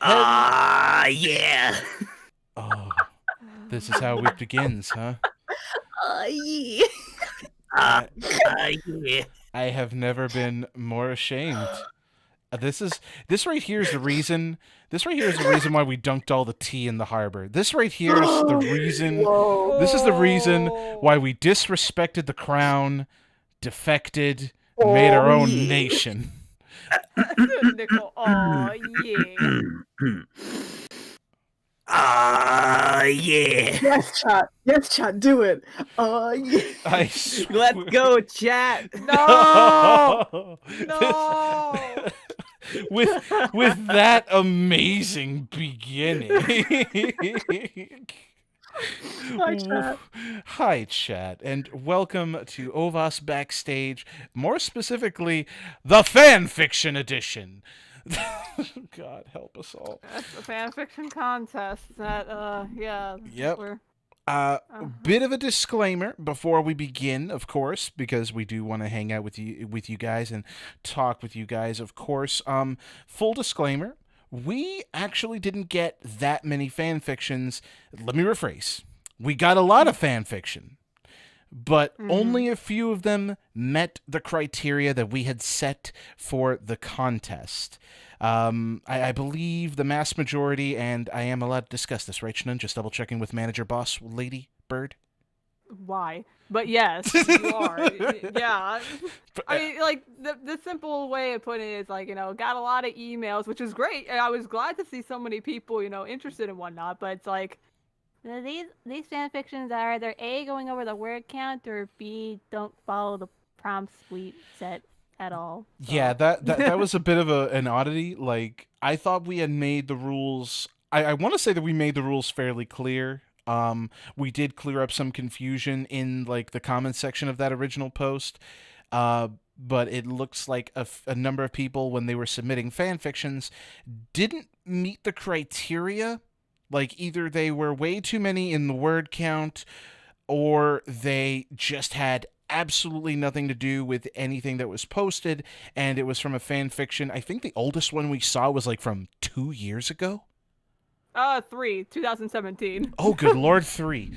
Yeah. Oh, this is how it begins, huh? Yeah. Yeah. I have never been more ashamed. This right here is the reason. This right here is the reason why we dunked all the tea in the harbor. This right here is the reason. Whoa. This is the reason why we disrespected the crown, defected, made our own nation. Nickel. Oh yeah. Yeah. Yes, chat, do it. Yeah. I swear. Let's go, chat. No. No. with that amazing beginning. Hi, chat. Hi, chat, and welcome to OVAS Backstage, more specifically, the Fanfiction Edition. God help us all. That's a fanfiction contest. That yeah. Yep. We're... Bit of a disclaimer before we begin, of course, because we do want to hang out with you guys and talk with you guys, of course. Full disclaimer, we actually didn't get that many fanfictions. Let me rephrase. We got a lot of fanfiction, but only a few of them met the criteria that we had set for the contest. I believe the mass majority, and I am allowed to discuss this, right, Shannon? Just double checking with manager boss Lady Bird. Why? But yes, you are. Yeah. I mean, like the simple way of putting it is like, got a lot of emails, which is great. And I was glad to see so many people, interested in whatnot. But it's like these fanfictions are either A, going over the word count, or B, don't follow the prompts we set at all. So. Yeah, that was a bit of an oddity. Like, I thought we had made the rules. I want to say that we made the rules fairly clear. We did clear up some confusion in like the comments section of that original post. But it looks like a number of people, when they were submitting fan fictions, didn't meet the criteria. Like, either they were way too many in the word count, or they just had absolutely nothing to do with anything that was posted, and it was from a fan fiction. I think the oldest one we saw was like from 2 years ago. 2017. Oh, good lord, 3.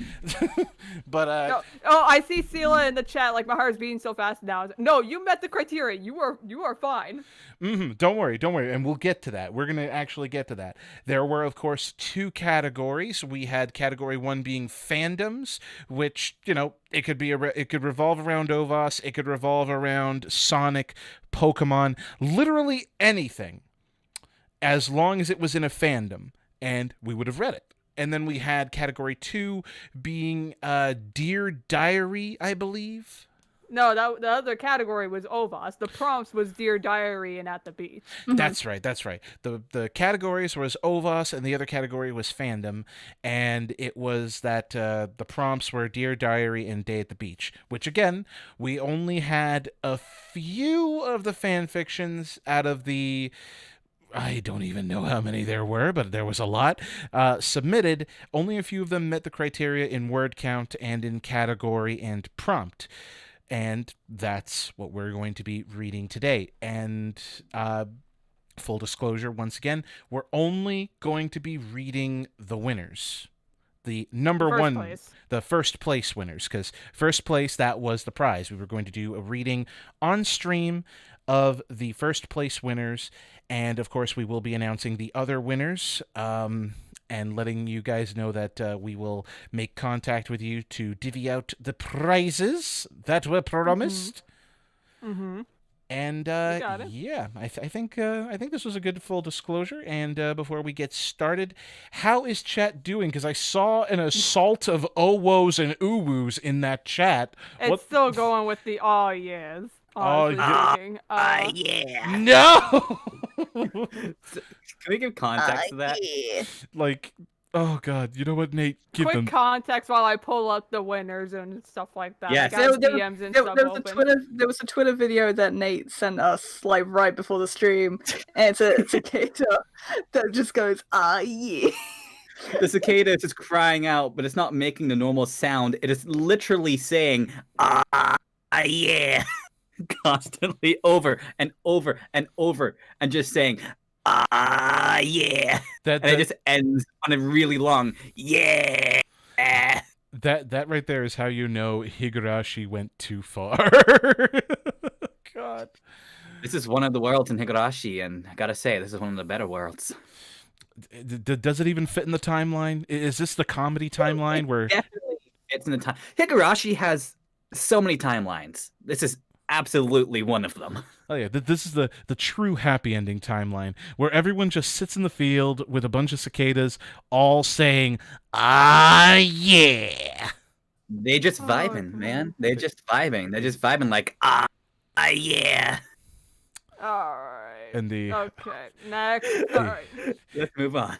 But no. Oh, I see Sela in the chat. Like, my heart's beating so fast now. No, you met the criteria. You are fine. Don't worry, and we'll get to that. We're gonna actually get to that. There were, of course, 2 categories. We had category 1 being fandoms, which it could be it could revolve around OVAS, it could revolve around Sonic, Pokemon, literally anything, as long as it was in a fandom. And we would have read it. And then we had category 2 being Dear Diary, I believe. No, the other category was OVAS. The prompts was Dear Diary and At the Beach. That's right. The categories was OVAS, and the other category was fandom. And it was that the prompts were Dear Diary and Day at the Beach, which, again, we only had a few of the fan fictions out of the... I don't even know how many there were, but there was a lot submitted. Only a few of them met the criteria in word count and in category and prompt. And that's what we're going to be reading today. And full disclosure, once again, we're only going to be reading the winners. The the first place winners, because first place, that was the prize. We were going to do a reading on stream of the first place winners, and of course we will be announcing the other winners, and letting you guys know that we will make contact with you to divvy out the prizes that were promised. And yeah, I think this was a good full disclosure. And before we get started, how is chat doing? Because I saw an assault of oh-woes and ooh-woos in that chat. It's still going with the oh yes. Oh yeah. Yeah. No. Can we give context to that? Yeah. Like, oh god, you know what, Nate? Give Quick them context while I pull up the winners and stuff like that. Yes. I got DMs and stuff open. There was a Twitter video that Nate sent us like right before the stream, and it's a cicada that just goes yeah. The cicada is just crying out, but it's not making the normal sound. It is literally saying yeah. Constantly over and over and over, and just saying yeah. That And it just ends on a really long, yeah. that right there is how you know Higurashi went too far. God. This is one of the worlds in Higurashi, and I gotta say, this is one of the better worlds. Does it even fit in the timeline? Is this the comedy timeline where Definitely fits in the time. Higurashi has so many timelines. This is absolutely one of them. Oh yeah, this is the true happy ending timeline where everyone just sits in the field with a bunch of cicadas all saying, yeah. They just vibing, man. They're just vibing. They're just vibing like, yeah. All right. And the Okay. Next. All right. Let's move on.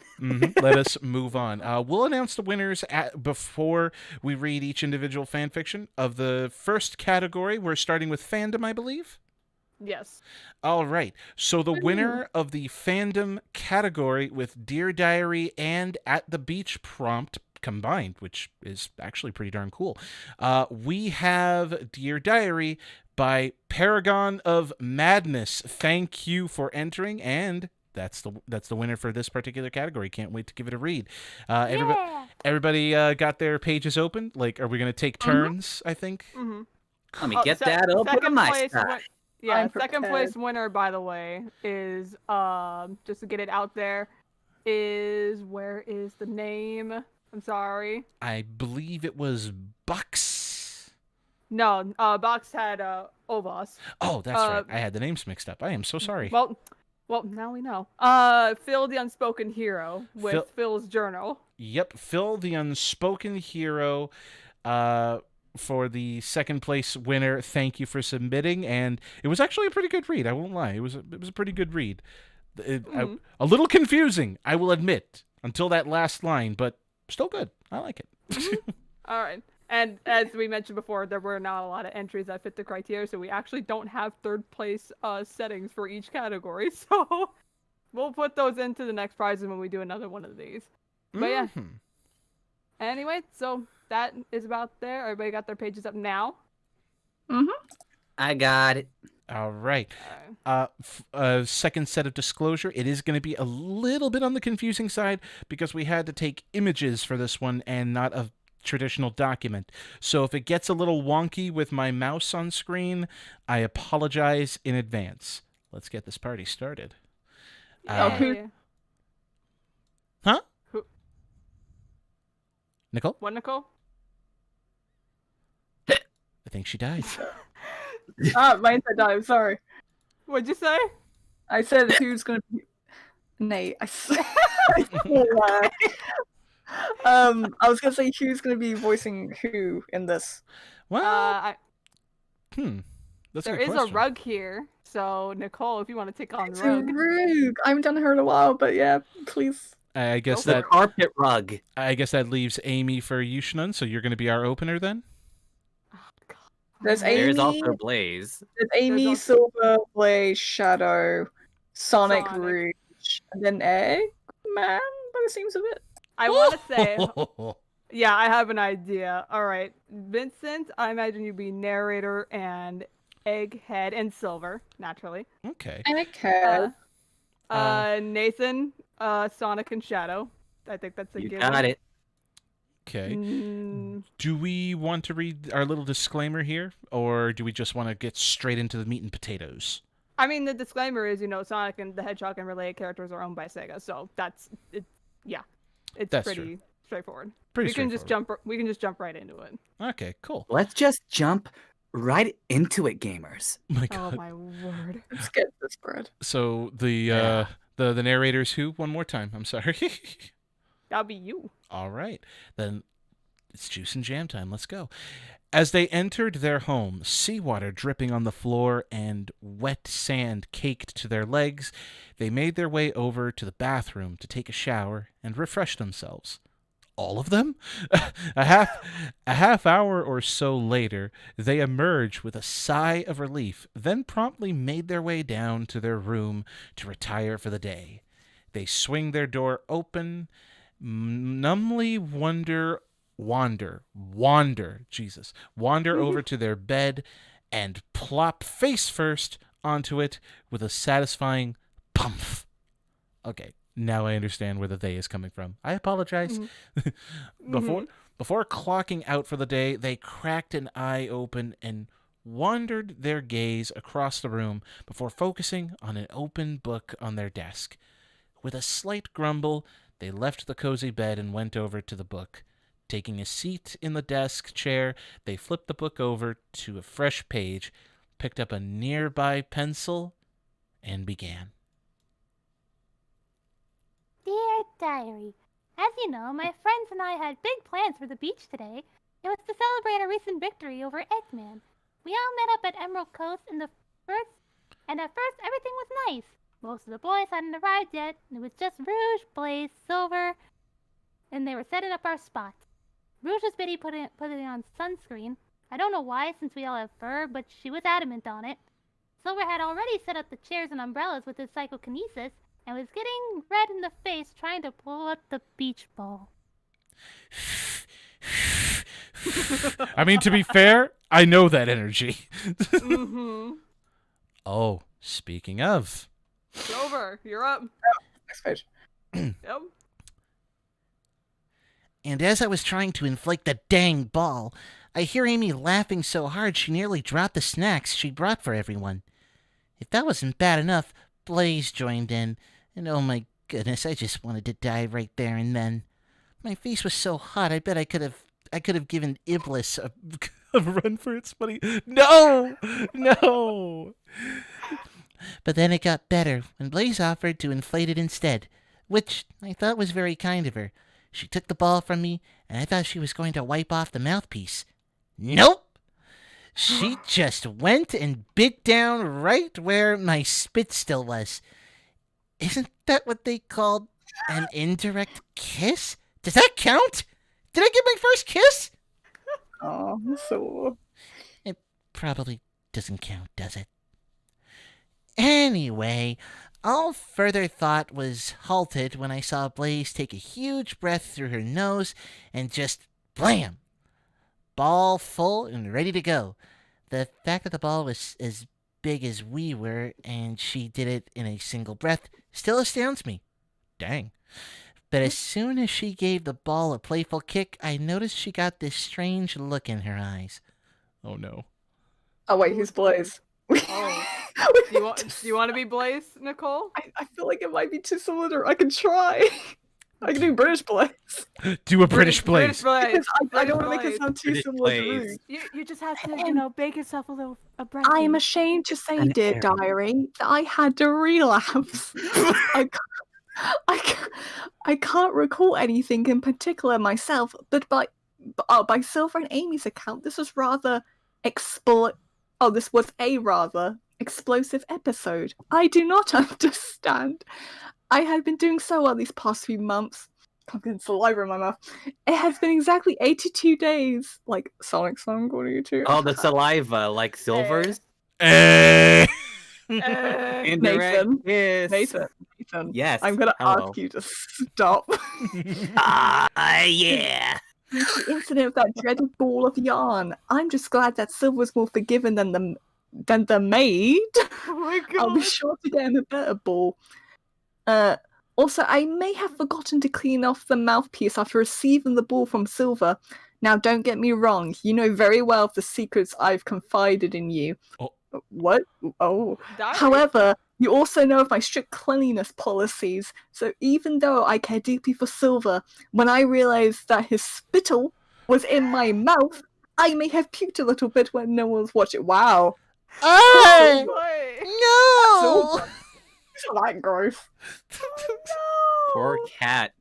Let us move on. We'll announce the winners before we read each individual fan fiction of the first category. We're starting with fandom, I believe. Yes. All right. So the winner of the fandom category with Dear Diary and At the Beach prompt combined, which is actually pretty darn cool. We have Dear Diary by Paragon of Madness. Thank you for entering, and that's the winner for this particular category. Can't wait to give it a read. Everybody got their pages open. Like, are we going to take turns? I think. Mm-hmm. Let me get that open on my side. Yeah, I'm second prepared. place winner, by the way, is just to get it out there, is where is the name? I'm sorry. I believe it was Bucks. No, Box had OVAS. Oh, that's right. I had the names mixed up. I am so sorry. Well, now we know. Phil the Unspoken Hero with Phil's Journal. Yep, Phil the Unspoken Hero. For the second place winner, thank you for submitting, and it was actually a pretty good read. I won't lie, it was a pretty good read. A little confusing, I will admit, until that last line, but still good. I like it. All right, and as we mentioned before, there were not a lot of entries that fit the criteria, so we actually don't have third place settings for each category. So we'll put those into the next prizes when we do another one of these. But yeah. Anyway, so that is about there. Everybody got their pages up now? I got it. All right. Second set of disclosure. It is going to be a little bit on the confusing side because we had to take images for this one and not a traditional document. So if it gets a little wonky with my mouse on screen, I apologize in advance. Let's get this party started. Yeah. Huh? Who? Nicole? What, Nicole? I think she died. Mine said dive, sorry. What'd you say? I said who's gonna be Nate. I was gonna say who's gonna be voicing who in this. Well, that's there a good is question. a rug here, so Nicole, if you want to take on It's the rug. a rug. I haven't done her in a while, but yeah, please. I guess The that carpet rug. leaves Amy for Yushinun, so you're going to be our opener then? There's There's Amy. also Blaze. There's Amy, There's Silver, Blaze, Shadow, Sonic, Sonic. Rouge, and then Eggman, by the seems of it. I want to say, yeah, I have an idea. All right, Vincent, I imagine you'd be narrator and Egghead and Silver, naturally. Okay. Okay. Nathan, Sonic and Shadow. I think that's a You given. got it. Okay. Mm, Do we want to read our little disclaimer here, or do we just want to get straight into the meat and potatoes? I mean, the disclaimer is, Sonic and the Hedgehog and related characters are owned by Sega, so that's it. Yeah, it's That's pretty true. straightforward. Pretty We can just straightforward. we can just jump right into it. Okay, cool. Let's just jump right into it, gamers. Oh my Oh god. my word! Let's get this bread. So the Yeah. the narrator's who? One more time. I'm sorry. That'll be you. All right. Then it's juice and jam time. Let's go. As they entered their home, seawater dripping on the floor and wet sand caked to their legs, they made their way over to the bathroom to take a shower and refresh themselves. All of them? a half hour or so later, they emerged with a sigh of relief, then promptly made their way down to their room to retire for the day. They swing their door open, numbly wander over to their bed and plop face first onto it with a satisfying pumph. Okay, now I understand where the they is coming from. I apologize. Mhm. Before clocking out for the day, they cracked an eye open and wandered their gaze across the room before focusing on an open book on their desk. With a slight grumble, they left the cozy bed and went over to the book. Taking a seat in the desk chair, they flipped the book over to a fresh page, picked up a nearby pencil, and began. Dear Diary, as you know, my friends and I had big plans for the beach today. It was to celebrate our recent victory over Eggman. We all met up at Emerald Coast and at first everything was nice. Most of the boys hadn't arrived yet, and it was just Rouge, Blaze, Silver, and they were setting up our spots. Rouge was busy putting on sunscreen. I don't know why, since we all have fur, but she was adamant on it. Silver had already set up the chairs and umbrellas with his psychokinesis, and was getting red in the face trying to pull up the beach ball. I mean, to be fair, I know that energy. Mhm. Oh, speaking of. Silver, you're up. Next page. Yep. And as I was trying to inflate the dang ball, I hear Amy laughing so hard she nearly dropped the snacks she brought for everyone. If that wasn't bad enough, Blaze joined in, and oh my goodness, I just wanted to die right there and then. My face was so hot, I bet I could have given Iblis a run for its money. No! No! But then it got better when Blaze offered to inflate it instead, which I thought was very kind of her. She took the ball from me, and I thought she was going to wipe off the mouthpiece. Nope! She just went and bit down right where my spit still was. Isn't that what they called an indirect kiss? Does that count? Did I get my first kiss? Oh, so Probably doesn't count, does it? Anyway, all further thought was halted when I saw Blaze take a huge breath through her nose and just blam! Ball full and ready to go. The fact that the ball was as big as we were and she did it in a single breath still astounds me. Dang. But as soon as she gave the ball a playful kick, I noticed she got this strange look in her eyes. Oh no. oh wait, who's Blaze? Oh. Do you want to be Blaze, Nicole? I feel like it might be too similar. I can try. I can do British Blaze. Do a British Blaze. Because I British don't want to make it Blaze. sound too British similar to Blaze. Rouge. You just have to, bake yourself a breath. I am ashamed to say, An dear error. diary, that I had a relapse. I can't recall anything in particular myself, but by Silver and Amy's account, this was this was a rather explosive episode. I do not understand. I had been doing so well these past few months. I'm getting saliva in my mouth. It has been exactly 82 days. Like Sonic song, what are you two? Oh, the saliva, like Silver's. Eh. Indirect Nathan. kiss. Nathan. Yes. I'm gonna hello. ask you to stop. Yeah. The incident of that dreaded ball of yarn. I'm just glad that Silver's more forgiven than the maid. Oh my I'll be god. sure to get him a better ball. Also, I may have forgotten to clean off the mouthpiece after receiving the ball from Silver. Now, don't get me wrong. You know very well the secrets I've confided in you. Oh. What? Oh. Diary. However, you also know of my strict cleanliness policies. So even though I care deeply for Silver, when I realized that his spittle was in my mouth, I may have puked a little bit when no one's watching. Wow. Oh, Boy. no! Silver. It's not that gross. Poor cat.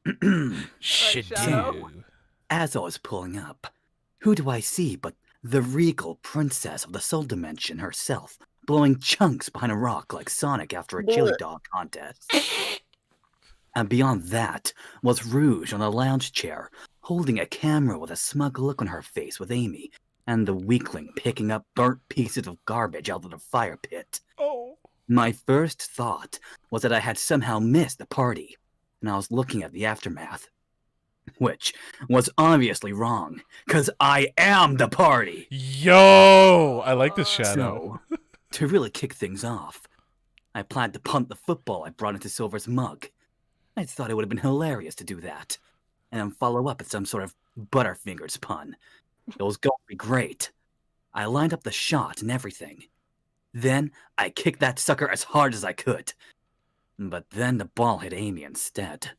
Should Shadow. do. As I was pulling up, who do I see but the regal princess of the soul dimension herself, blowing chunks behind a rock like Sonic after a chili dog contest. And beyond that was Rouge on a lounge chair, holding a camera with a smug look on her face with Amy, and the weakling picking up burnt pieces of garbage out of the fire pit. Oh. My first thought was that I had somehow missed the party, and I was looking at the aftermath. Which was obviously wrong, because I am the party! Yo! I like this shadow. So, to really kick things off, I planned to punt the football I brought into Silver's mug, I thought it would have been hilarious to do that, and then follow up with some sort of Butterfingers pun. It was going to be great. I lined up the shot and everything. Then I kicked that sucker as hard as I could. But then the ball hit Amy instead.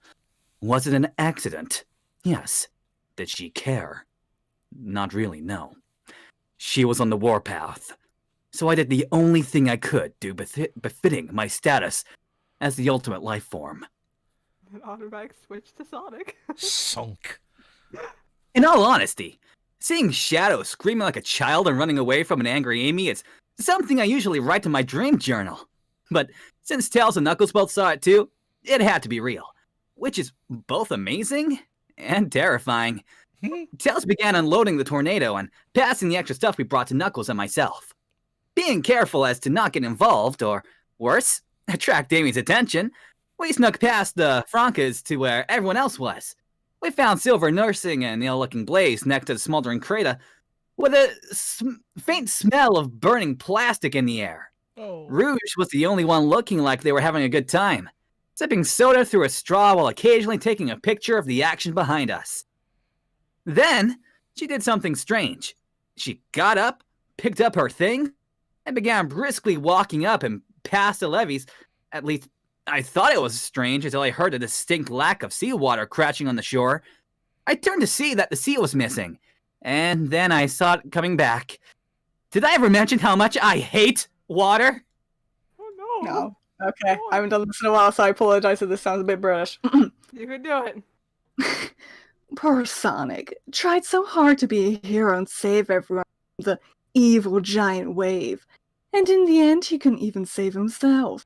Was it an accident? Yes. Did she care? Not really, no. She was on the warpath. So I did the only thing I could do befitting my status as the ultimate life form. An automatic switch to Sonic. Sunk. In all honesty, seeing Shadow screaming like a child and running away from an angry Amy is something I usually write in my dream journal. But since Tails and Knuckles both saw it too, it had to be real. Which is both amazing and terrifying. Tails began unloading the tornado and passing the extra stuff we brought to Knuckles and myself. Being careful as to not get involved, or worse, attract Amy's attention, we snuck past the Francas to where everyone else was. We found Silver nursing an ill-looking blaze next to the smoldering crater with a faint smell of burning plastic in the air. Oh. Rouge was the only one looking like they were having a good time, sipping soda through a straw while occasionally taking a picture of the action behind us. Then, she did something strange. She got up, picked up her thing, and began briskly walking up and past the levees. At least, I thought it was strange until I heard a distinct lack of seawater crashing on the shore. I turned to see that the sea was missing, and then I saw it coming back. Did I ever mention how much I hate water? Oh no. No. Okay, I haven't done this in a while, so I apologize if this sounds a bit British. You can do it. Poor Sonic. Tried so hard to be a hero and save everyone from the evil giant wave. And in the end, he couldn't even save himself.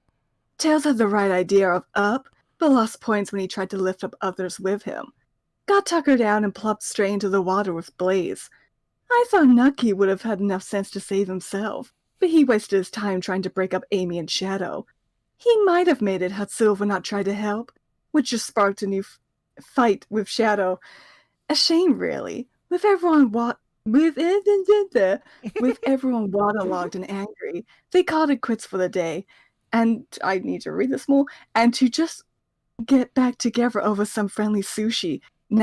Tails had the right idea of up, but lost points when he tried to lift up others with him. Got Tucker down and plopped straight into the water with Blaze. I thought Nucky would have had enough sense to save himself, but he wasted his time trying to break up Amy and Shadow. He might have made it had Silver not tried to help, which just sparked a new fight with Shadow. A shame, really. With everyone waterlogged and angry, they called it quits for the day. And I need to read this more. And to just get back together over some friendly sushi. We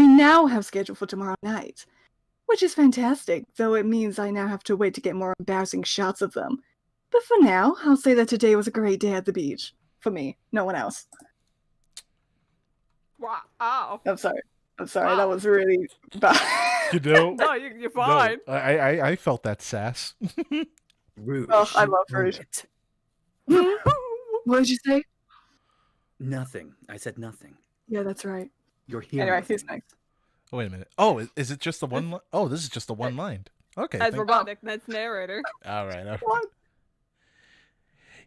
now have schedule for tomorrow night, which is fantastic. Though it means I now have to wait to get more embarrassing shots of them. But for now, I'll say that today was a great day at the beach. For me, no one else. Wow. I'm sorry. Wow. That was really bad. You know, No, you're fine. no, I felt that sass. Rouge. Oh, I love you own Rouge. it. What did you say? Nothing. I said nothing. Yeah, that's right. You're here. Anyway, who's next? Oh, wait a minute. Oh, is it just the one line? Oh, this is just the one line. Okay. As thank- robotic, that's narrator. all right. All right. What?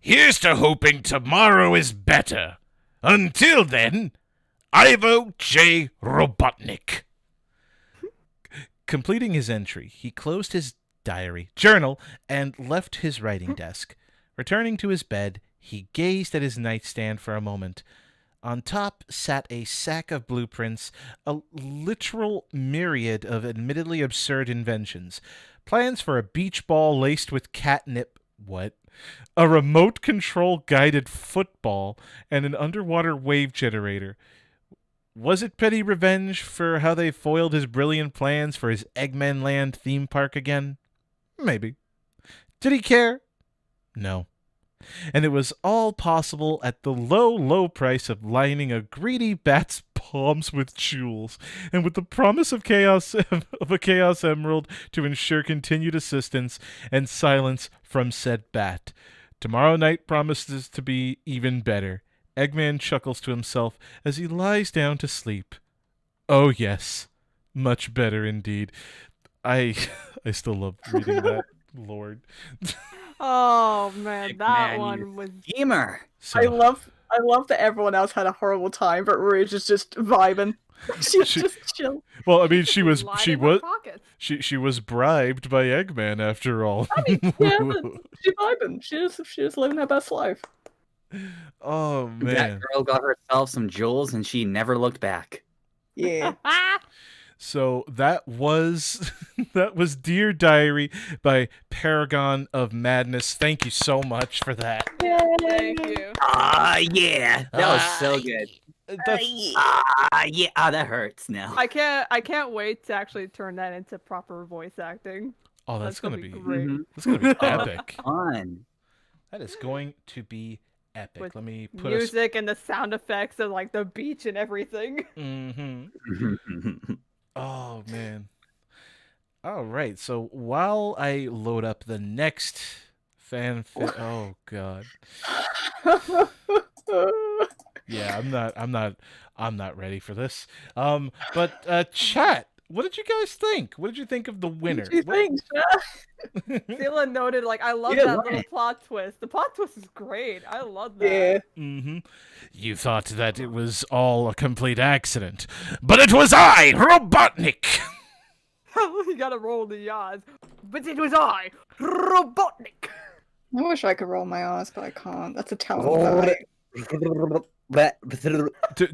Here's to hoping tomorrow is better. Until then, Ivo J. Robotnik. Completing his entry, he closed his journal, and left his writing desk. Returning to his bed, he gazed at his nightstand for a moment. On top sat a sack of blueprints, a literal myriad of admittedly absurd inventions. Plans for a beach ball laced with catnip. What? A remote control guided football, and an underwater wave generator. Was it petty revenge for how they foiled his brilliant plans for his Eggman Land theme park again? Maybe. Did he care? No. And it was all possible at the low, low price of lining a greedy bat's palms with jewels, and with the promise of a Chaos Emerald to ensure continued assistance and silence from said bat. Tomorrow night promises to be even better. Eggman chuckles to himself as he lies down to sleep. Oh yes, much better indeed. I still love reading that, Lord. Oh man, that Man, one you was. Gamer. So, I love that everyone else had a horrible time, but Rouge is just vibing. She's She- just chill. well, I mean, she was Lining her pockets. she was bribed by Eggman after all. Yeah, but she's vibing. She's living her best life. Oh man. That girl got herself some jewels and she never looked back. Yeah. So that was that was Dear Diary by Paragon of Madness. Thank you so much for that. Thank you. Yeah, that was so good. That's, that hurts now. I can't wait to actually turn that into proper voice acting. oh, that's gonna be great. that's gonna be epic. Fun. That is going to be epic. With Let me put Music and the sound effects of like the beach and everything. Oh man. All right. So while I load up the next fanfic, oh god. Yeah, I'm not ready for this. But chat, what did you guys think? What did you think of the winner? What do you think, Chef? Sheila noted, like, I love Yeah, that right. little plot twist. The plot twist is great. I love that. Yeah. You thought that it was all a complete accident, but it was I, Robotnik! You gotta roll the odds. But it was I, Robotnik. I wish I could roll my R's, but I can't. That's a talent. that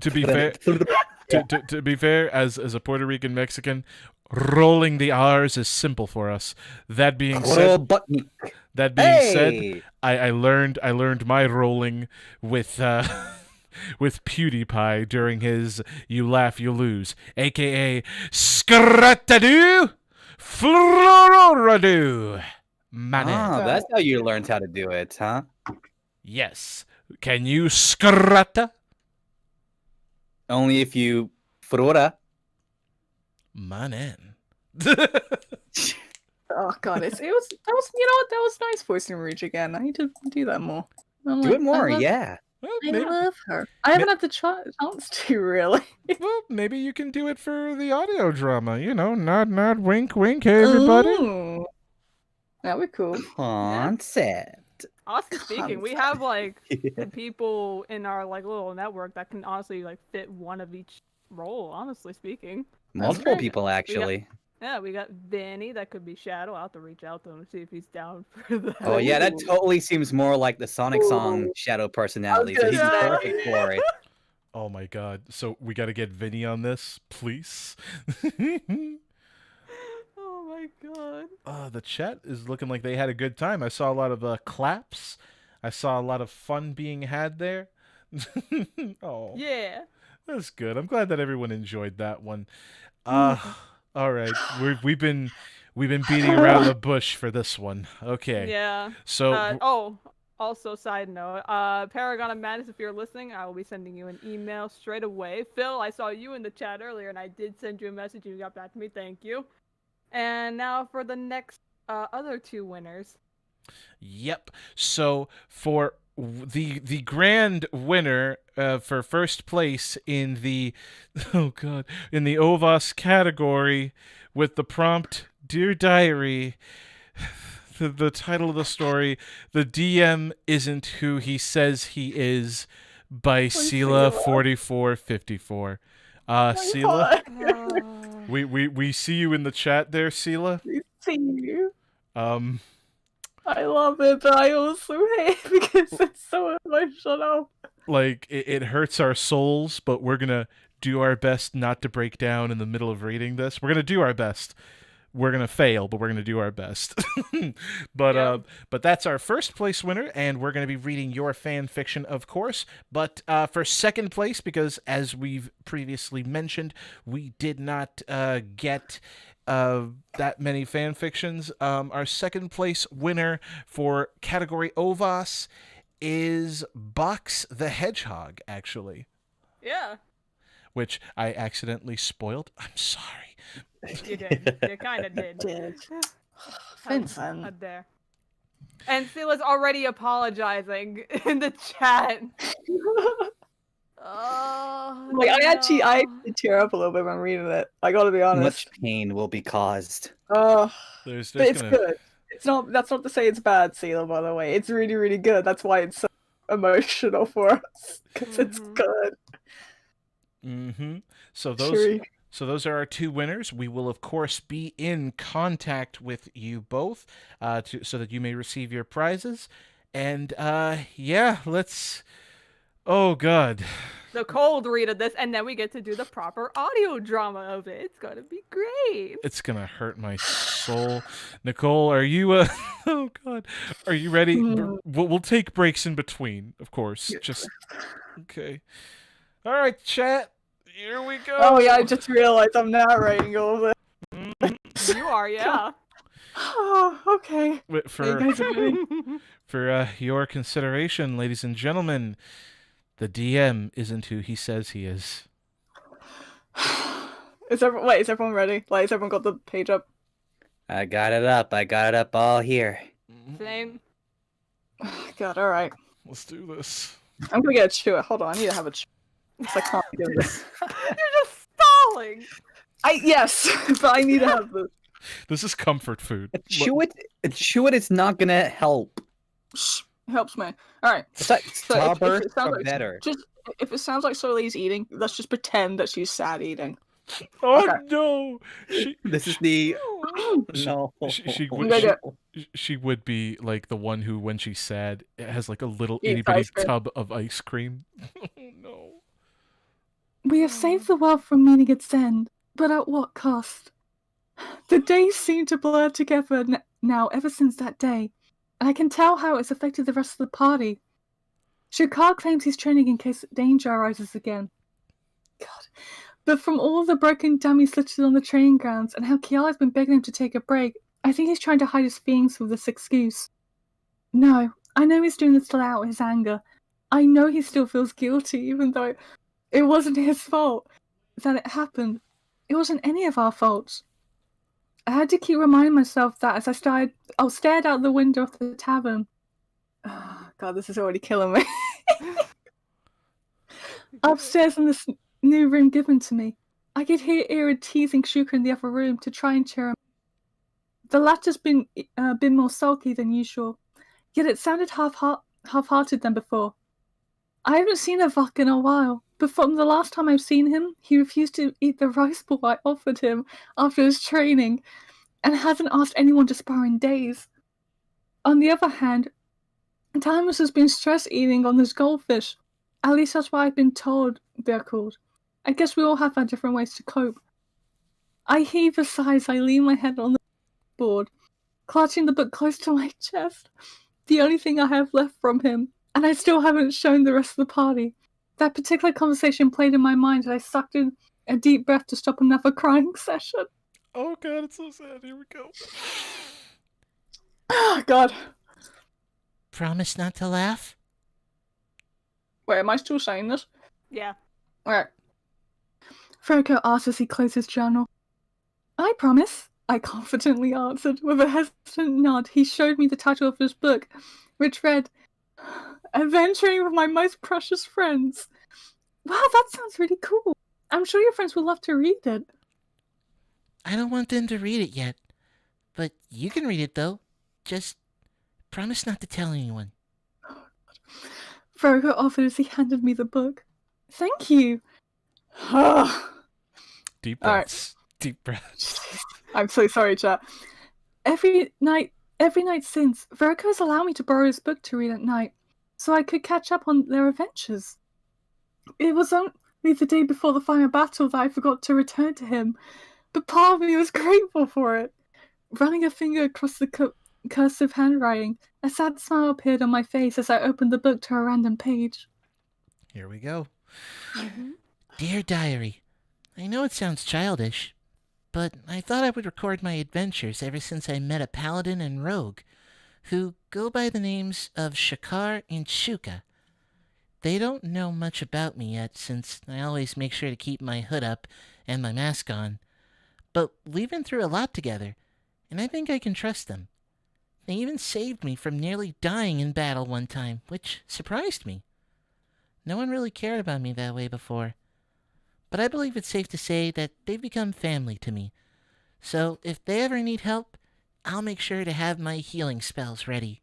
To be fair, to be fair, as a Puerto Rican Mexican, rolling the R's is simple for us. That being said, Hey! I learned my rolling with with PewDiePie during his "You Laugh, You Lose," aka Skratadoo Flororadu. Oh, that's how you learned how to do it, huh? Yes. Can you skrata? Only if you frora. Manen. Oh god, that was you know what, that was nice voicing Rouge again. I need to do that more. Do it more, yeah. Well, I maybe, love her. I haven't had the chance to really. well, maybe you can do it for the audio drama. You know, nod, nod, wink, wink. Hey, everybody. Ooh. That would be cool. Concept. Honestly speaking, we have like people in our like little network that can honestly like fit one of each role. Honestly speaking, Multiple right. people, actually. yeah, we got Vanny that could be Shadow. I'll have to reach out to him to see if he's down for that. Oh, yeah, that Ooh. totally seems more like the Sonic song Ooh. Shadow personality, so he's gonna say. perfect for it. Oh my god. So we got to get Vinny on this, please. Oh my god. The chat is looking like they had a good time. I saw a lot of claps. I saw a lot of fun being had there. Oh, Yeah. that's good. I'm glad that everyone enjoyed that one. All right. We've been beating around the bush for this one. Okay. Yeah. So Also, side note, Paragon of Madness, if you're listening, I will be sending you an email straight away. Phil, I saw you in the chat earlier, and I did send you a message, and you got back to me. Thank you. And now for the next other two winners. Yep. So for the grand winner for first place in the in the OVAS category with the prompt "Dear Diary," the title of the story, "The DM Isn't Who He Says He Is," by Sela4454. Sela, we see you in the chat there, Sela. See you. I love it, but I also hate it because it's so emotional. Like, it hurts our souls, but we're gonna do our best not to break down in the middle of reading this. We're gonna do our best. We're gonna fail, but we're gonna do our best. But that's our first place winner, and we're gonna be reading your fan fiction, of course. But for second place, because as we've previously mentioned, we did not get that many fan fictions. Our second place winner for category OVAS is Box the Hedgehog, actually. Yeah. Which I accidentally spoiled. I'm sorry. You did. You kind of did. Vincent. Out there. And Sila's already apologizing in the chat. Oh, Like I no. actually tear up a little bit when reading it. I gotta be honest. Much pain will be caused. Oh, There's but it's gonna... good. It's not. That's not to say it's bad, Sela. By the way, it's really, really good. That's why it's so emotional for us because it's good. Mm-hmm. So those are our two winners. We will, of course, be in contact with you both so that you may receive your prizes. And, yeah, let's... Oh, God. Nicole read this, and then we get to do the proper audio drama of it. It's gonna be great. It's gonna hurt my soul. Nicole, are you oh god, are you ready? We'll take breaks in between, of course. Just okay. All right, chat. Here we go. Oh yeah, I just realized I'm narrating all of it. You are, yeah. Oh, okay. For You guys are ready? for your consideration, ladies and gentlemen, the DM isn't who he says he is. Is everyone ready? Like, has everyone got the page up? I got it up. I got it up all here. Same. God, alright. Let's do this. I'm gonna get a chew. Hold on, I need to have a chew. I can't do this. You're just stalling. Yes, but I need to have this. This is comfort food. Chew it is not gonna help. Shh, it helps me. Alright. So if Starburst it sounds like better. Just if it sounds like Soleil's eating, let's just pretend that she's sad eating. Oh Okay. no! This is the no. She would be like the one who, when she's sad, it has like a little Eats itty bitty ice cream. tub of ice cream. No. We have saved the world from meeting its end, but at what cost? The days seem to blur together now ever since that day, and I can tell how it's affected the rest of the party. Shakar claims he's training in case danger arises again. God. But from all the broken dummies littered on the training grounds and how Kiara's been begging him to take a break, I think he's trying to hide his feelings with this excuse. No, I know he's doing this to let out his anger. I know he still feels guilty, even though it wasn't his fault that it happened. It wasn't any of our faults. I had to keep reminding myself that as I stared out the window of the tavern. Oh, God, this is already killing me. Upstairs in this new room given to me, I could hear Ira teasing Shuka in the other room to try and cheer him. The latter's been more sulky than usual, yet it sounded half-hearted than before. I haven't seen Avok in a while, but from the last time I've seen him, he refused to eat the rice ball I offered him after his training, and hasn't asked anyone to spar in days. On the other hand, Timus has been stress eating on this goldfish. At least that's what I've been told they're called. I guess we all have our different ways to cope. I heave a sigh as I lean my head on the board, clutching the book close to my chest. The only thing I have left from him, and I still haven't shown the rest of the party. That particular conversation played in my mind as I sucked in a deep breath to stop another crying session. Oh god, it's so sad. Here we go. Oh God. Promise not to laugh? Wait, am I still saying this? Yeah. Alright. Franco asked as he closed his journal. I promise, I confidently answered. With a hesitant nod, he showed me the title of his book, which read, Adventuring with My Most Precious Friends. Wow, that sounds really cool. I'm sure your friends will love to read it. I don't want them to read it yet. But you can read it, though. Just promise not to tell anyone. Franco offered as he handed me the book. Thank you. Deep All right. breaths. Deep breaths. I'm so sorry, chat. Every night since, Vertigo has allowed me to borrow his book to read at night, so I could catch up on their adventures. It was only the day before the final battle that I forgot to return to him, but part of me was grateful for it. Running a finger across the cursive handwriting, a sad smile appeared on my face as I opened the book to a random page. Here we go. Dear Diary, I know it sounds childish, but I thought I would record my adventures ever since I met a paladin and rogue, who go by the names of Shakar and Shuka. They don't know much about me yet, since I always make sure to keep my hood up and my mask on, but we've been through a lot together, and I think I can trust them. They even saved me from nearly dying in battle one time, which surprised me. No one really cared about me that way before. But I believe it's safe to say that they've become family to me. So if they ever need help, I'll make sure to have my healing spells ready.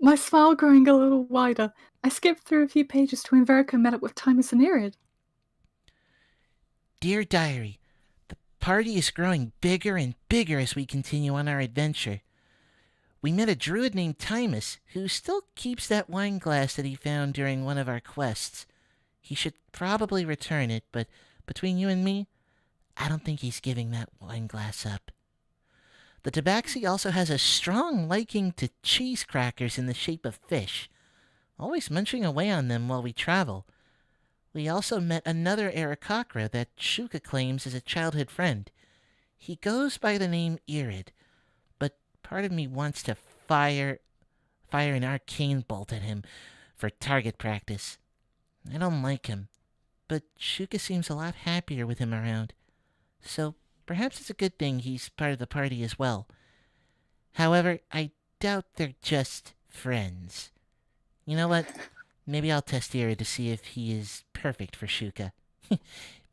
My smile growing a little wider, I skipped through a few pages to when Verica met up with Timus and Irid. Dear Diary, the party is growing bigger and bigger as we continue on our adventure. We met a druid named Timus, who still keeps that wine glass that he found during one of our quests. He should probably return it, but between you and me, I don't think he's giving that wine glass up. The tabaxi also has a strong liking to cheese crackers in the shape of fish, always munching away on them while we travel. We also met another Aarakocra that Shuka claims is a childhood friend. He goes by the name Irid, but part of me wants to fire an arcane bolt at him for target practice. I don't like him, but Shuka seems a lot happier with him around. So perhaps it's a good thing he's part of the party as well. However, I doubt they're just friends. You know what? Maybe I'll test Irid to see if he is perfect for Shuka.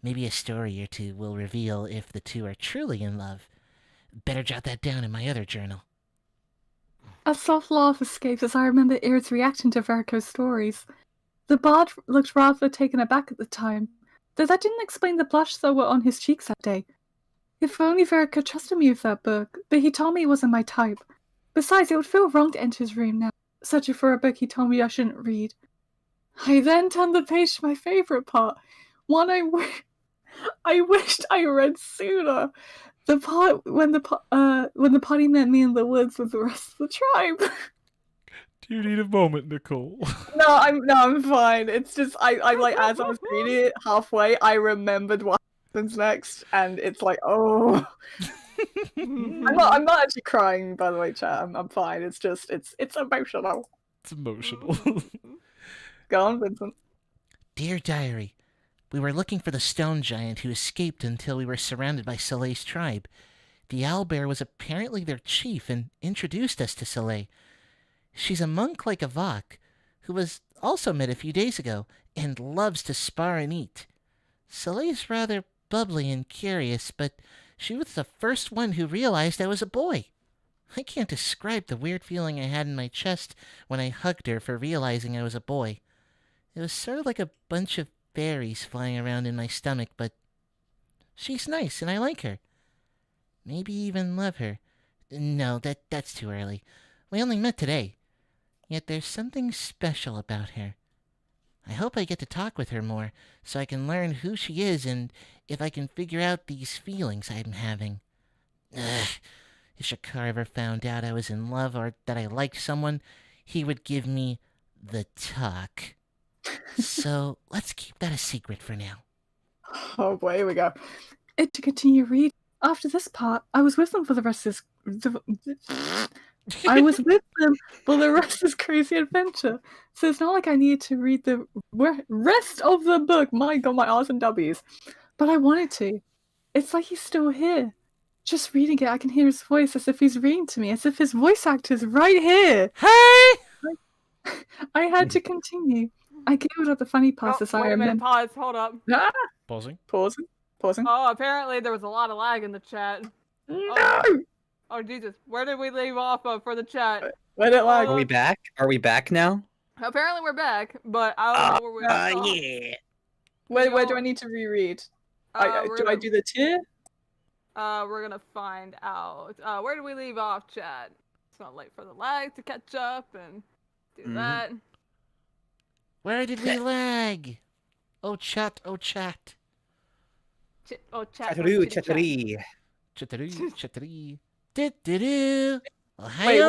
Maybe a story or two will reveal if the two are truly in love. Better jot that down in my other journal. A soft laugh escapes as I remember Irid's reaction to Veriko's stories. The bard looked rather taken aback at the time, though that didn't explain the blush that were on his cheeks that day. If only Veriko trusted me with that book, but he told me it wasn't my type. Besides, it would feel wrong to enter his room now, searching for a book he told me I shouldn't read. I then turned the page to my favourite part, one I wished I read sooner. The part when the party met me in the woods with the rest of the tribe. Do you need a moment, Nicole? No, I'm fine. It's just I like as I was reading it halfway, I remembered what happens next, and it's like, oh. I'm not actually crying, by the way, chat. I'm fine. It's just it's emotional. It's emotional. Go on, Vincent. Dear Diary, we were looking for the stone giant who escaped until we were surrounded by Soleil's tribe. The owlbear was apparently their chief and introduced us to Soleil. She's a monk like Avak, who was also met a few days ago and loves to spar and eat. Soleil's rather bubbly and curious, but she was the first one who realized I was a boy. I can't describe the weird feeling I had in my chest when I hugged her for realizing I was a boy. It was sort of like a bunch of fairies flying around in my stomach, but she's nice and I like her. Maybe even love her. No, that's too early. We only met today. Yet there's something special about her. I hope I get to talk with her more, so I can learn who she is and if I can figure out these feelings I'm having. Ugh. If Shakar ever found out I was in love or that I liked someone, he would give me the tuck. So let's keep that a secret for now. Oh boy, here we go. To continue reading. After this part, I was with them for the rest of this. I was with them for the rest of this crazy adventure. So it's not like I needed to read the rest of the book. My god, my R's and W's. But I wanted to. It's like he's still here. Just reading it, I can hear his voice as if he's reading to me, as if his voice actor's right here. Hey! I had to continue. I giggled at the funny parts as I Wait a minute, remember. pause, hold up. Ah! Pausing. Pausing. Oh, apparently there was a lot of lag in the chat. No! Oh, Jesus. Where did we leave off of for the chat? Where did it lag? Are we back? Are we back now? Apparently we're back, but I don't know where we left off. Yeah. Where do I need to reread? Do I do the tier? We're gonna find out. Where did we leave off, chat? It's not late for the lag to catch up and do that. Where did we lag? Oh chat, oh chat. Chat. Chatteroo. Chattery. Do-do-do. Wait,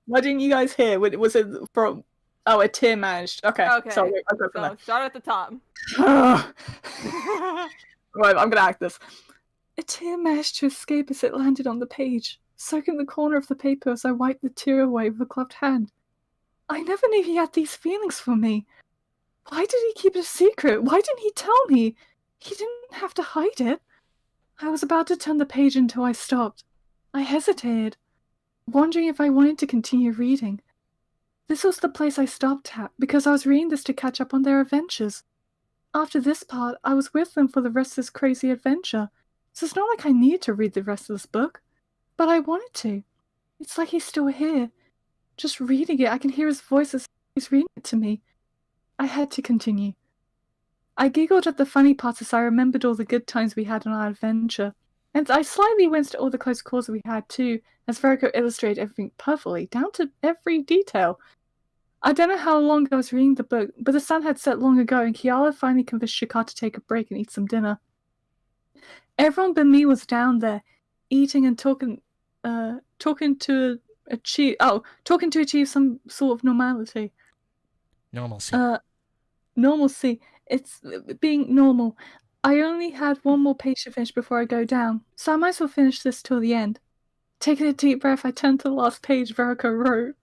what didn't you guys hear? Was it from... Oh, a tier managed. Okay. Okay. So I'll go from So start at the top. there. Right, I'm gonna act this. A tear managed to escape as it landed on the page, soaking the corner of the paper as I wiped the tear away with a gloved hand. I never knew he had these feelings for me. Why did he keep it a secret? Why didn't he tell me? He didn't have to hide it. I was about to turn the page until I stopped. I hesitated, wondering if I wanted to continue reading. This was the place I stopped at, because I was reading this to catch up on their adventures. After this part, I was with them for the rest of this crazy adventure, so it's not like I needed to read the rest of this book. But I wanted to. It's like he's still here. Just reading it, I can hear his voice as he's reading it to me. I had to continue. I giggled at the funny parts as I remembered all the good times we had on our adventure, and I slightly winced at all the close calls we had too, as Veriko illustrated everything perfectly, down to every detail. I don't know how long I was reading the book, but the sun had set long ago, and Kiala finally convinced Shikar to take a break and eat some dinner. Everyone but me was down there, eating and talking to achieve some sort of normality. Normalcy. Normalcy. It's being normal. I only had one more page to finish before I go down, so I might as well finish this till the end. Taking a deep breath, I turned to the last page Verica wrote.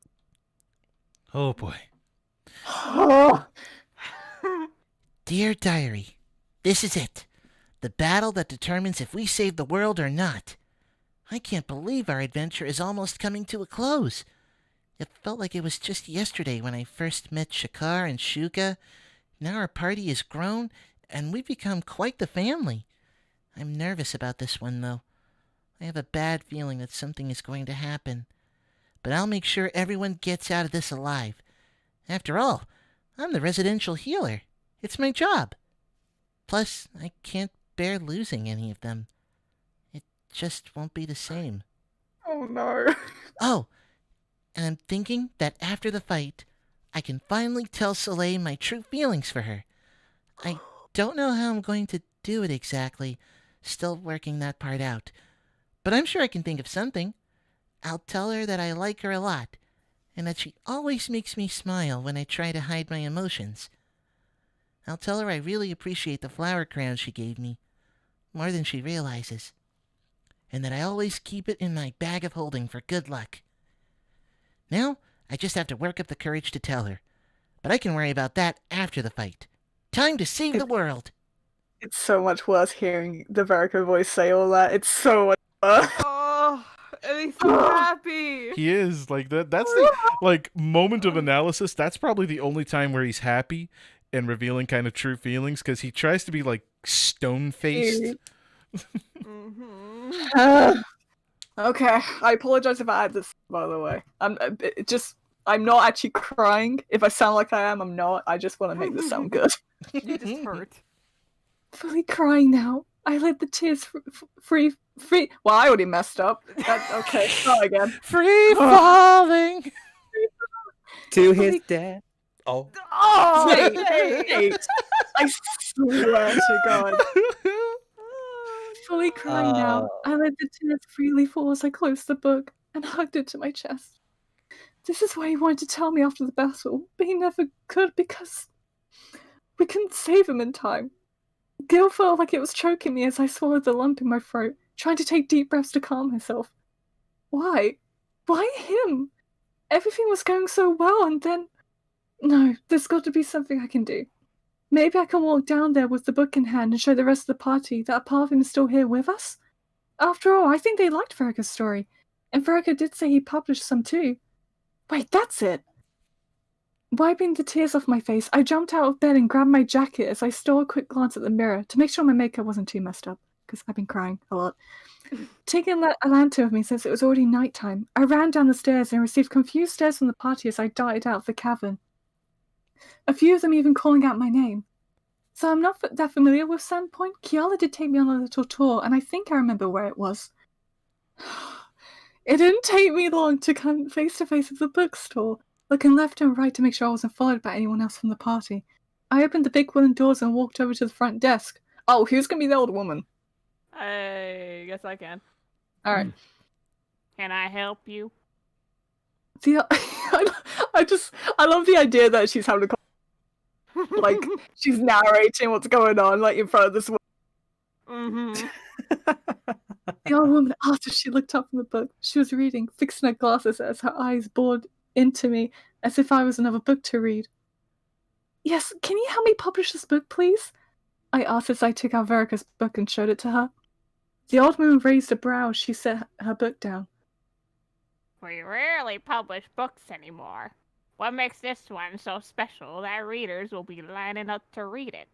Oh boy. Oh. Dear Diary, this is it. The battle that determines if we save the world or not. I can't believe our adventure is almost coming to a close. It felt like it was just yesterday when I first met Shikar and Shuga. Now our party has grown, and we've become quite the family. I'm nervous about this one, though. I have a bad feeling that something is going to happen. But I'll make sure everyone gets out of this alive. After all, I'm the residential healer. It's my job. Plus, I can't bear losing any of them. It just won't be the same. Oh no. Oh, and I'm thinking that after the fight, I can finally tell Soleil my true feelings for her. I don't know how I'm going to do it exactly. Still working that part out. But I'm sure I can think of something. I'll tell her that I like her a lot, and that she always makes me smile when I try to hide my emotions. I'll tell her I really appreciate the flower crown she gave me, more than she realizes, and that I always keep it in my bag of holding for good luck. Now, I just have to work up the courage to tell her, but I can worry about that after the fight. Time to save the world! It's so much worse hearing the Verica voice say all that. It's so much worse. Oh, and he's so happy. He is like that. That's the like moment of analysis. That's probably the only time where he's happy and revealing kind of true feelings, because he tries to be like stone faced. Okay, I apologize if I add this, by the way. I'm not actually crying. If I sound like I am, I'm not. I just want to make this sound good. You just hurt. Fully crying now. I let the tears free. Well, I already messed up. Okay, start again. Free falling To his death. Oh. Oh, wait. I swear to God. Fully crying now, I let the tears freely fall as I closed the book and hugged it to my chest. This is why he wanted to tell me after the battle, but he never could because we couldn't save him in time. Guilt felt like it was choking me as I swallowed the lump in my throat, trying to take deep breaths to calm myself. Why? Why him? Everything was going so well, and then... No, there's got to be something I can do. Maybe I can walk down there with the book in hand and show the rest of the party that a part of him is still here with us? After all, I think they liked Verica's story, and Verica did say he published some too. Wait, that's it! Wiping the tears off my face, I jumped out of bed and grabbed my jacket as I stole a quick glance at the mirror to make sure my makeup wasn't too messed up, because I've been crying a lot. Taking a lantern with me since it was already nighttime, I ran down the stairs and received confused stares from the party as I darted out of the cavern. A few of them even calling out my name. So I'm not that familiar with Sandpoint. Kiala did take me on a little tour, and I think I remember where it was. It didn't take me long to come face to face with the bookstore, looking left and right to make sure I wasn't followed by anyone else from the party. I opened the big wooden doors and walked over to the front desk. Oh, who's gonna be the old woman? I guess I can. Alright. Can I help you? I love the idea that she's having a like, she's narrating what's going on, like, in front of this woman. The old woman asked if she looked up from the book she was reading, fixing her glasses as her eyes bored into me, as if I was another book to read. Yes, can you help me publish this book, please? I asked as I took out Verica's book and showed it to her. The old woman raised a brow as she set her book down. We rarely publish books anymore. What makes this one so special that readers will be lining up to read it?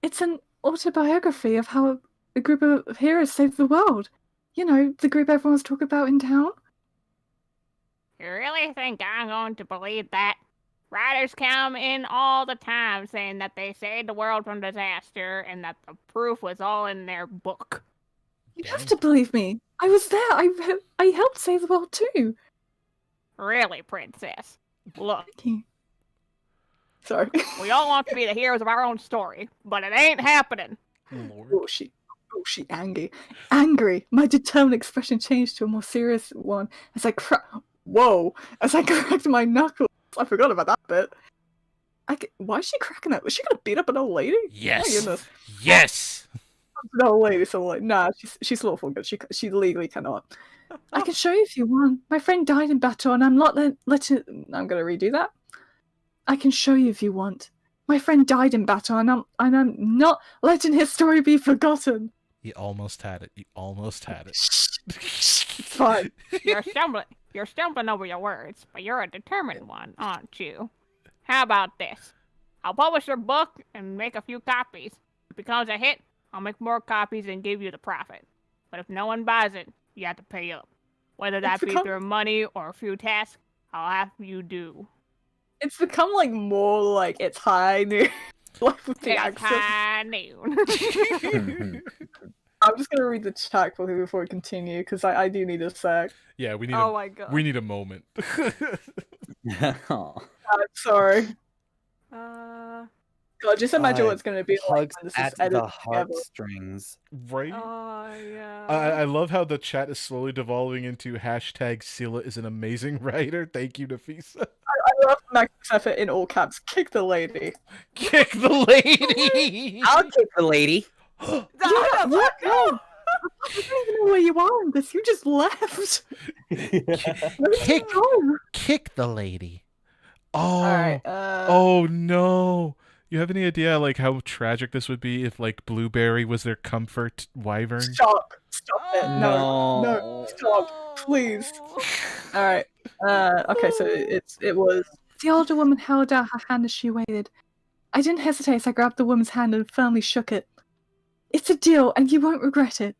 It's an autobiography of how a group of heroes saved the world. You know, the group everyone's talking about in town. You really think I'm going to believe that? Writers come in all the time saying that they saved the world from disaster and that the proof was all in their book. You have to believe me. I was there. I helped save the world too. Really, princess. Look, Sorry. we all want to be the heroes of our own story, but it ain't happening. Lord. Oh, she angry. Angry. My determined expression changed to a more serious one as I as I cracked my knuckles. I forgot about that bit. Why is she cracking that? Was she gonna beat up an old lady? My Yes. goodness. Yes. An old lady, so like, nah, she's lawful good. She legally cannot. I can show you if you want. My friend died in battle, and I'm not letting. I'm gonna redo that. I can show you if you want. My friend died in battle, and I'm not letting his story be forgotten. You almost had it. It's fine. You're stumbling over your words, but you're a determined one, aren't you? How about this? I'll publish your book and make a few copies. If it becomes a hit, I'll make more copies and give you the profit. But if no one buys it, you have to pay up. Whether that be through money or a few tasks, I'll have you do. It's become like more like it's high noon. Like with the It's accent. high noon. I'm just gonna read the chat quickly before we continue because I do need a sec. Yeah, we need. Oh my god. We need a moment. Aw. I'm sorry. God, just imagine what it's gonna be like Hugs when this at is edited the together. heartstrings. Right. Oh yeah. I love how the chat is slowly devolving into hashtag Sela is an amazing writer. Thank you, Nafisa. I love Max's effort in all caps. Kick the lady. Kick the lady. I'll kick the lady. Yeah, what? No. I don't even know where you are in this. You just left. Kick the lady. Oh. All right. Oh no. You have any idea like how tragic this would be if like Blueberry was their comfort wyvern? Stop it. No, stop, please. All right. Okay, so it was. The older woman held out her hand as she waited. I didn't hesitate, so I grabbed the woman's hand and firmly shook it. It's a deal, and you won't regret it.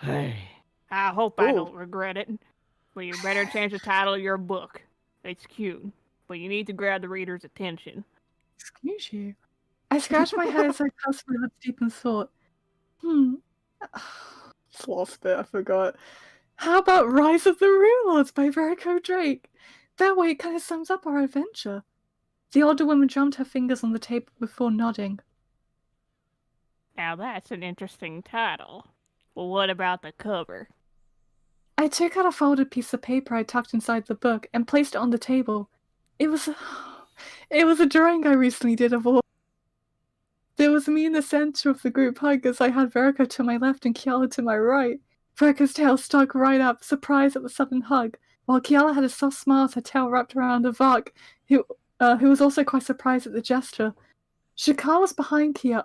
I hope I don't regret it. But you better change the title of your book. It's cute, but you need to grab the reader's attention. Excuse you. I scratched my head as I passed my lips deep in thought. Just lost it, I forgot. How about Rise of the Rune Lords by Veriko Drake? That way it kind of sums up our adventure. The older woman drummed her fingers on the table before nodding. Now that's an interesting title. Well, what about the cover? I took out a folded piece of paper I tucked inside the book and placed it on the table. It was a drawing I recently did of all. There was me in the center of the group hug as I had Veriko to my left and Kiala to my right. Veriko's tail stuck right up, surprised at the sudden hug, while Kiala had a soft smile as her tail wrapped around Avak, who was also quite surprised at the gesture. Shakar was behind Kiala,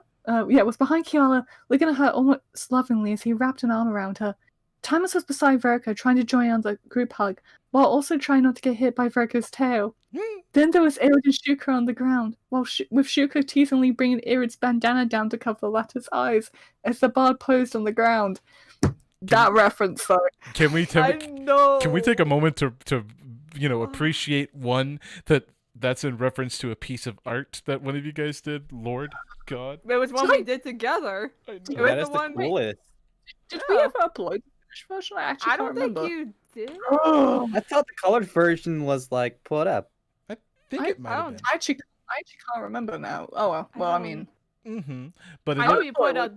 looking at her almost lovingly as he wrapped an arm around her. Timus was beside Veriko, trying to join on the group hug, while also trying not to get hit by Veriko's tail. Then there was Irid and Shuka on the ground, with Shuka teasingly bringing Irid's bandana down to cover the latter's eyes as the bard posed on the ground. That reference, though. Can we I know. Can we take a moment to appreciate one that's in reference to a piece of art that one of you guys did? Lord God. It was one we did together. I It know. was That is the the one. coolest. Did we ever upload the British version? I actually I can't don't think remember. you did. Oh, I thought the colored version was like put up. I think it might have don't- been. I actually can't remember now. Oh well. Well, I mean, Mm-hmm. But I it, know loo- you put a.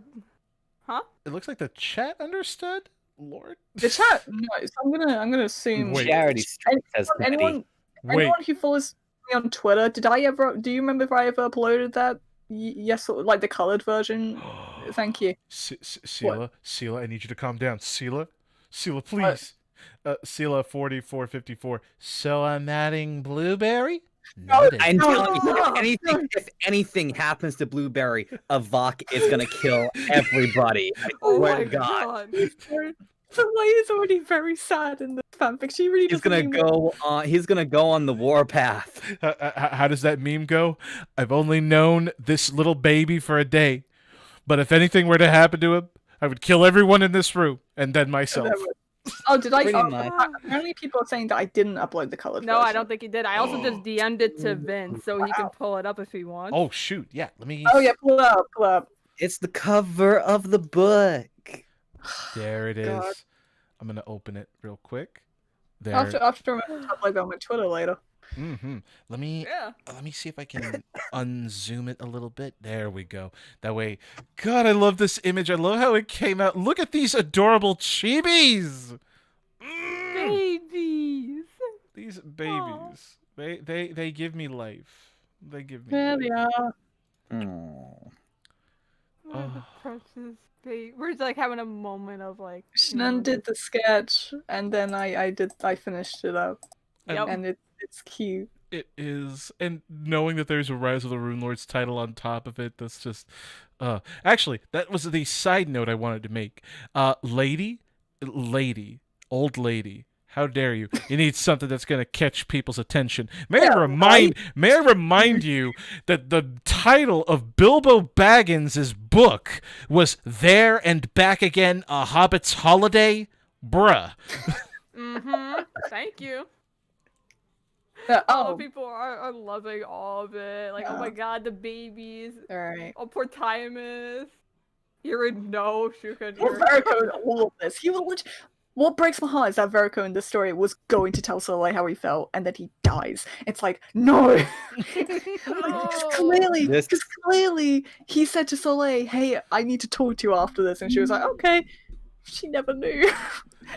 Huh? it looks like the chat understood. Lord. the chat. No, so I'm gonna assume. Wait. Charity Street says Anyone Wait. who follows me on Twitter, do you remember if I ever uploaded that? Yes, like the colored version. Thank you. Sela, I need you to calm down. Sela, please. Sela 4454. So I'm adding Blueberry? Noted. I'm telling you, No. if anything happens to Blueberry, Avak is gonna kill everybody. I Oh swear my to God. The way is already very sad in this fanfic. She really He's doesn't gonna even- go on. He's gonna go on the warpath. How does that meme go? I've only known this little baby for a day, but if anything were to happen to him, I would kill everyone in this room and then myself. Oh, did I? Pretty Oh, much. apparently, people are saying that I didn't upload the colored No, version. I don't think he did. I also just DM'd it to Vince so he can pull it up if he wants. Oh shoot, yeah. Let me. Oh yeah, pull it up. It's the cover of the book. There it is. God. I'm gonna open it real quick. They're After I upload on my Twitter later. Let me Yeah. let me see if I can unzoom it a little bit. There we go. That way, God, I love this image. I love how it came out. Look at these adorable chibis. Babies. These babies. They give me life. They give me There life. they are. Oh. What a Oh. precious baby. We're just like having a moment of like. you know, Shannon did the sketch, and then I finished it up, Yep. and it's cute. It is, and knowing that there's a Rise of the Rune Lords title on top of it, that's just, actually, that was the side note I wanted to make. Lady, old lady, how dare you? You need something that's gonna catch people's attention. May I remind you that the title of Bilbo Baggins' book was There and Back Again: A Hobbit's Holiday? Bruh. Thank you. Oh, People are loving all of it. Like, oh my god, the babies. all right. Oh, poor Timus. You would know Shuka. Well, Verico in all of this. What breaks my heart is that Verico in this story was going to tell Soleil how he felt, and then he dies. It's like, no! Because clearly, he said to Soleil, hey, I need to talk to you after this, and she was like, okay. She never knew.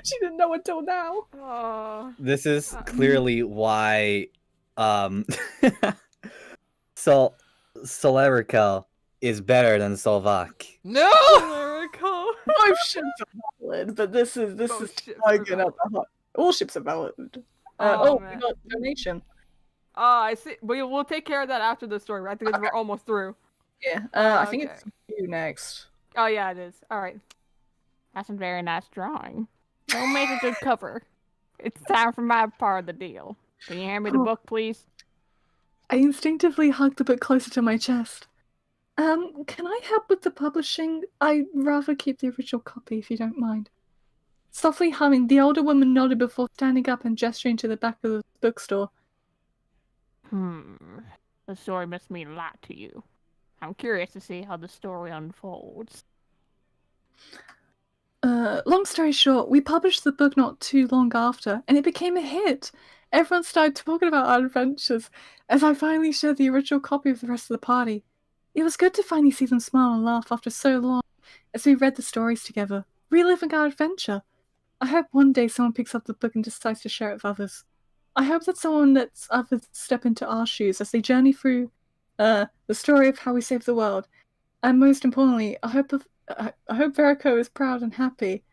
She didn't know until now. This is clearly why Solerico is better than Solvak. No! Miracle. Both ships are valid, but this is tugging up the heart. All ships are valid. We man. got a donation. I see. We'll take care of that after the story, right? Because we're almost through. Yeah, I think okay. it's you next. Oh yeah, it is. All right. That's a very nice drawing. Don't make a good cover. It's time for my part of the deal. Can you hand me the book, please? I instinctively hugged the book closer to my chest. Can I help with the publishing? I'd rather keep the original copy if you don't mind. Softly humming, the older woman nodded before standing up and gesturing to the back of the bookstore. The story must mean a lot to you. I'm curious to see how the story unfolds. Long story short, we published the book not too long after, and it became a hit. Everyone started talking about our adventures, as I finally shared the original copy with the rest of the party. It was good to finally see them smile and laugh after so long, as we read the stories together, reliving our adventure. I hope one day someone picks up the book and decides to share it with others. I hope that someone lets others step into our shoes as they journey through the story of how we saved the world. And most importantly, I hope Verico is proud and happy.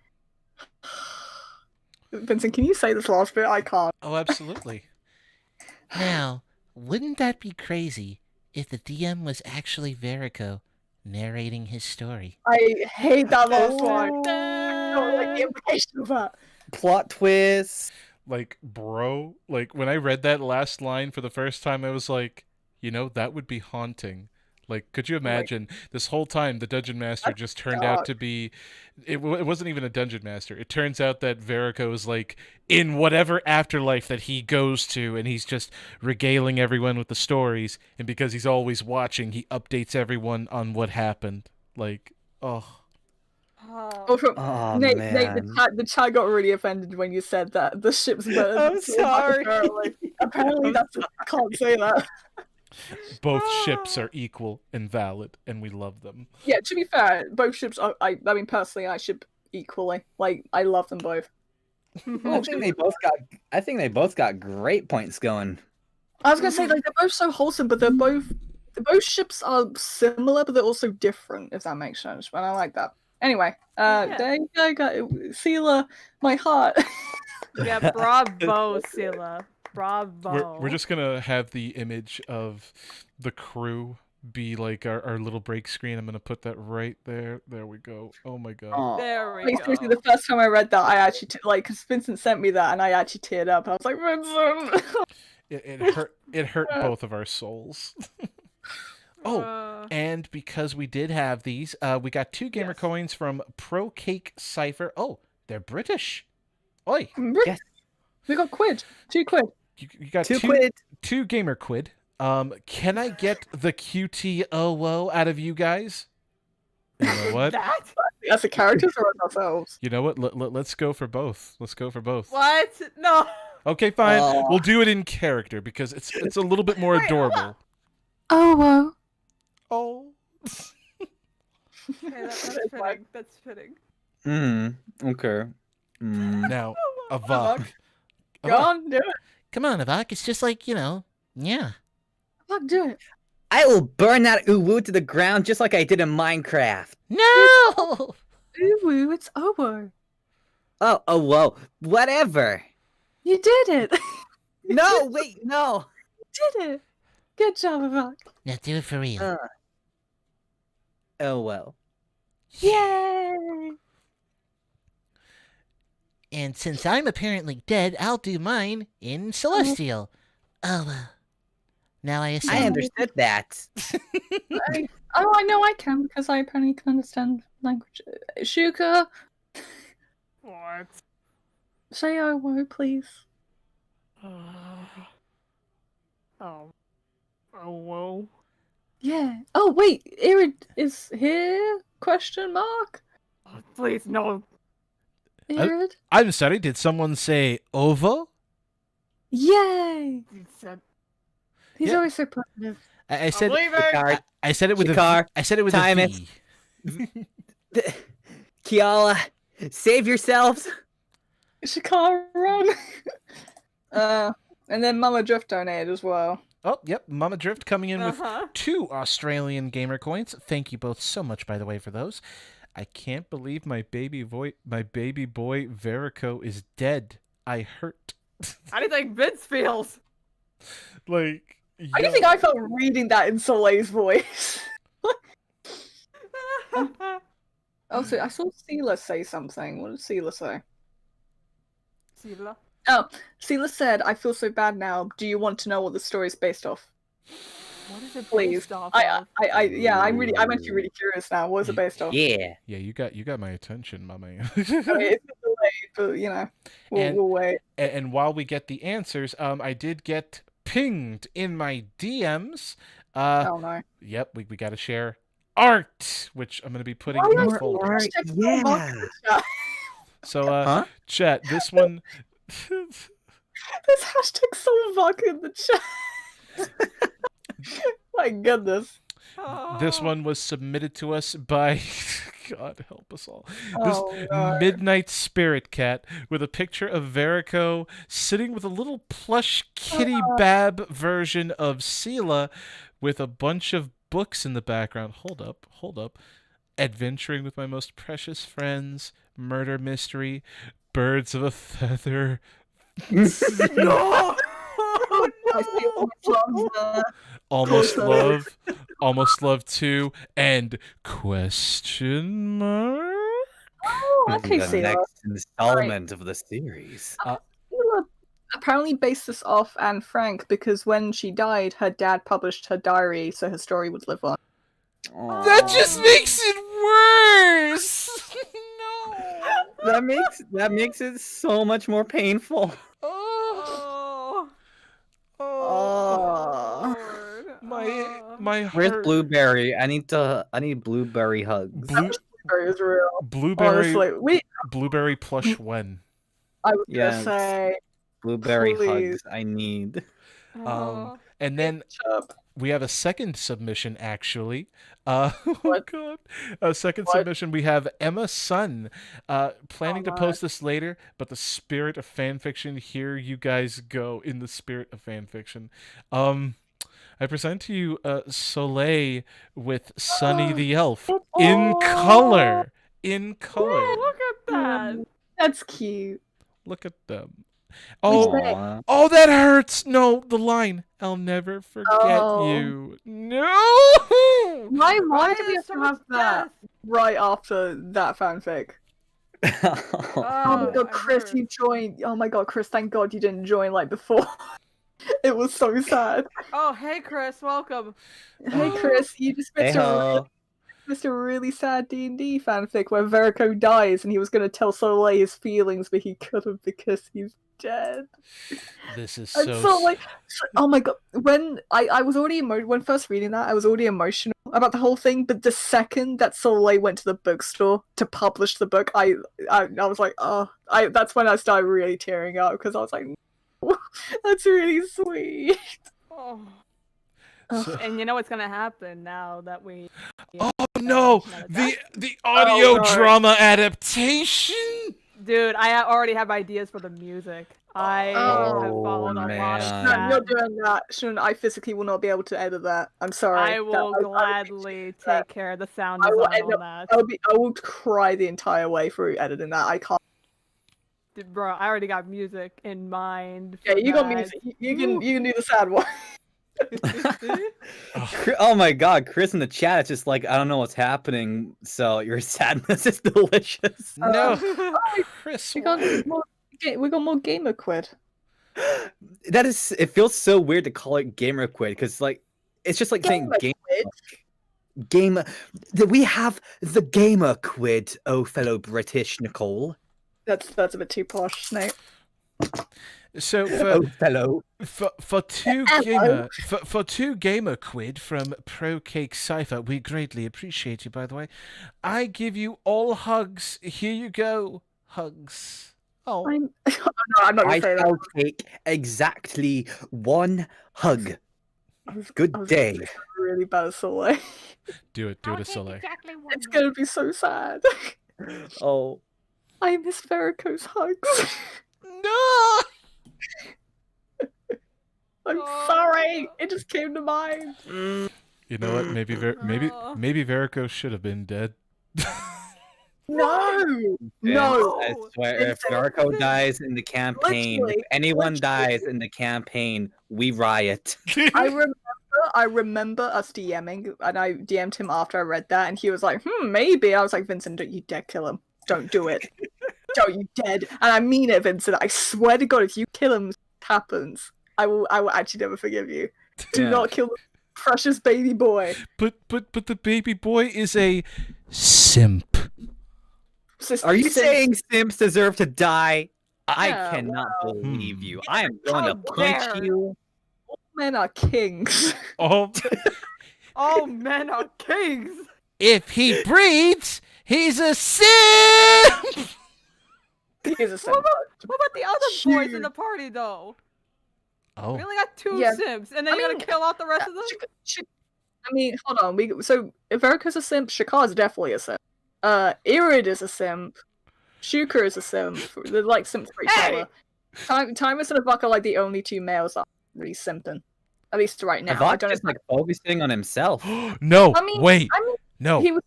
Vincent, can you say this last bit? I can't. Oh, absolutely. Now, wouldn't that be crazy if the DM was actually Verico narrating his story? I hate that last line. I don't like the implication of that. Plot twist. Like, bro, like when I read that last line for the first time, I was like, that would be haunting. Like, could you imagine this whole time the Dungeon Master just turned out to be... It wasn't even a Dungeon Master. It turns out that Verico is, like, in whatever afterlife that he goes to, and he's just regaling everyone with the stories, and because he's always watching, he updates everyone on what happened. Like, oh... Nate, man. the chat got really offended when you said that the ship's better. I'm sorry. Apparently, I can't say that. Both ships are equal and valid, and we love them. Yeah, to be fair, both ships are. I mean, personally, I ship equally. Like, I love them both. I think they both got great points going. I was gonna say, like, they're both so wholesome, but both ships are similar, but they're also different. If that makes sense, and I like that. Anyway, there you go, Sela, my heart. Yeah, bravo, Sela. Bravo. We're just gonna have the image of the crew be like our little break screen. I'm gonna put that right there. There we go. Oh my god. There we Like, go. seriously, the first time I read that, I actually because Vincent sent me that, and I actually teared up. I was like, Vincent. It hurt both of our souls. Oh, and because we did have these, we got 2 gamer coins from Pro Cake Cipher. Oh, they're British. Oi. Yes. We got quid. 2 quid. You got 2 quid. 2 gamer quid. Can I get the QTOO out of you guys? You know what? As the characters or as ourselves? You know what? Let's go for both. Let's go for both. What? No. Okay, fine. Aw. We'll do it in character because it's a little bit more adorable. Oh, well. Oh. Okay, that's It's like- fitting. That's fitting. Okay. Now, Fuck. Avok. Go on, do it. Come on, Avok. It's just like, yeah. Fuck, do it. I will burn that uwu to the ground just like I did in Minecraft. No! Ooh, it's over. Oh, whoa. Whatever. You did it. No, wait, no. You did it. Good job, Avok. Now do it for real. Oh, well. Yay! And since I'm apparently dead, I'll do mine in Celestial. Oh, well. Now I assume. I understood that. I know I can because I apparently can understand language. Shuka, What? say I won't, please. Oh. Oh, whoa. Yeah. Oh wait, Irid is here? Question mark. Oh, please, no. Irid. I'm sorry, did someone say ovo? Yay! You said. He's Yeah. always so positive. I said I'm leaving. Shikar, I said it with Shikar, I said it with time a it. V. Kiala, save yourselves. Shikar, run. And then Mama Drift donated as well. Oh, yep, Mama Drift coming in with Uh-huh. 2 Australian gamer coins. Thank you both so much, by the way, for those. I can't believe my baby boy Verico is dead. I hurt. How do you think Vince feels? Like, I don't think I felt reading that in Soleil's voice. Also, I saw Sela say something. What did Sela say? Sila. Oh, Sela said, "I feel so bad now. Do you want to know what the story is based off?" What is it Please. based off I, of? I'm actually really curious now. What is it based off? Yeah. Yeah, you got my attention, my man. I mean, it's delayed, but you know, we'll wait. And while we get the answers, I did get pinged in my DMs. Oh no. Yep, we got to share art, which I'm going to be putting Oh, in yeah, the folder. art, Hashtag yeah. Soulbox. So, Huh? chat, this one. There's hashtag Soul Vodka in the chat. My goodness. This one was submitted to us by God help us all. Oh, This no. Midnight Spirit Cat with a picture of Verico sitting with a little plush kitty bab version of Sela with a bunch of books in the background. Hold up. Adventuring with my most precious friends, murder mystery, birds of a feather. No! Almost Closer. Love, Almost Love 2, and question mark? Oh, okay, the Sela. next installment of the series. Sela apparently based this off Anne Frank because when she died, her dad published her diary so her story would live on. That just makes it worse. No. That makes it so much more painful. Oh. Oh. Oh. Lord. My Where's heart. Blueberry? I need blueberry hugs. Story is real. Blueberry Honestly, blueberry plush when. I was Yes. gonna say, Blueberry Please. hugs. I need. Oh. And then Chubb. we have a second submission, actually. Oh, What? God. A second What? submission. We have Emma Sun planning to my. post this later, but the spirit of fanfiction, here you guys go in the spirit of fanfiction. I present to you Soleil with Sunny the Elf in color. In color. Oh, look at that. That's cute. Look at them. What's Oh, that? Aw. oh, that hurts. No, the line. I'll never forget Oh. you. No. Why Why did we is have so to much have that death? right after that fanfic? Oh my I god, Chris, heard. you joined. Oh my god, Chris, thank god you didn't join like before. It was so sad. Oh, hey, Chris, welcome. Hey Chris, you just Hey missed a ho. really sad D&D fanfic where Verico dies and he was going to tell Soleil his feelings, but he couldn't because he's dead. This is And so. Soleil, oh my god, when I was already when first reading that, I was already emotional about the whole thing, but the second that Soleil went to the bookstore to publish the book, I was like, oh, that's when I started really tearing up because I was like, That's really sweet. Oh. So- And you know what's gonna happen now that we. oh no! The audio no. drama adaptation. Dude, already have ideas for the music. I Oh, have followed a lot of man. No, chat. you're doing that. Shouldn't I physically will not be able to edit that. I'm sorry. I will gladly take care of the sound I will design end on up- that. I will cry the entire way through editing that. I can't. Bro, I already got music in mind. Yeah, for you got that. music. You can do the sad one. Oh my god, Chris in the chat is just like, I don't know what's happening, so your sadness is delicious. No, Chris. we got why? more gamer quid. That is, it feels so weird to call it gamer quid, because like, it's just like saying Gamer quid. gamer. We have the gamer quid, oh fellow British Nicole. That's a bit too posh, Snape. So Oh fellow. for two Hello. gamer quid from Pro Cake Cipher, we greatly appreciate you. By the way, I give you all hugs. Here you go, hugs. Oh, I'm not I gonna say shall that. take exactly one hug. Good I was day. really bad at Soleil. do it, I'll a take Soleil. exactly one. It's gonna be so sad. Oh. I miss Verico's hugs. No. I'm Oh, sorry. no. It just came to mind. You know what? Maybe Oh. maybe Verico should have been dead. No, no. I swear, if Vincent, Darko dies in the campaign, if Literally, anyone literally. dies in the campaign, we riot. I remember us DMing, and I DM'd him after I read that, and he was like, maybe. I was like, Vincent, don't you dare kill him. Don't do it. Don't you dead. And I mean it, Vincent. I swear to God, if you kill him, happens. I will actually never forgive you. Do Yeah. not kill the precious baby boy. But the baby boy is a simp. Are you saying Simps deserve to die? I Yeah, cannot believe you. Yeah, I am going to how punch dare. you. men are kings? Oh, All men are kings. If he breathes, he's a simp! He is a What simp. about the other boys in Huge. the party though? oh. We only got two Yeah. simps, and then I you're mean, gonna kill off the rest of them. I mean, hold on. So if Erica's a simp, Shakar's definitely a simp. Irid is a simp. Shuka is a simp. They're like simps for each Hey! other. Timus and Avak are like the only two males that are really simping. At least right now. I Avak don't is know. like focusing on himself. No, I mean, wait, no. He was.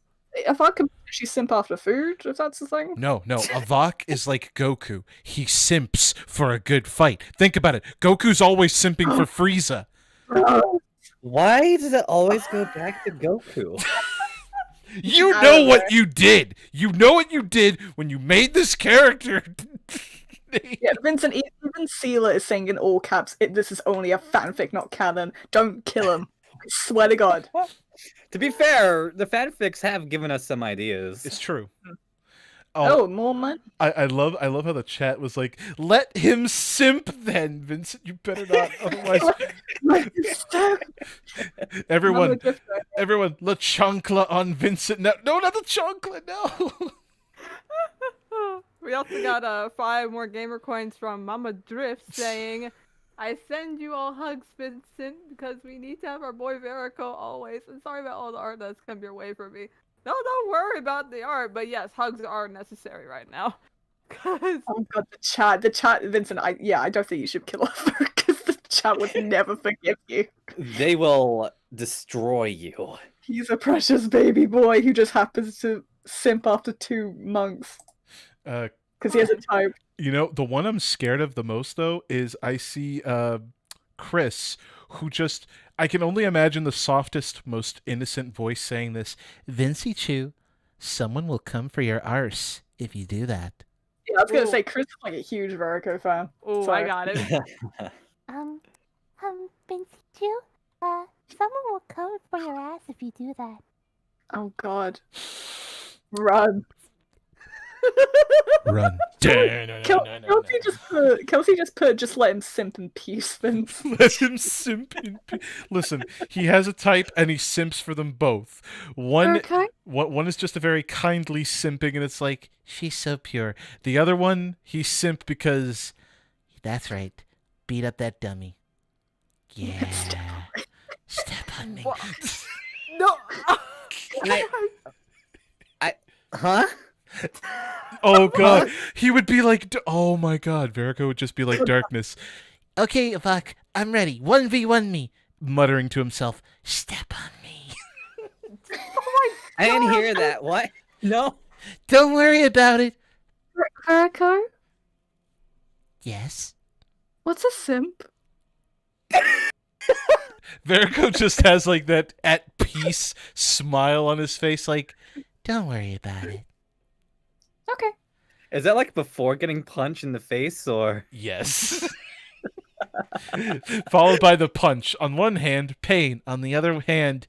Avak can actually simp after food, if that's the thing. No, Avak is like Goku. He simps for a good fight. Think about it. Goku's always simping for Frieza. Why does it always go back to Goku? You Out know of what there. you did. You know what you did when you made this character. Yeah, Vincent, even Seela is saying in all caps, this is only a fanfic, not canon. Don't kill him. I swear to God. To be fair, the fanfics have given us some ideas. It's true. Oh, more money? I love how the chat was like, let him simp then, Vincent. You better not, otherwise. everyone, La Chancla on Vincent. No, not the Chancla. No. We also got 5 more gamer coins from Mama Drift saying, "I send you all hugs, Vincent, because we need to have our boy Verico always. And sorry about all the art that's come your way for me. No, don't worry about the art, but yes, hugs are necessary right now." 'Cause Oh God, the chat, Vincent. I don't think you should kill her because the chat would never forgive you. They will destroy you. He's a precious baby boy who just happens to simp after 2 monks because he has a type. You know, the one I'm scared of the most, though, is I see Chris, who just... I can only imagine the softest, most innocent voice saying this. Vincey Chew, someone will come for your arse if you do that. Yeah, I was gonna Ooh. say Chris is like a huge Verico fan. oh, I Sorry. got it. Vincey Chew, someone will come for your ass if you do that. Oh God, run! Run. Kelsey just put just let him simp in peace, Vince. Let him simp in Listen, he has a type and he simps for them both. One is just a very kindly simping and it's like, She's so pure. the other one, he simp because... That's right. beat up that dummy. Yeah. Step on me. No. Huh? Oh god, he would be like, oh my god, Verico would just be like darkness, Okay, Vok, I'm ready. 1v1 me. Muttering to himself, step on me. I didn't hear that. What? No. Don't worry about it. Verico, Yes. what's a simp? Verico just has like that at peace smile on his face, like, Don't worry about it. Okay. Is that like before getting punched in the face, or? yes. Followed by the punch. On one hand, pain. On the other hand,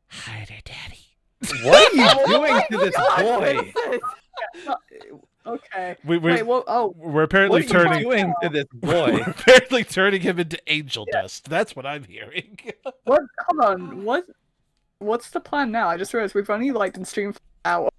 Harder, Daddy. What are you doing to this boy? Okay. we're Wait, what? Oh, we're apparently What are you turning. doing to this boy? We're apparently turning him into angel dust. That's what I'm hearing. what? Hold on. What's the plan now? I just realized we've only like been streaming for an hour.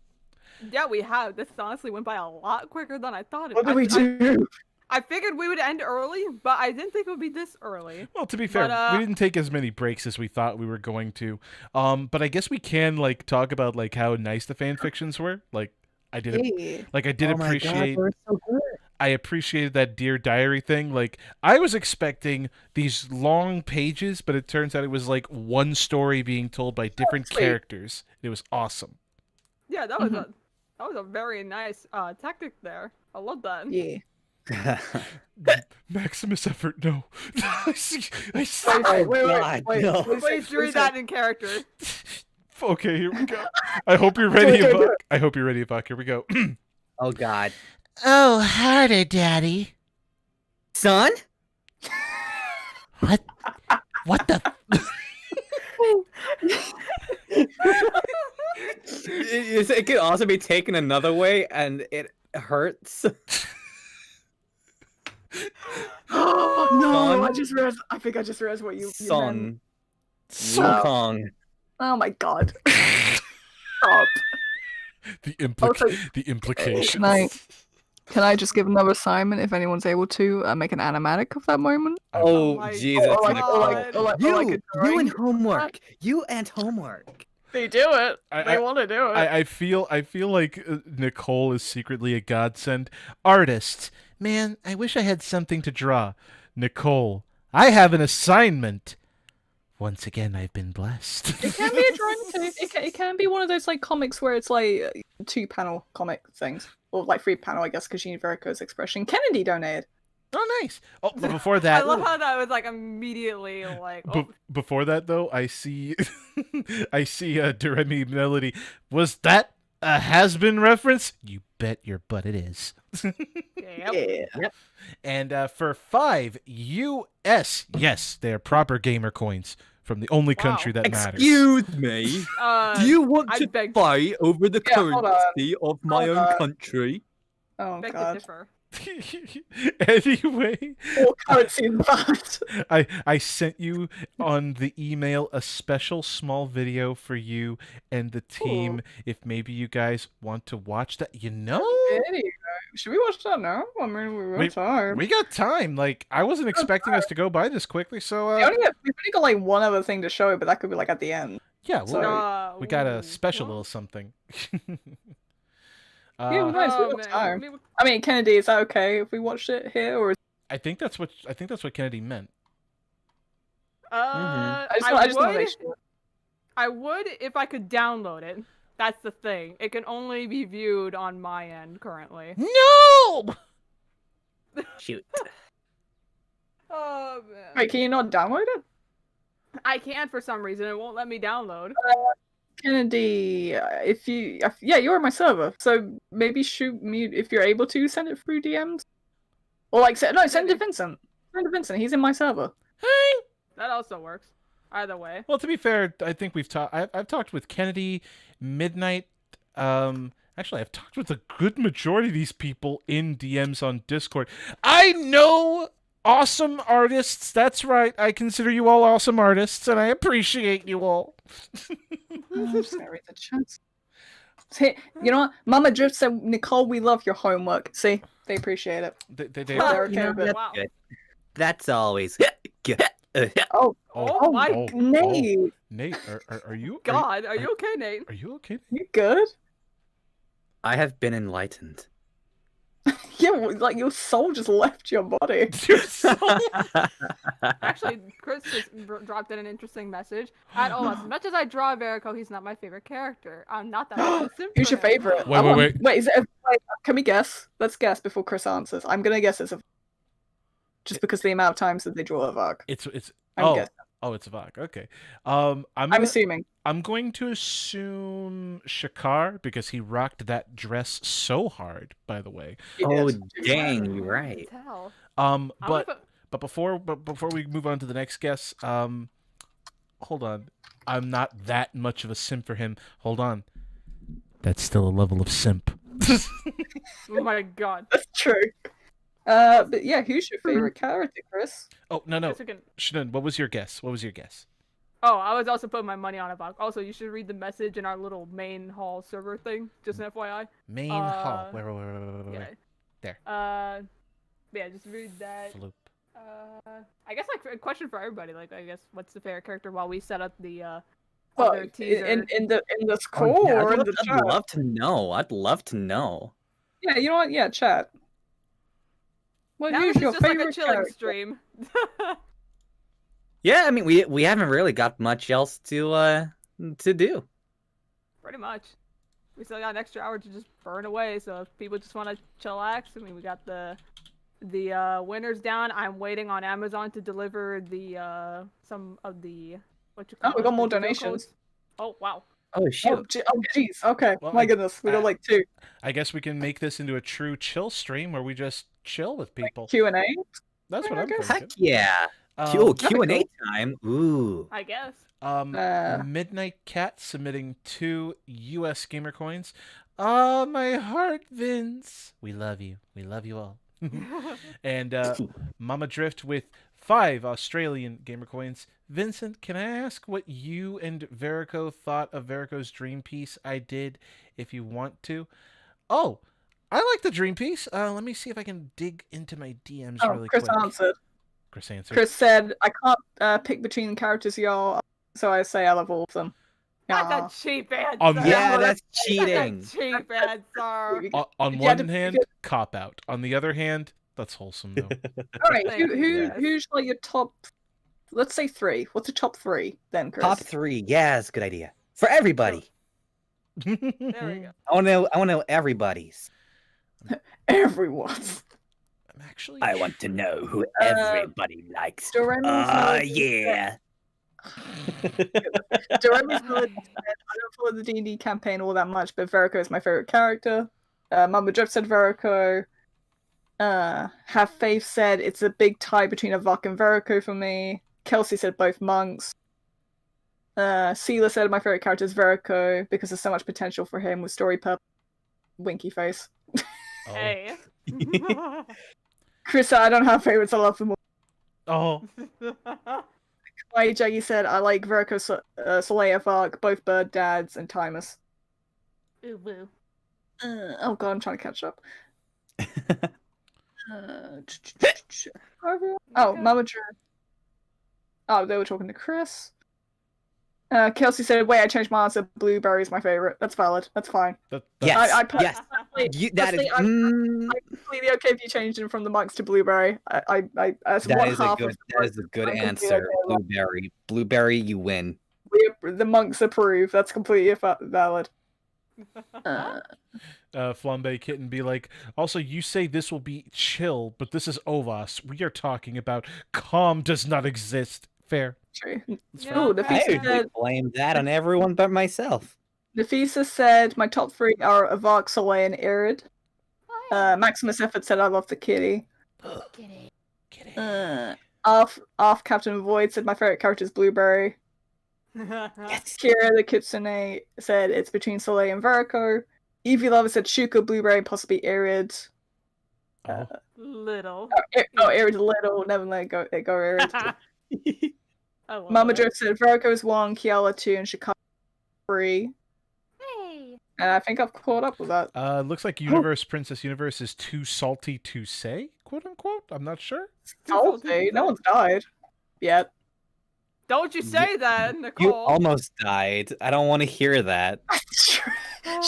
Yeah, we have. This honestly went by a lot quicker than I thought it What do we do? I figured we would end early, but I didn't think it would be this early. Well, to be fair, we didn't take as many breaks as we thought we were going to. But I guess we can like talk about like how nice the fan fictions were. Like I did, like I did appreciate. So good. I appreciated that Dear Diary thing. Like I was expecting these long pages, but it turns out it was like one story being told by different sweet. characters. It was awesome. Yeah, that was a very nice tactic there. I love that. Yeah. Maximus effort, no. I see. Oh, God, no. Please read that in character. Okay, here we go. I hope you're ready, Buck. I hope you're ready, Buck. Here we go. Oh, God. Oh, harder, Daddy. Son? What? What the? It could also be taken another way, and it hurts. Oh no! Son. I just realized. I think I just realized what you meant. Son. Wukong. Oh my god. Stop. The Also, implications. Can I just give another assignment if anyone's able to make an animatic of that moment? Oh, my Jesus. Or God. like You a and drawing. homework. You and homework. They do it. I want to do it. I feel like Nicole is secretly a godsend. Artist, man, I wish I had something to draw. Nicole, I have an assignment. Once again, I've been blessed. It can be a drawing too. It can be one of those like comics where it's like 2-panel comic things, or like 3-panel, I guess, because you need Verico's expression. Kennedy donated. Oh, nice. Oh, but before that, I love how that was like immediately like. Oh, before that though, I see, I see a Doremi melody. Was that a has-been reference? You bet your butt it is. yep. And for 5 US, yes, they are proper gamer coins from the only country that matters. Excuse me. Do you want I to beg- fight over the Yeah, hold on. currency of my Hold own on. country? Oh Beg to god. differ. Anyway, All currency in that. I sent you on the email a special small video for you and the team. If maybe you guys want to watch that, Anyway, should we watch that now? I mean, we got time. we got time. Like I wasn't expecting us to go by this quickly, so we've only got like one other thing to show, but that could be like at the end. yeah, we got a ooh, special well, little something. Yeah, nice. oh, We got man. time. I mean, Kennedy, is that okay if we watched it here, or? I think that's what Kennedy meant. I just want to make sure. I would if I could download it. That's the thing. It can only be viewed on my end currently. No! Shoot. Oh man. Wait, can you not download it? I can't for some reason. It won't let me download. Kennedy, yeah, you're on my server, so maybe shoot me if you're able to. Send it through DMs, or like send it to Vincent. Send it to Vincent. He's in my server. That also works. Either way. Well, to be fair, I think we've talked. I've talked with Kennedy, Midnight. Actually, I've talked with a good majority of these people in DMs on Discord. I know awesome artists. That's right. I consider you all awesome artists, and I appreciate you all. I'm just gonna read the chats. See, you know what? Mama just said, Nicole, we love your homework. See, they appreciate it. They They're okay with it. Wow. Good. That's always. Oh, Oh my Nate, Nate, are you? God, are you okay, Nate? Are you okay? you good? I have been enlightened. Yeah, like your soul just left your body. You're so- Actually, Chris just dropped in an interesting message. At all, as much as I draw Verico, he's not my favorite character. I'm not that much of a simp Who's for your him. favorite? Wait. Wait, is it? Wait, can we guess? Let's guess before Chris answers. I'm gonna guess it's a. Just because the amount of times that they draw a Vark. it's I'm guessing. it's Vok. Okay. I'm assuming. I'm going to assume Shakar because he rocked that dress so hard. By the way. He Oh, did. dang, you're right. Tell. But before we move on to the next guess, hold on. I'm not that much of a simp for him. Hold on. That's still a level of simp. Oh my God. That's true. But yeah, who's your favorite character, Chris? Oh no. Guess we can- Shannon, what was your guess? Oh, I was also putting my money on a Vok. Also, you should read the message in our little main hall server thing. Just an FYI. Main hall. Where? Yeah. There. Yeah, just read that. Floop. I guess like a question for everybody. Like, I guess what's the favorite character while we set up the Well, other teaser? in the Oh, score yeah, or in the I'd chat? love to know. I'd love to know. Yeah, you know what? Yeah, chat. Well, Now who's this is your just like a favorite chilling character? stream. Yeah, I mean, we haven't really got much else to do. Pretty much. We still got an extra hour to just burn away. So if people just want to chillax, I mean, we got the winners down. I'm waiting on Amazon to deliver the some of the what you call Oh, we got it, more the digital donations. codes. Oh wow. Oh shoot! Oh, jeez. Okay. Well, My goodness, we got like two I guess we can make this into a true chill stream where we just chill with people. Q&A. That's what I'm guess. thinking. Heck yeah! Um, Q&A time. Ooh. I guess. Midnight Cat submitting 2 US gamer coins. Ah, my heart, Vince. We love you. We love you all. And Mama Drift with 5 Australian gamer coins. Vincent, can I ask what you and Verico thought of Verico's dream piece I did, if you want to? Oh, I like the dream piece. Let me see if I can dig into my DMs really Chris quick. answered. Chris answered. Chris said, I can't pick between characters, y'all, so I say I love all of them. That's Aw. a cheap answer. Yeah, that's That's cheating. a cheap answer. On You one had to- hand, cop out. On the other hand, that's wholesome though. All right, Thank you, who guys. who's like your top? Let's say 3. What's the top 3 then, Chris? Top 3. Yeah, that's a good idea for everybody. There we go. I want to know everybody's. Everyone's. I'm actually. I want to know who everybody likes. Doraemon's Yeah. Doraemon's good. I don't follow the D&D campaign all that much, but Verico is my favorite character. Mama Drip said Verico. Have Faith said it's a big tie between Avok and Verico for me. Kelsey said both monks. Seela said my favorite character is Verico because there's so much potential for him with story purpose. Winky face. Oh. Hey. Chris said I don't have favorites, I love them all. Oh. Jaggy said I like Verico, Soleil, Avok, both Bird Dads, and Timus. Ooh woo. Oh god, I'm trying to catch up. Oh, Mama Drew. Oh, they were talking to Chris. Kelsey said, wait, I changed my answer. Blueberry is my favorite. That's valid. That's fine. Yes. I put, Yes. That is. I'm completely okay if you changed it from the monks to Blueberry. That's That one is half a of good I'm completely answer. okay with that. Blueberry. Blueberry, you win. The monks approve. That's completely valid. Flambe Kitten be like, also, you say this will be chill, but this is OVAS. We are talking about calm does not exist. Fair. True. It's Yeah. fair. Oh, I Nafisa usually said, blame that on everyone but myself. Nafisa said my top 3 are Avok, Soleil, and Irid. Oh, yeah. Maximus Effort said I love the kitty. Kitty. Off Captain Void said my favorite character is Blueberry. Yes. Kira the Kitsune said it's between Soleil and Verico. Evie Lover said Shuko, Blueberry, possibly Irid. Oh. Little. Irid little, never let go Irid. I love Mama it. Drift said Verico is 1, Kiala 2, and Chicago 3. Hey. And I think I've caught up with that. Looks like Princess Universe is too salty to say, quote unquote. I'm not sure. Salty. No one's died yet. Don't you say that, You Nicole. almost died. I don't want to hear that.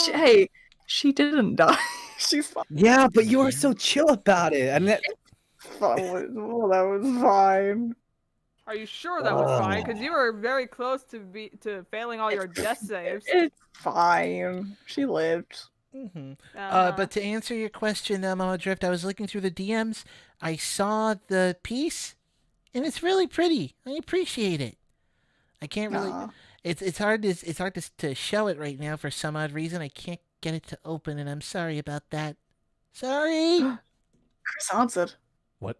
Hey, she didn't die. She's fine. Yeah, but you were so chill about it, and that. Well, that was fine. Are you sure that was fine? Because you were very close to failing all your death saves. It's fine. She lived. Mm-hmm. But to answer your question, Mama Drift, I was looking through the DMs. I saw the piece, and it's really pretty. I appreciate it. I can't really. Aw. It's hard to show it right now for some odd reason. I can't get it to open, and I'm sorry about that. Sorry. Chris answered. What?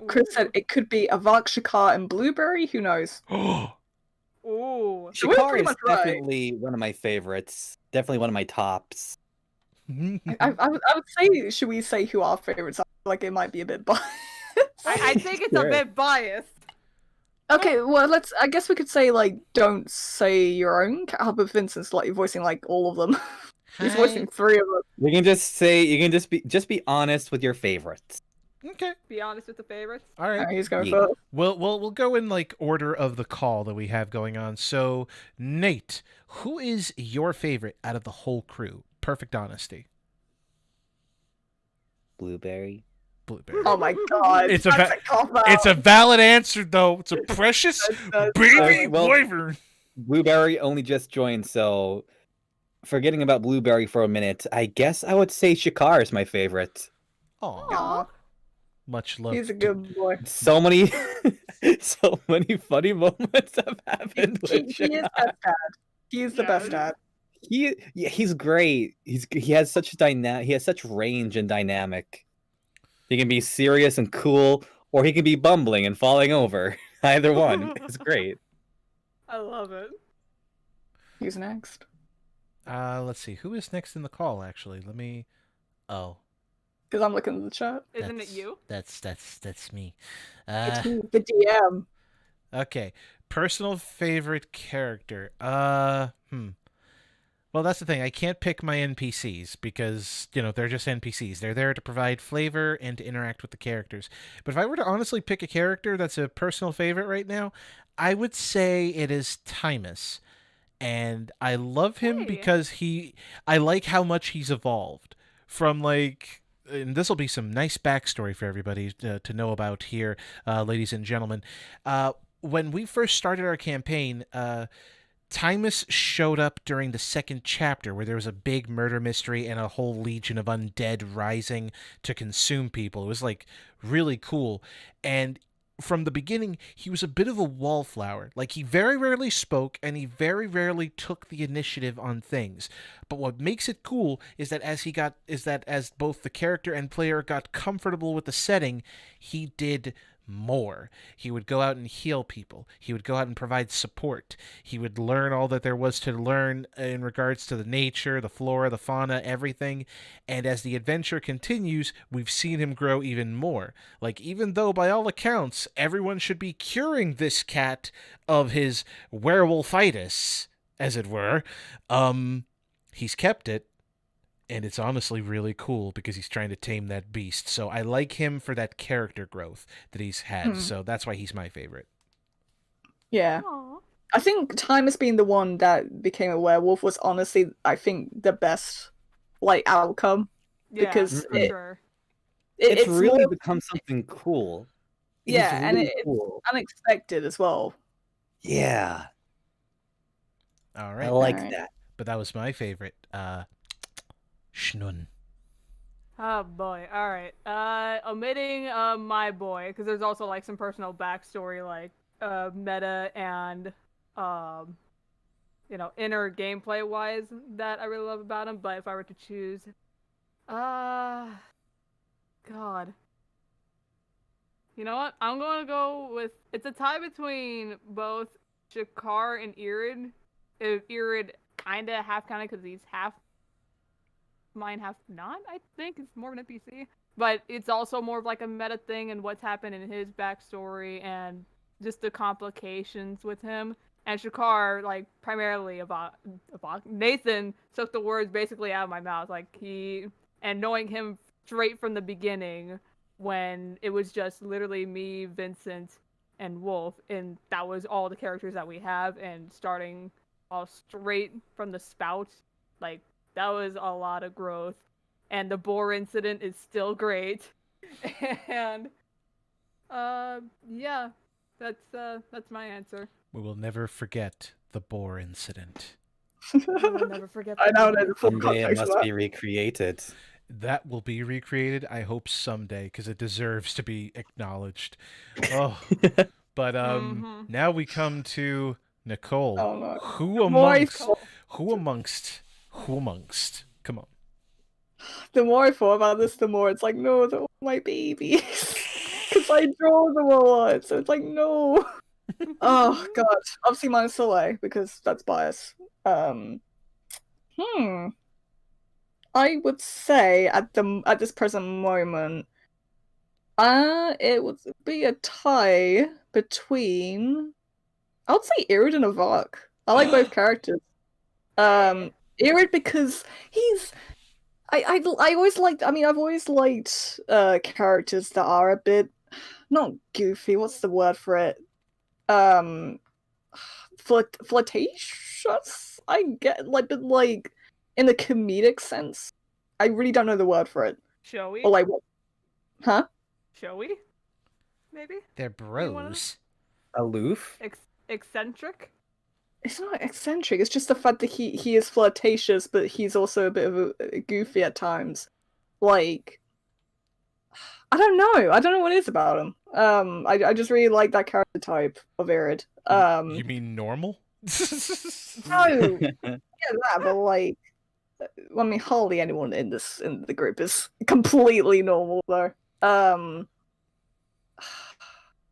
Chris said it could be a Shikar and Blueberry. Who knows? Ooh. So we're Shikar pretty is much right. definitely one of my favorites. Definitely one of my tops. I would say, should we say who our favorites are? Like, it might be a bit biased. I think it's a Sure. bit biased. Okay, well, I guess we could say, like, don't say your own. How about Vincent's, like, voicing, like, all of them? He's voicing 3 of them. You can just say you can just be honest with your favorites. Okay. Be honest with the favorites. All right. Alright, he's going Yeah. first. We'll go in like order of the call that we have going on. So, Nate, who is your favorite out of the whole crew? Perfect honesty. Blueberry. Blueberry. Oh my god. It's a that's va- cop-out. It's a valid answer though. It's a precious That's- baby well- wyvern. Blueberry only just joined, so forgetting about Blueberry for a minute, I guess I would say Shikar is my favorite. Aw, Aw, much love. he's a to- good boy. So many, so many funny moments have happened He with is Shikar. best dad. He's the best Yeah. dad. He's great. He has such he has such range and dynamic. He can be serious and cool, or he can be bumbling and falling over. Either one is great. I love it. Who's next? Let's see. Who is next in the call? Actually, let me. Oh, Because I'm looking at the chat. Isn't it That's- you? That's me. It's me, the DM. okay. Personal favorite character. Well, that's the thing. I can't pick my NPCs because, they're just NPCs. They're there to provide flavor and to interact with the characters. But if I were to honestly pick a character that's a personal favorite right now, I would say it is Timus. And I love him Hey. because I like how much he's evolved from and this will be some nice backstory for everybody to know about here, ladies and gentlemen. When we first started our campaign, Timus showed up during the second chapter where there was a big murder mystery and a whole legion of undead rising to consume people. It was really cool. And from the beginning, he was a bit of a wallflower. He very rarely spoke and he very rarely took the initiative on things. But what makes it cool is that as both the character and player got comfortable with the setting, he did more. He would go out and heal people. He would go out and provide support. He would learn all that there was to learn in regards to the nature, the flora, the fauna, everything. And as the adventure continues, we've seen him grow even more. Even though by all accounts, everyone should be curing this cat of his werewolfitis, as it were, he's kept it. And it's honestly really cool because he's trying to tame that beast. So I like him for that character growth that he's had. So that's why he's my favorite. Yeah. Aw. I think Timus being the one that became a werewolf was honestly, I think, the best, outcome. Yeah, Because for it- sure. It's really more- become something cool. Yeah, and really it's cool. unexpected as well. Yeah, All I right. like Alright. that. But that was my favorite. Schnun. Oh boy. All right. Omitting my boy because there's also some personal backstory meta and inner gameplay wise that I really love about him. But if I were to choose, God. You know what? I'm going to go with... It's a tie between both Shikar and Irid. Irid kind of because he's half mine, half not, I think. It's more of an NPC. But it's also more of a meta thing and what's happened in his backstory and just the complications with him. And Shakar, like, primarily Nathan took the words basically out of my mouth. Like, and knowing him straight from the beginning, when it was just literally me, Vincent, and Wolf, and that was all the characters that we have, and starting all straight from the spout, like, that was a lot of growth. And the boar incident is still great. And, yeah, that's my answer. We will never forget the boar incident. I will never forget I now that. know the full Someday it context of must that. be recreated. That will be recreated, I hope someday, because it deserves to be acknowledged. Oh, but now we come to Nicole. Oh no. Who more I amongst? thought- Who amongst? Come on. The more I thought about this, the more it's like, no, they're all my babies. Because I draw them a lot, so it's like, no. Oh god. Obviously mine is Soleil, because that's bias. I would say at this present moment, it would be a tie between, I would say Irid and Avak. I like both characters. Irid because he's I always liked, I mean, I've always liked characters that are a bit not goofy, what's the word for it? Flirtatious? I get like, but like in the comedic sense. I really don't know the word for it. Showy? Or like what? Huh? Showy? Maybe? They're bros. Aloof? Eccentric? It's not eccentric, it's just the fact that he is flirtatious, but he's also a bit of a goofy at times. Like, I don't know what it is about him. I just really like that character type of Irid. You mean normal? No, yeah, that, but like, I mean, hardly anyone in the group is completely normal though.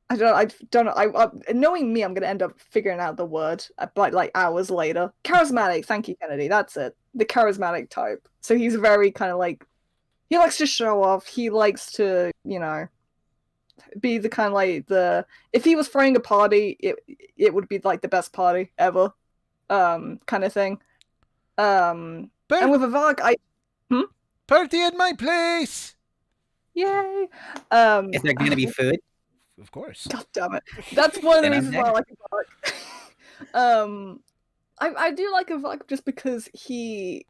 I don't know. Knowing me, I'm gonna end up figuring out the word, but like hours later. Charismatic, thank you, Kennedy. That's it. The charismatic type. So he's very kind of like, he likes to show off. He likes to, you know, be the kind of like if he was throwing a party, it would be like the best party ever, kind of thing. And with Avak, Party at my place. yay. Is there going to be food? Of course. God damn it. That's one of the Then I'm reasons why I like Avak. I do like Avak just because he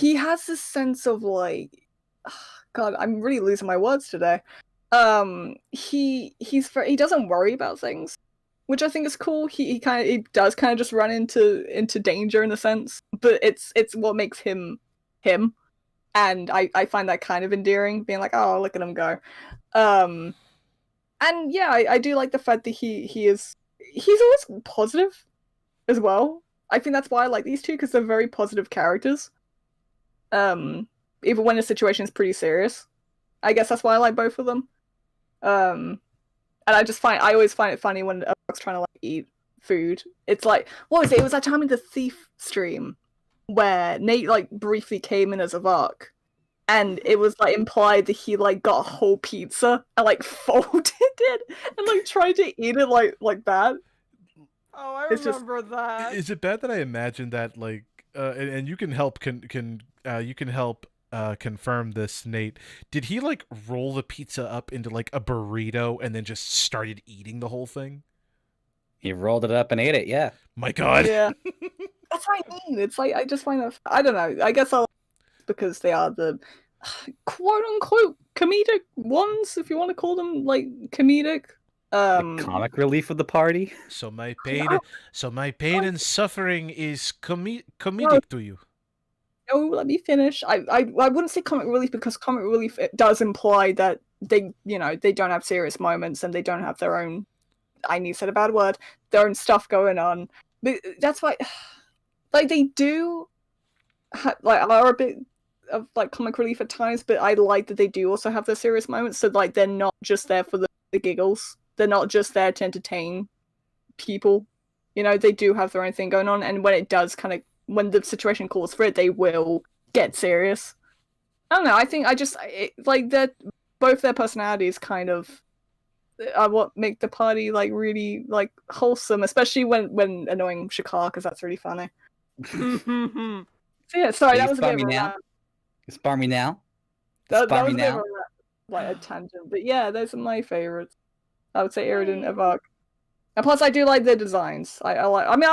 has this sense of like, God, I'm really losing my words today. He doesn't worry about things, which I think is cool. He does kind of just run into danger in a sense, but it's what makes him him, and I find that kind of endearing, being like, oh, look at him go. And yeah, I do like the fact that he's always positive as well. I think that's why I like these two, because they're very positive characters. Even when the situation is pretty serious. I guess that's why I like both of them. And I always find it funny when Avak's trying to like eat food. It's like, what was it? It was that time in the Thief stream where Nate like briefly came in as Avak. And it was like implied that he like got a whole pizza and like folded it and like tried to eat it like that. Oh, I It's just- remember that. Is it bad that I imagine that like and you can help confirm this, Nate? Did he like roll the pizza up into like a burrito and then just started eating the whole thing? He rolled it up and ate it, yeah. My God. Yeah. That's what I mean. It's like, I just find that, I don't know. I guess because they are the quote unquote comedic ones, if you want to call them like comedic. The comic relief of the party. So my pain and suffering is comedic to you. No, let me finish. I wouldn't say comic relief, because comic relief, it does imply that they don't have serious moments and they don't have their own, I need to say a bad word, their own stuff going on. But that's why, like, they do are a bit of like comic relief at times, but I like that they do also have their serious moments. So like, they're not just there for the giggles. They're not just there to entertain people. You know, they do have their own thing going on, and when it does when the situation calls for it, they will get serious. I don't know. I think like that both their personalities kind of I want make the party like really like wholesome, especially when annoying Shakar, because that's really funny. So yeah, sorry, You that was a bit spar of me a now? rant. You spar me now? That Spar was me a bit of now? a rant, like a tangent, but yeah, those are my favorites. I would say Iridan, Yay. Avok, and plus I do like their designs. I like. I mean,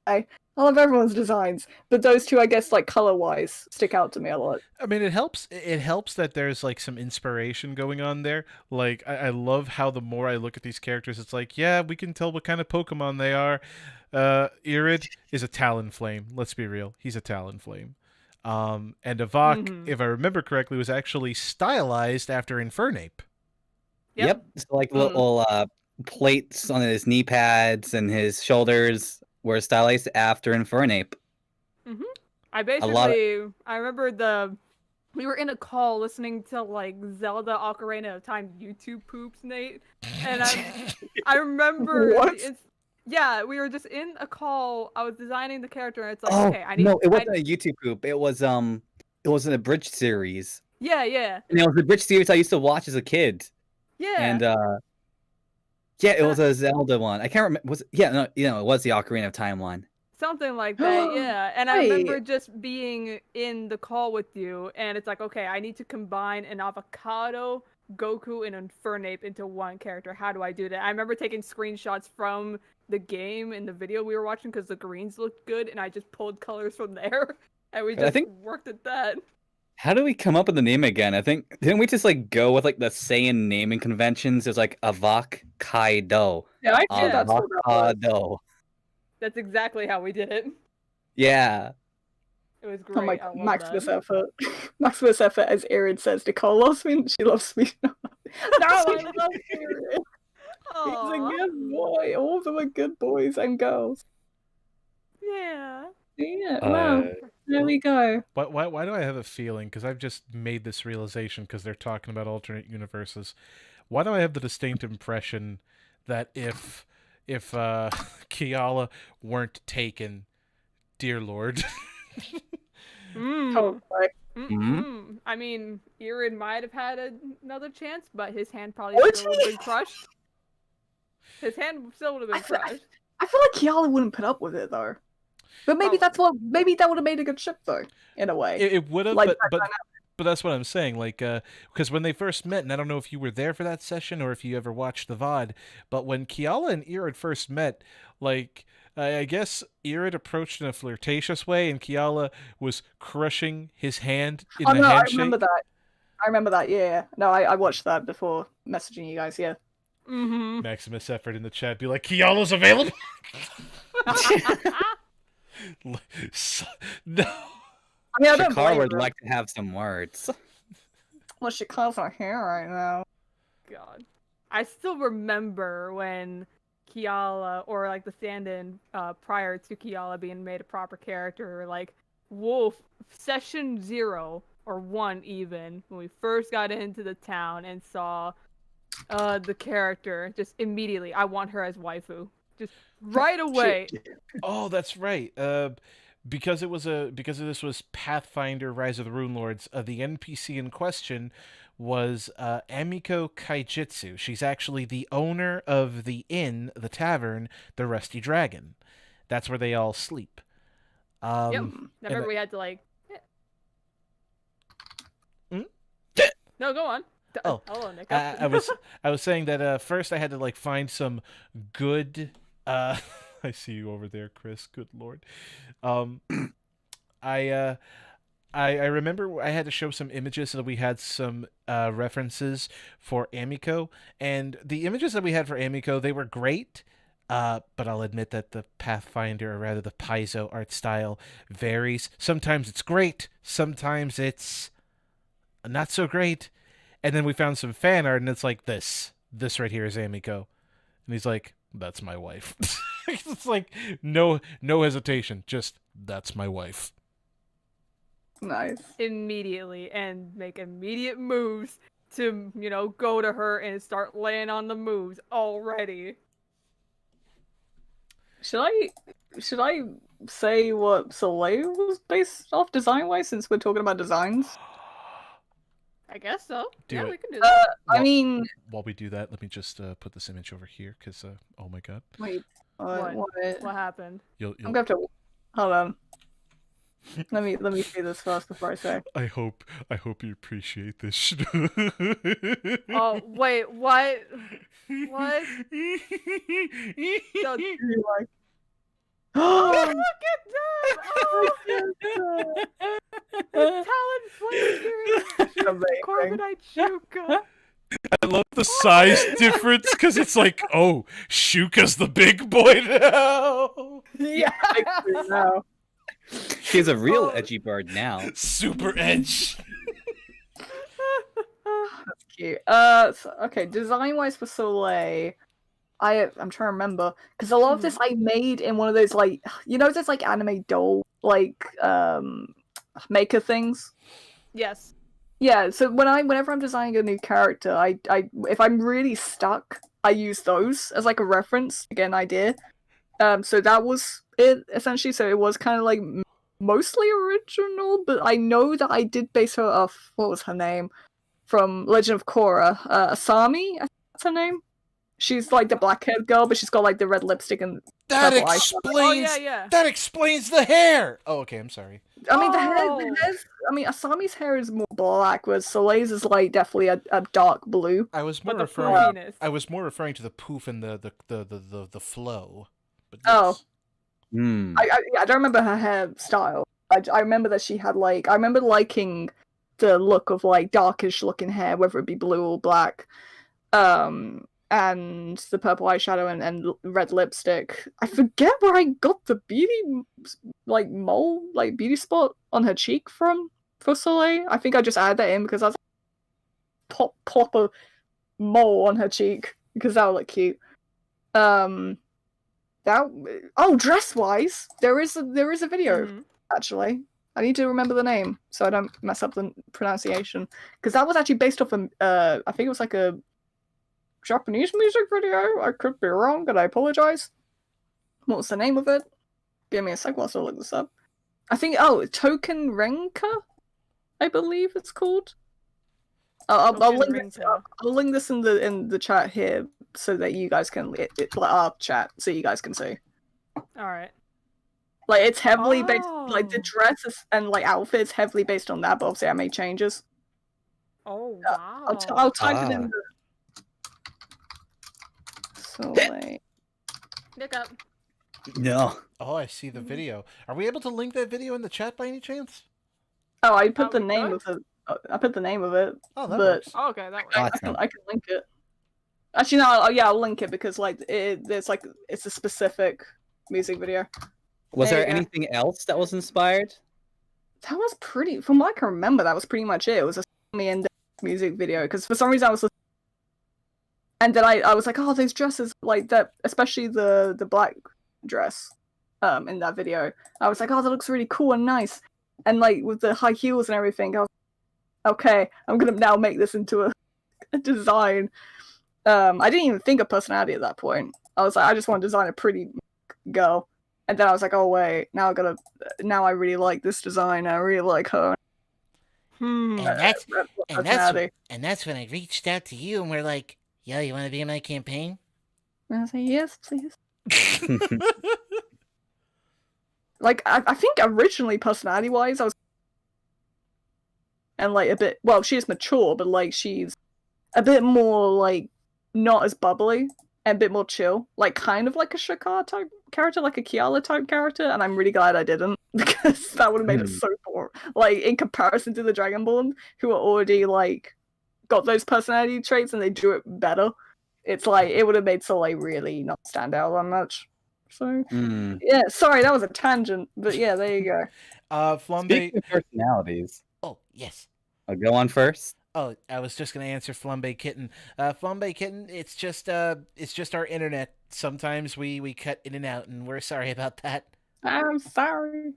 I love everyone's designs, but those two, I guess, like color-wise, stick out to me a lot. I mean, it helps. It helps that there's like some inspiration going on there. Like, I love how the more I look at these characters, it's like, yeah, we can tell what kind of Pokemon they are. Irid is a Talonflame. Let's be real, he's a Talonflame. And Avok, if I remember correctly, was actually stylized after Infernape. Yep. So like little plates on his knee pads and his shoulders were stylized after Infernape. I basically, I remember we were in a call listening to like Zelda Ocarina of Time YouTube poops, Nate, and I remember What? yeah, we were just in a call. I was designing the character, and it's like, Oh okay, I need no, it wasn't a YouTube poop. It was in a bridge series. yeah, And it was the bridge series I used to watch as a kid. And yeah, it was a Zelda one. I can't remember. It was the Ocarina of Time one. something like that, yeah. And I Wait. remember just being in the call with you, and it's like, okay, I need to combine an avocado, Goku, and Infernape into one character. How do I do that? I remember taking screenshots from the game and the video we were watching because the greens looked good, and I just pulled colors from there, and we just worked at that. How do we come up with the name again? I think didn't we just like go with like the Saiyan naming conventions? There's like Avok Kaido. Yeah, I think that's what that was. Avocado. That's exactly how we did it. Yeah. It was great. Oh my I love Maximus that. effort. Maximus effort, as Irid says, Nicole loves me. She loves me. No, I love Irid. He's a Aw. good boy. All of them are good boys and girls. Yeah. Yeah, wow. There we go. Why do I have a feeling? Because I've just made this realization because they're talking about alternate universes. Why do I have the distinct impression that if Kiala weren't taken, dear Lord. Oh, boy. I mean, Irid might have had another chance, but his hand probably Would still would have been crushed. His hand still would have been crushed. I feel like Kiala wouldn't put up with it though. But maybe maybe that would have made a good ship though, in a way. It would have, Like, but that's what I'm saying. Like, because when they first met, and I don't know if you were there for that session or if you ever watched the VOD, but when Kiala and Irid first met, like, I guess Irid approached in a flirtatious way, and Kiala was crushing his hand in the handshake. I remember that. Yeah. No, I watched that before messaging you guys. Yeah. Maximus Effort in the chat be like, Kiala's available. No. I mean, I don't Shakar blame would her. like to have some words. Well, Shakar's not here right now. God. I still remember when Kiala, or like the stand-in prior to Kiala being made a proper character, like Wolf, session 0 or 1 even, when we first got into the town and saw the character, just immediately, I want her as waifu. Just right away. Oh, that's right. Because this was Pathfinder: Rise of the Rune Lords. The NPC in question was Amiko Kaijitsu. She's actually the owner of the inn, the tavern, the Rusty Dragon. That's where they all sleep. Yep. I remember we had to like. No, go on. Oh, hello, Nick. I was saying that first I had to like find some good. I see you over there, Chris. Good Lord. I remember I had to show some images so that we had some references for Amiko, and the images that we had for Amiko, they were great. But I'll admit that the Pathfinder, or rather the Paizo art style, varies. Sometimes it's great, sometimes it's not so great. And then we found some fan art, and it's like this right here is Amiko, and he's like, "That's my wife." It's like no hesitation, just that's my wife. Nice. Immediately, and make immediate moves to, go to her and start laying on the moves already. Should I say what Soleil was based off design wise, since we're talking about designs? I guess so. Do yeah, it. we can do that. I mean, While we do that, let me just put this image over here, because oh my god, wait. What? What? What happened? you'll. I'm gonna have to. Hold on. Let me see this first before I say. I hope you appreciate this. Oh wait, what? What? So, Oh, look at that! Oh, Talon Flame Carbonite Shuka. I love the size difference, because it's like, oh, Shuka's the big boy now. yeah. No. She's a real edgy bird now. Super edge. That's cute. Okay, design-wise for Soleil, I'm trying to remember because a lot of this I made in one of those like those like anime doll like maker things. Yes. Yeah, so whenever I'm designing a new character, I if I'm really stuck, I use those as like a reference to get an idea. So that was it essentially. So it was kind of like mostly original, but I know that I did base her off what was her name from Legend of Korra, Asami. I think that's her name. She's like the black-haired girl, but she's got like the red lipstick and That purple eyeshadow. explains. Oh, yeah. That explains the hair. Oh, okay. I'm sorry. I mean, the Oh. hair's. I mean, Asami's hair is more black, whereas Soleil's is like definitely a dark blue. I was more But the referring. poofiness. I was more referring to the poof and the flow. But Oh. yes. Hmm. I don't remember her hairstyle. I remember that she had like I remember liking the look of like darkish looking hair, whether it be blue or black, and the purple eyeshadow and red lipstick. I forget where I got the beauty like mole like beauty spot on her cheek from for Soleil. I think I just added that in because I was like, plop a mole on her cheek because that would look cute. Dress wise, there is a video actually. I need to remember the name so I don't mess up the pronunciation because that was actually based off I think it was like a Japanese music video. I could be wrong, but I apologize. What was the name of it? Give me a sec whilst I look this up. I think Token Renka, I believe it's called. I'll link this in the chat here so that you guys can our chat so you guys can see. All right. Like it's heavily based, like the dresses and like outfits heavily based on that, but obviously I made changes. Oh wow. I'll type it in. So like, Look up. No. Oh, I see the video. Are we able to link that video in the chat by any chance? I put the we name could? of it. I put the name of it. Oh, that But- works. Oh, okay, that works. Awesome. I can link it. Actually, no. I'll link it because like there's like it's a specific music video. Was There there you go. anything else that was inspired? That was pretty. From what I can remember, that was pretty much it. It was a me and music video because for some reason I was. And then I was like, oh, those dresses like that, especially the black dress, in that video. I was like, oh, that looks really cool and nice, and like with the high heels and everything. I was okay. I'm gonna now make this into a design. I didn't even think of personality at that point. I was like, I just want to design a pretty girl. And then I was like, oh wait, now I really like this design. I really like her. And that's Personality. and that's when I reached out to you and we're like, yo, you want to be in my campaign? And I was like, yes, please. Like, I think originally, personality-wise, I was... And, like, a bit... Well, she is mature, but, like, she's a bit more, like, not as bubbly and a bit more chill. Like, kind of like a Shakar-type character, like a Kiala-type character, and I'm really glad I didn't, because that would have made it so boring. Like, in comparison to the Dragonborn, who are already, like, got those personality traits and they do it better. It's like, it would have made Soleil really not stand out that much. So, yeah, sorry, that was a tangent, but yeah, there you go. Flambe. Speaking of personalities, Oh, yes. I'll go on first. Oh, I was just gonna answer Flambe Kitten. Flambe Kitten, it's just our internet. Sometimes we cut in and out, and we're sorry about that. I'm sorry.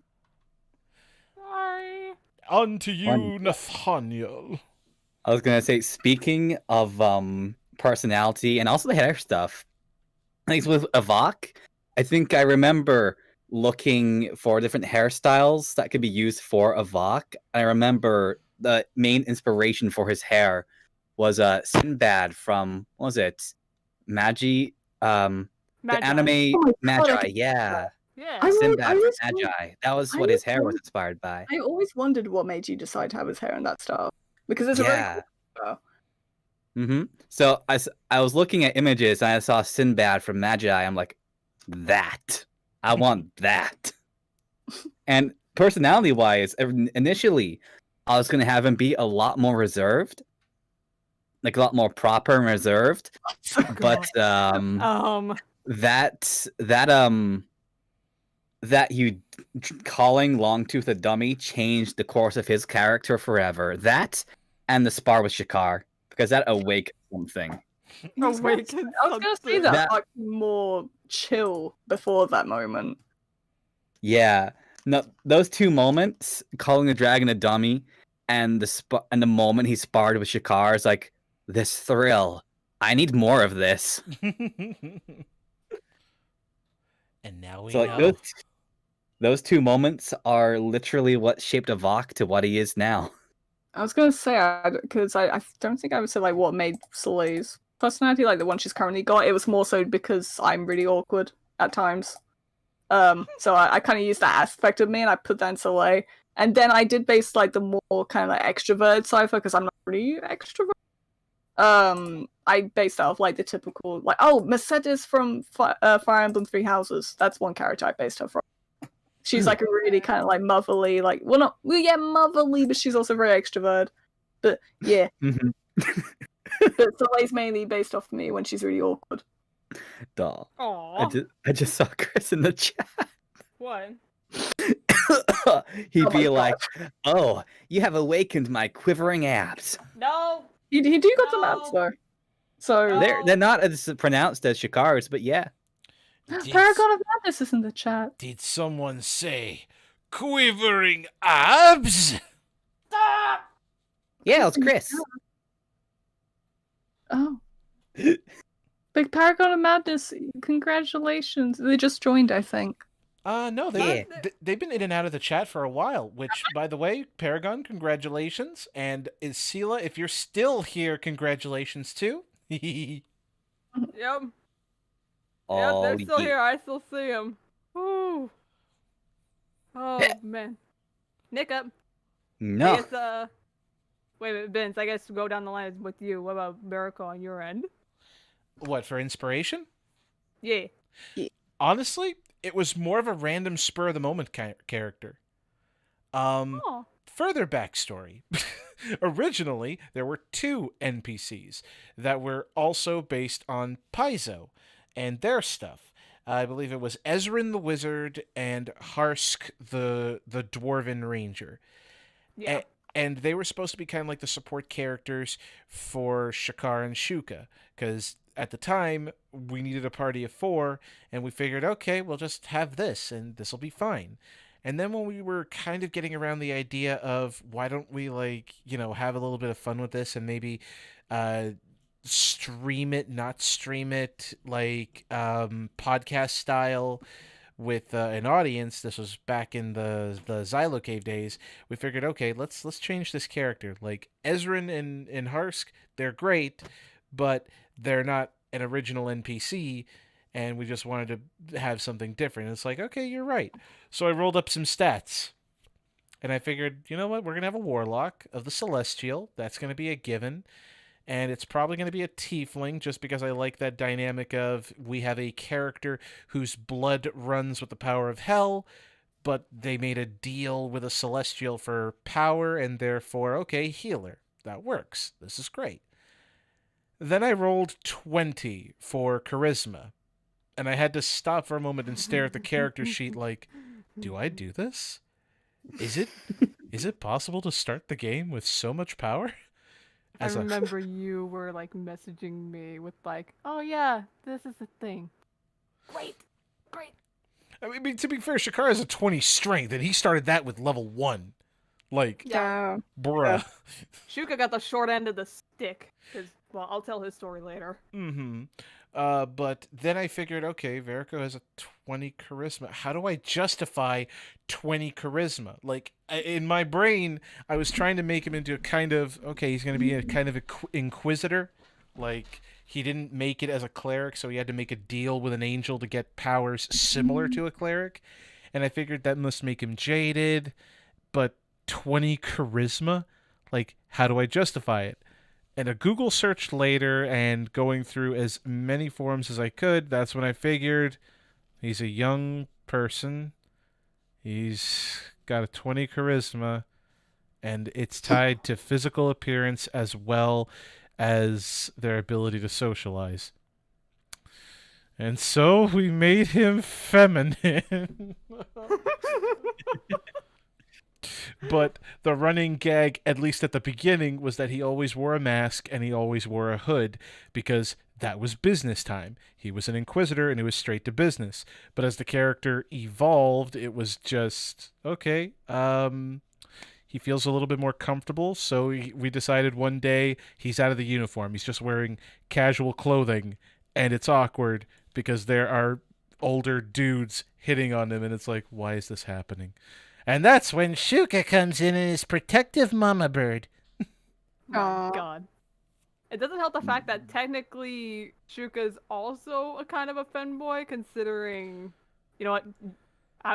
Sorry. On to you, Wonderful. Nathaniel. I was gonna say, speaking of personality and also the hair stuff, I think with Avok, I think I remember looking for different hairstyles that could be used for Avok. I remember the main inspiration for his hair was Sinbad from, what was it, Magi? The anime Oh my God, Magi, yeah. Yeah. Sinbad from always Magi. That was I what his always hair was wondered- inspired by. I always wondered what made you decide to have his hair in that style. Because it's a very Yeah. cool style. So I was looking at images and I saw Sinbad from Magi. I'm like, that. I want that. And personality-wise, initially, I was going to have him be a lot more reserved. Like, a lot more proper and reserved. But, that you calling Longtooth a dummy changed the course of his character forever. That and the spar with Shakar, because that awakened something. Awakened I was going to say that like more chill before that moment. Yeah, no, those two moments, calling the dragon a dummy, and the moment he sparred with Shakar is like, this thrill. I need more of this. And now we So know. like those two moments are literally what shaped Avok to what he is now. I was going to say, because I don't think I would say like what made Soleil's personality like the one she's currently got. It was more so because I'm really awkward at times. So I kind of used that aspect of me and I put that in Soleil. And then I did base like the more kind of like extroverted side because I'm not really extrovert. I based out of like the typical like Mercedes from Fire Emblem Three Houses. That's one character I based her from. She's like a really kind of like motherly, like motherly, but she's also very extrovert. But yeah, but Soleil's mainly based off me when she's really awkward. Duh. Aww. I just saw Chris in the chat. What? He'd Oh my be God. like, "Oh, you have awakened my quivering abs." No. He do got some No. abs though. So They're not as pronounced as Shakar's, but yeah. Paragon of Madness is in the chat. Did someone say quivering abs? Stop. Yeah, it's Chris. Oh. Big Paragon of Madness, congratulations. They just joined, I think. No, they've been in and out of the chat for a while, which, by the way, Paragon, congratulations. And Sela, if you're still here, congratulations too. Yep. Oh, Yep, they're still yeah. here. I still see them. Woo. Oh, man. Nick up. No. I guess, wait a minute, Vince, I guess to go down the line with you. What about Miracle on your end? What, for inspiration? Yeah. Honestly, it was more of a random spur of the moment character. Oh. Further backstory. Originally, there were two NPCs that were also based on Paizo and their stuff. I believe it was Ezrin the Wizard and Harsk the Dwarven Ranger. Yeah. And they were supposed to be kind of like the support characters for Shakar and Shuka, because at the time, we needed a party of 4, and we figured, okay, we'll just have this, and this will be fine. And then when we were kind of getting around the idea of why don't we, like, have a little bit of fun with this and maybe stream it, not stream it, like podcast style with an audience. This was back in the Xylo Cave days. We figured, okay, let's change this character. Like Ezrin and Harsk, they're great, but they're not an original NPC, and we just wanted to have something different. It's like, okay, you're right. So I rolled up some stats, and I figured, you know what? We're gonna have a Warlock of the Celestial. That's gonna be a given. And it's probably going to be a tiefling, just because I like that dynamic of we have a character whose blood runs with the power of hell, but they made a deal with a celestial for power, and therefore, okay, healer. That works. This is great. Then I rolled 20 for charisma, and I had to stop for a moment and stare at the character sheet like, do I do this? Is it possible to start the game with so much power? I remember you were like messaging me with like, oh yeah, this is the thing. Great. I mean, to be fair, Shakar has a 20 strength, and he started that with level 1. Like, Yeah. bruh. Shuka got the short end of the stick. Well, I'll tell his story later. Mm-hmm. But then I figured, okay, Verico has a 20 charisma. How do I justify 20 charisma? Like, in my brain, I was trying to make him into a kind of, okay, he's going to be a kind of inquisitor. Like, he didn't make it as a cleric, so he had to make a deal with an angel to get powers similar to a cleric. And I figured that must make him jaded. But 20 charisma? Like, how do I justify it? And a Google search later and going through as many forums as I could, that's when I figured he's a young person. He's got a 20 charisma, and it's tied to physical appearance as well as their ability to socialize. And so we made him feminine. But the running gag, at least at the beginning, was that he always wore a mask and he always wore a hood because that was business time. He was an inquisitor and it was straight to business. But as the character evolved, it was just, okay, he feels a little bit more comfortable, so we decided one day he's out of the uniform. He's just wearing casual clothing, and it's awkward because there are older dudes hitting on him, and it's like, why is this happening? And that's when Shuka comes in and is protective mama bird. My Aw. God. It doesn't help the fact that technically Shuka's also a kind of a femboy, considering, you know what?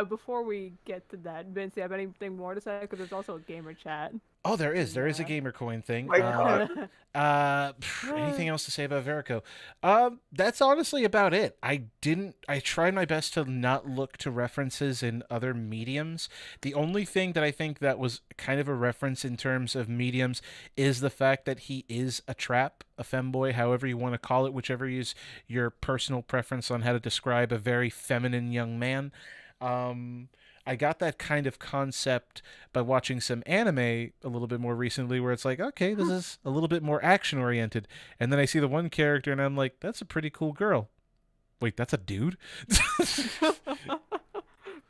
Before we get to that, Vince, do you have anything more to say? Because there's also a gamer chat. Oh, there is a Yeah. gamer coin thing. My God. Anything else to say about Verico? That's honestly about it. I tried my best to not look to references in other mediums. The only thing that I think that was kind of a reference in terms of mediums is the fact that he is a trap, a femboy, however you want to call it, whichever is your personal preference on how to describe a very feminine young man. I got that kind of concept by watching some anime a little bit more recently where it's like, okay, this is a little bit more action oriented. And then I see the one character and I'm like, that's a pretty cool girl. Wait, that's a dude?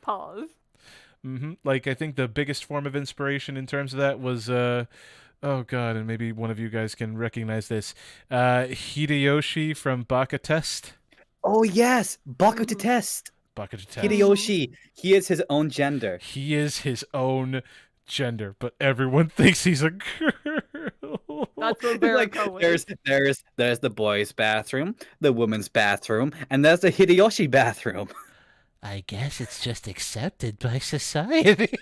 Pause. Like, I think the biggest form of inspiration in terms of that was, oh god, and maybe one of you guys can recognize this. Hideyoshi from Baka Test. Oh yes, Baku to test. Baka Test. Hideyoshi, he is his own gender. He is his own gender, but everyone thinks he's a girl. That's what Like, Verico is. there's the boys' bathroom, the women's bathroom, and there's the Hideyoshi bathroom. I guess it's just accepted by society.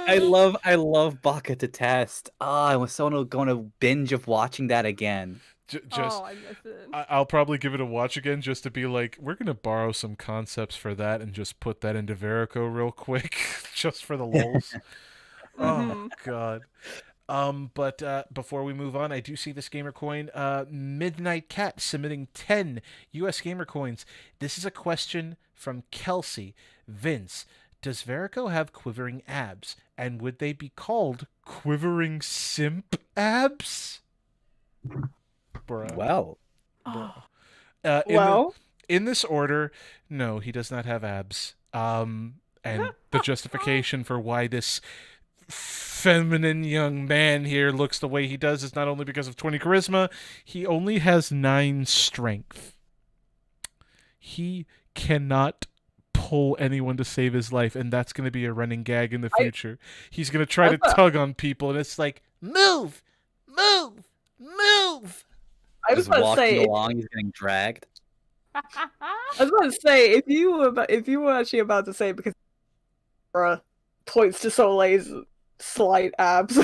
I love Baka to test. I was so going to binge of watching that again. Just, Oh, I miss it. I'll probably give it a watch again just to be like, we're gonna borrow some concepts for that and just put that into Verico real quick, just for the lulz. Oh god. But before we move on, I do see this gamer coin. Midnight Cat submitting 10 U.S. gamer coins. This is a question from Kelsey. Vince, does Verico have quivering abs, and would they be called quivering simp abs? Bruh. Wow. In this order, no, he does not have abs. And the justification for why this feminine young man here looks the way he does is not only because of 20 charisma, he only has 9 strength. He cannot pull anyone to save his life, and that's going to be a running gag in the future. He's going to try to tug on people, and it's like, Move! Move! Move! I was Just about to walking say, along, he's getting dragged. if you were actually about to say, because points to Soleil's slight abs.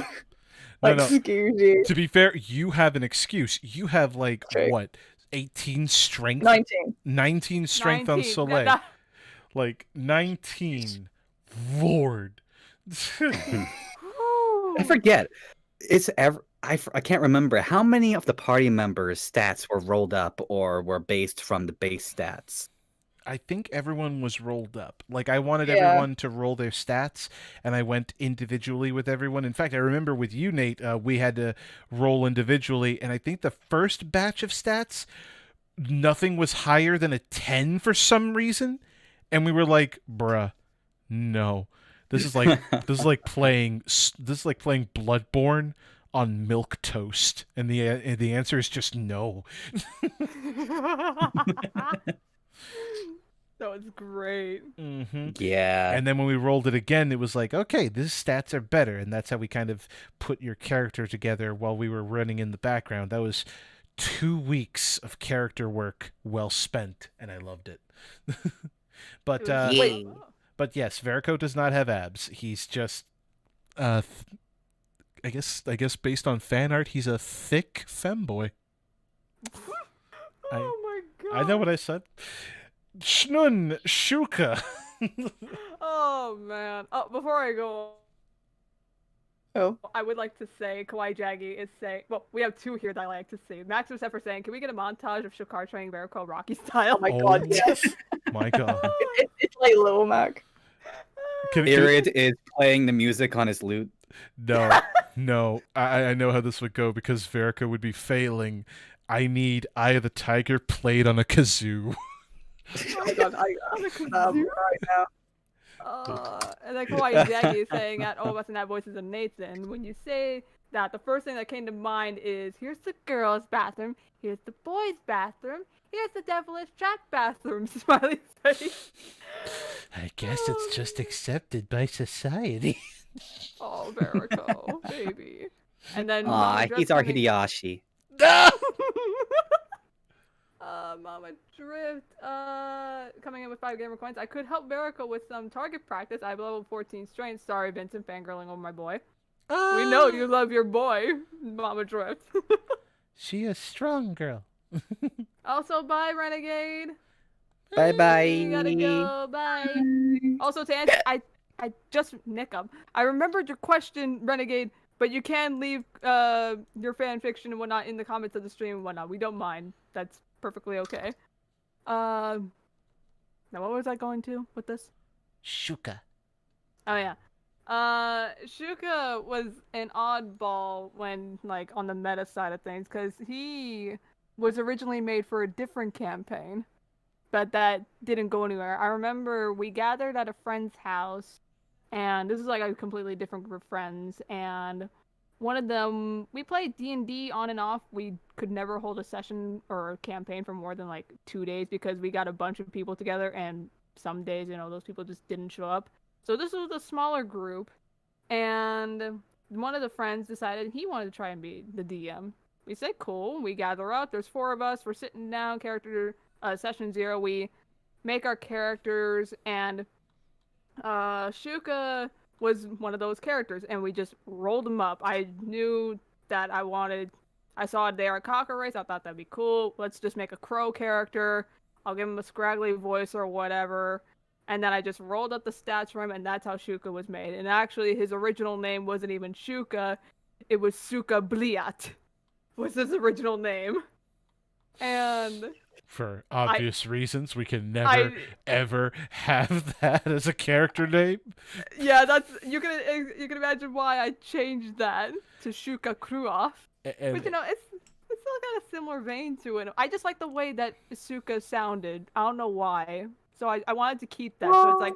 Like, No. excuse you. To be fair, you have an excuse. You have, like, Okay. what, 18 strength? 19. 19 strength on 19. Soleil. Like, 19. Lord. I forget. I can't remember how many of the party members' stats were rolled up or were based from the base stats. I think everyone was rolled up. Like, I wanted Yeah. everyone to roll their stats, and I went individually with everyone. In fact, I remember with you, Nate, we had to roll individually, and I think the first batch of stats, nothing was higher than a 10 for some reason, and we were like, bruh, no. This is like playing Bloodborne on milk toast? And the answer is just no. That was great. Mm-hmm. Yeah. And then when we rolled it again, it was like, okay, these stats are better. And that's how we kind of put your character together while we were running in the background. That was 2 weeks of character work well spent, and I loved it. But Yeah. but yes, Verico does not have abs. He's just I guess based on fan art, he's a thick femboy. Oh my god. I know what I said. Schnun Shuka. Oh man. Oh, before I go, Oh. I would like to say Kawaii Jaggy is saying. Well, we have two here that I like to see. Max was for saying, "Can we get a montage of Shakar training Verico Rocky style?" Oh my god, yes. My god. It's like Little Mac. Can- is playing the music on his lute. No. I know how this would go because Verica would be failing. I need Eye of the Tiger played on a kazoo. Oh my god, I'm right now. And then Kawaii Jaggy is saying at OVAS and that voice is a Nathan. When you say that, the first thing that came to mind is here's the girls' bathroom, here's the boys' bathroom, here's the devilish Jack bathroom. Smiley face. I guess it's just accepted by society. Oh, Verico, baby. And then Aw, Mama he's Drift our coming- Hideyoshi. Mama Drift coming in with 5 gamer coins. I could help Verico with some target practice. I have level 14 strength. Sorry, Vincent, fangirling over my boy. We know you love your boy, Mama Drift. She a strong girl. Also, bye, Renegade. Bye bye. You gotta go. Bye. Also, to answer, I just nick up. I remembered your question, Renegade, but you can leave your fan fiction and whatnot in the comments of the stream and whatnot. We don't mind. That's perfectly okay. Now what was I going to with this? Shuka. Oh yeah. Shuka was an oddball when like on the meta side of things because he was originally made for a different campaign, but that didn't go anywhere. I remember we gathered at a friend's house, and this is like a completely different group of friends, and one of them, we played D&D on and off. We could never hold a session or a campaign for more than like 2 days because we got a bunch of people together, and some days, you know, those people just didn't show up. So this was a smaller group, and one of the friends decided he wanted to try and be the DM. We said, cool. We gather up. There's 4 of us. We're sitting down, session 0. We make our characters, and Shuka was one of those characters, and we just rolled him up. I knew that I saw a Derek Cocker race. I thought that'd be cool. Let's just make a crow character. I'll give him a scraggly voice or whatever. And then I just rolled up the stats for him, and that's how Shuka was made. And actually, his original name wasn't even Shuka. It was Suka Bliat, was his original name. And For obvious reasons, we can never, ever have that as a character name. Yeah, that's you can imagine why I changed that to Shuka Kruoff. And, But you know, it's still got a similar vein to it. I just like the way that Shuka sounded. I don't know why. So I wanted to keep that. So it's like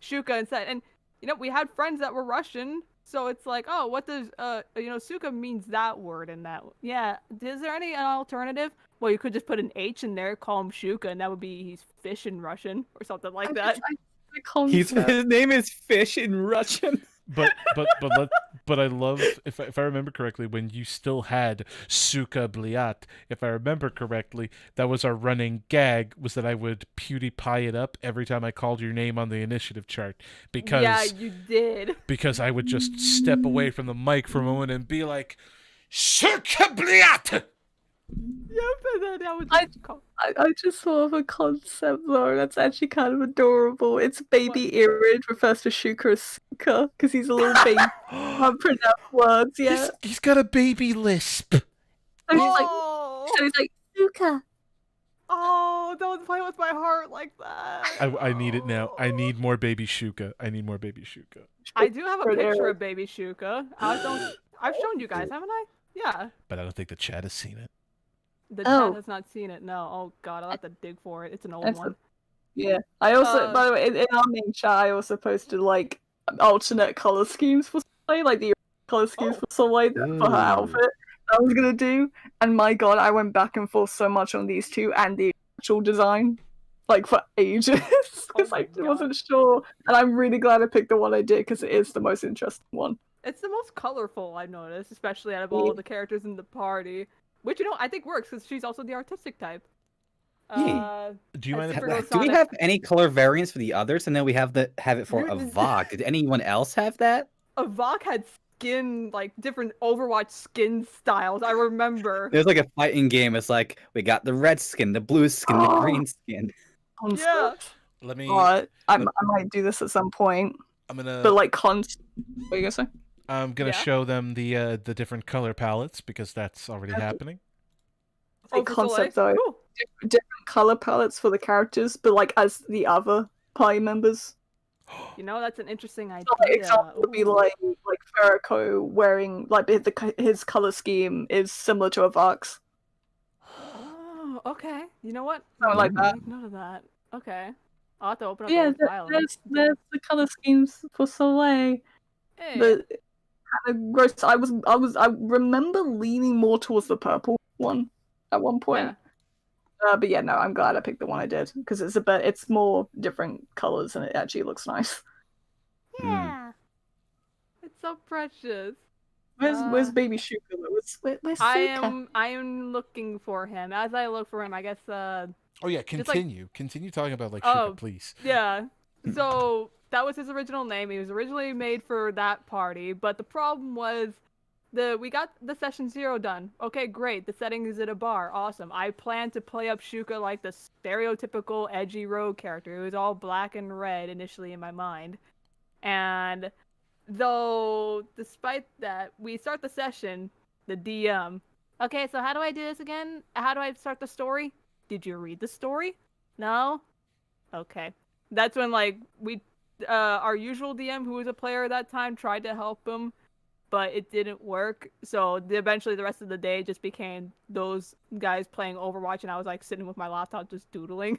Shuka instead. And you know, we had friends that were Russian, so it's like, oh, what does Suka means that word in that. Yeah, is there any alternative? Well, you could just put an H in there, call him Shuka, and that would be he's fish in Russian or something like that. His name is Fish in Russian. But I love, if I remember correctly, when you still had Suka Bliat, if I remember correctly, that was our running gag, was that I would PewDiePie it up every time I called your name on the initiative chart. Because yeah, you did. Because I would just step away from the mic for a moment and be like, Suka Bliat! Yep, and then I would I just thought of a concept though, that's actually kind of adorable. It's baby Irid refers to Shuka as Suka, because he's a little baby. Can't pronounce words yet. He's got a baby lisp. So Oh, he's like, Suka. oh, don't play with my heart like that. I need it now. I need more baby Shuka. I need more baby Shuka. I do have a For picture there. of baby Shuka. I've shown you guys, haven't I? Yeah. But I don't think the chat has seen it. The Oh. chat has not seen it. No. Oh god, I'll have to dig for it. It's an old That's one. Yeah. I also, Uh, by the way, in our main chat, I also posted like alternate color schemes for Slay, like the color schemes for Soleil for her Ooh. outfit I was gonna do, and my god, I went back and forth so much on these two and the actual design, like for ages, because my I God. wasn't sure, and I'm really glad I picked the one I did because it is the most interesting one. It's the most colorful I've noticed, especially out of all the characters in the party. Which, I think works because she's also the artistic type. Yeah. Do you and mind? Super Do we Sonic- have any color variants for the others? And then we have it for You- Avok. Did anyone else have that? Avok had skin, like different Overwatch skin styles. I remember. There's like a fighting game. It's like we got the red skin, the blue skin, the green skin. Yeah. Let me. But I might do this at some point, I'm gonna. but like what are you gonna say? I'm gonna Yeah. show them the different color palettes because that's already happening. The Oh, for Soleil? concept though, Cool. different color palettes for the characters, but like as the other party members. That's an interesting idea. So, like, example would be Ooh. like Farrakho wearing like his color scheme is similar to Avok's. Oh, okay. You know what? Something like that. Make note of that. Okay. I'll have to open up Yeah, the file. there's the color schemes for Soleil. Hey. But kind of gross. I remember leaning more towards the purple one at one point. But yeah, no, I'm glad I picked the one I did because it's more different colors and it actually looks nice. Yeah. It's so precious. Where's Baby Shuka? Where's I Suka? am looking for him. As I look for him, I guess Oh yeah, continue. Continue talking about like Oh. Shuka, please. yeah. So that was his original name. He was originally made for that party, but the problem was we got the session 0 done. Okay, great. The setting is at a bar. Awesome. I plan to play up Shuka like the stereotypical edgy rogue character. It was all black and red initially in my mind. And though, despite that, we start the session, the DM. Okay, so how do I do this again? How do I start the story? Did you read the story? No? Okay. That's when, like, our usual DM, who was a player at that time, tried to help him, but it didn't work. So eventually the rest of the day just became those guys playing Overwatch, and I was, like, sitting with my laptop just doodling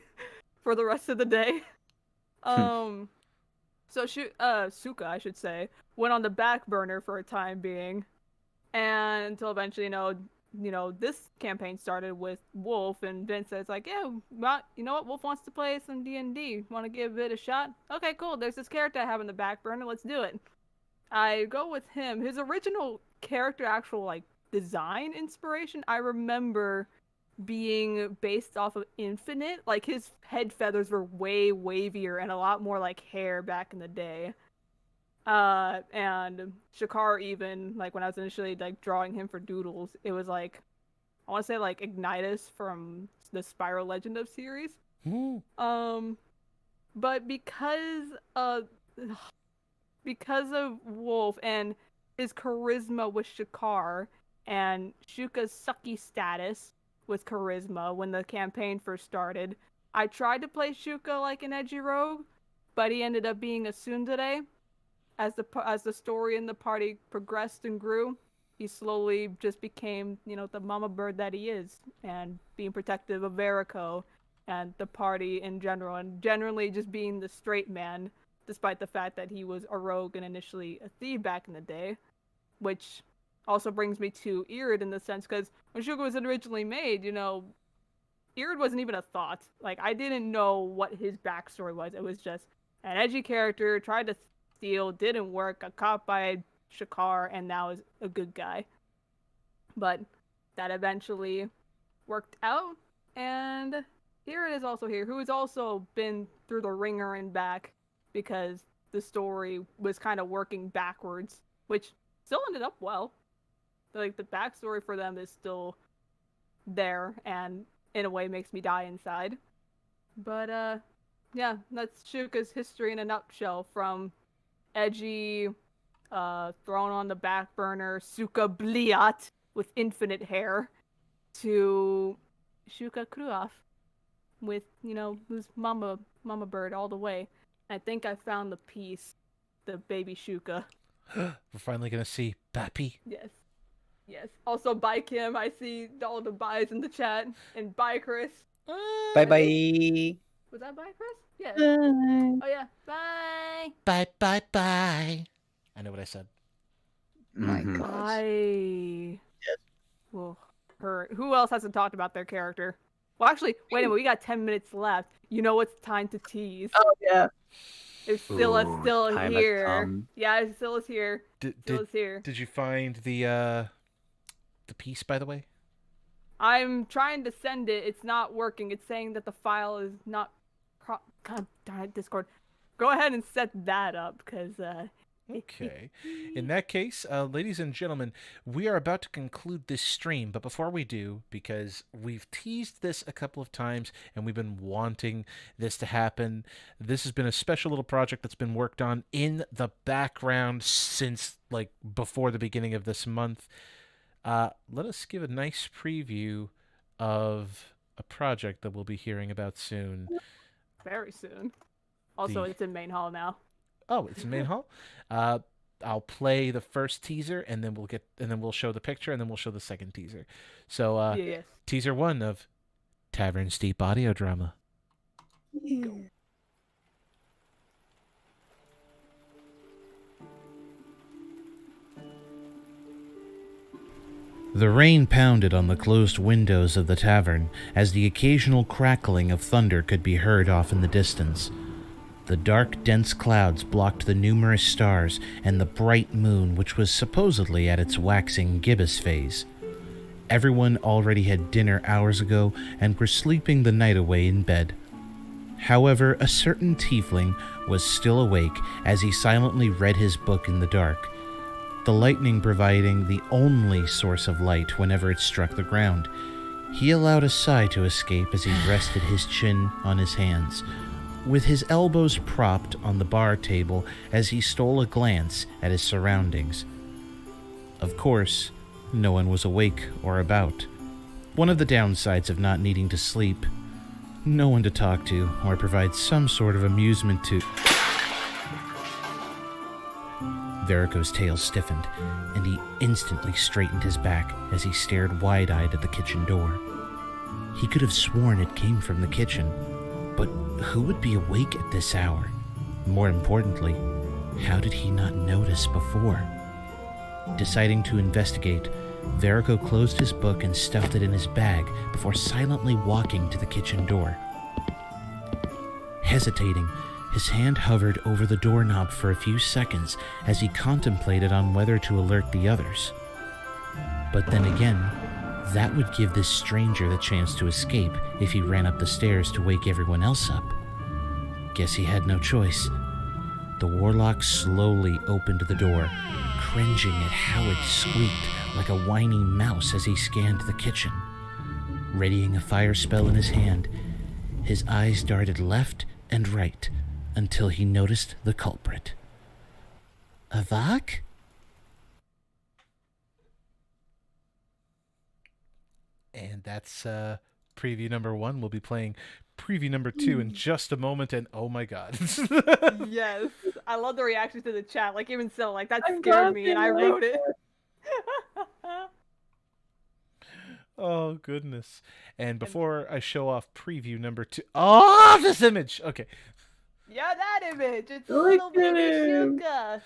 for the rest of the day. So Suka, I should say, went on the back burner for a time being, and until eventually, this campaign started with Wolf, and Vince says like, yeah, well, you know what, Wolf wants to play some D&D. Want to give it a shot? Okay, cool. There's this character I have in the back burner. Let's do it. I go with him. His original character, actual like design inspiration, I remember being based off of Infinite. Like his head feathers were way wavier and a lot more like hair back in the day. And Shakar, even like when I was initially like drawing him for doodles, it was like, I want to say like Ignitus from the Spiral Legend of series. But because of Wolf and his charisma with Shakar and Shuka's sucky status with charisma when the campaign first started, I tried to play Shuka like an edgy rogue, but he ended up being a tsundere. As the story in the party progressed and grew, he slowly just became, the mama bird that he is, and being protective of Verico and the party in general, and generally just being the straight man, despite the fact that he was a rogue and initially a thief back in the day, which also brings me to Irid in the sense, because when Shuka was originally made, Irid wasn't even a thought. Like, I didn't know what his backstory was. It was just an edgy character, tried to steal, didn't work, got caught by Shakar, and now is a good guy. But that eventually worked out, and Irid is also here, who has also been through the ringer and back, because the story was kind of working backwards, which still ended up well. Like, the backstory for them is still there, and in a way makes me die inside. But, yeah, that's Shuka's history in a nutshell, from edgy, thrown on the back burner, Suka Bliat with infinite hair, to Shuka Kruaf with, who's mama bird all the way. I think I found the piece, the baby Shuka. We're finally gonna see Bappy. Yes. Also, bye, Kim. I see all the byes in the chat. And bye, Chris. Bye bye. Was that bye, Chris? Yeah. Bye. Oh, yeah. Bye. Bye, bye, bye. I know what I said. My Mhm. gosh. Well, who else hasn't talked about their character? Well, actually, wait a minute. We got 10 minutes left. You know it's time to tease. Oh yeah. If Scylla's Ooh, still time has here. come. Yeah, if Scylla's here. Scylla's here. Did you find the piece, by the way? I'm trying to send it. It's not working. It's saying that the file is not. God darn it, Discord. Go ahead and set that up, because. Okay. In that case, ladies and gentlemen, we are about to conclude this stream. But before we do, because we've teased this a couple of times and we've been wanting this to happen, this has been a special little project that's been worked on in the background since like before the beginning of this month. Let us give a nice preview of a project that we'll be hearing about soon. Very soon. Also, it's in main hall now. Oh, it's in main hall. I'll play the first teaser, and then we'll show the picture, and then we'll show the second teaser. So, Yes. teaser 1 of Tavern Steep audio drama. The rain pounded on the closed windows of the tavern as the occasional crackling of thunder could be heard off in the distance. The dark, dense clouds blocked the numerous stars and the bright moon, which was supposedly at its waxing gibbous phase. Everyone already had dinner hours ago and were sleeping the night away in bed. However, a certain tiefling was still awake as he silently read his book in the dark, the lightning providing the only source of light whenever it struck the ground. He allowed a sigh to escape as he rested his chin on his hands, with his elbows propped on the bar table as he stole a glance at his surroundings. Of course, no one was awake or about. One of the downsides of not needing to sleep. No one to talk to or provide some sort of amusement to. Verico's tail stiffened, and he instantly straightened his back as he stared wide-eyed at the kitchen door. He could have sworn it came from the kitchen, but who would be awake at this hour? More importantly, how did he not notice before? Deciding to investigate, Verico closed his book and stuffed it in his bag before silently walking to the kitchen door. Hesitating, his hand hovered over the doorknob for a few seconds as he contemplated on whether to alert the others. But then again, that would give this stranger the chance to escape if he ran up the stairs to wake everyone else up. Guess he had no choice. The warlock slowly opened the door, cringing at how it squeaked like a whiny mouse as he scanned the kitchen. Readying a fire spell in his hand, his eyes darted left and right until he noticed the culprit. Avak? And that's preview number 1. We'll be playing preview number 2 in just a moment, and oh my god. Yes. I love the reactions to the chat. Like, even so, like, that I'm scared me, and I laughing wrote it. Oh, goodness. And before I show off preview number 2... Oh, this image! Okay. Yeah, that image. It's Look little at baby him. Shuka.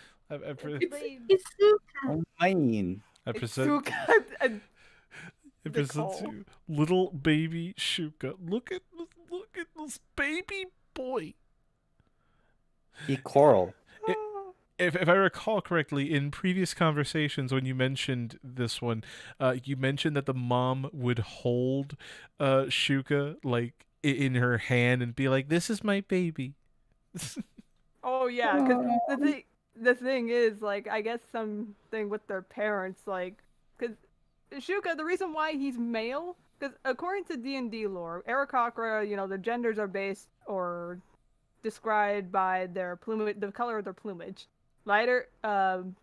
It's Suka. Oh, mine. I It's present... Shuka. I present Nicole. to little baby Shuka. Look at this baby boy. He coral. If I recall correctly, in previous conversations when you mentioned this one, you mentioned that the mom would hold Shuka like in her hand and be like, "This is my baby." Oh yeah, because the thing is, like, I guess something with their parents, like, because Shuka, the reason why he's male, because according to D&D lore, Aarakocra, the genders are based or described by their plumage, the color of their plumage. Lighter,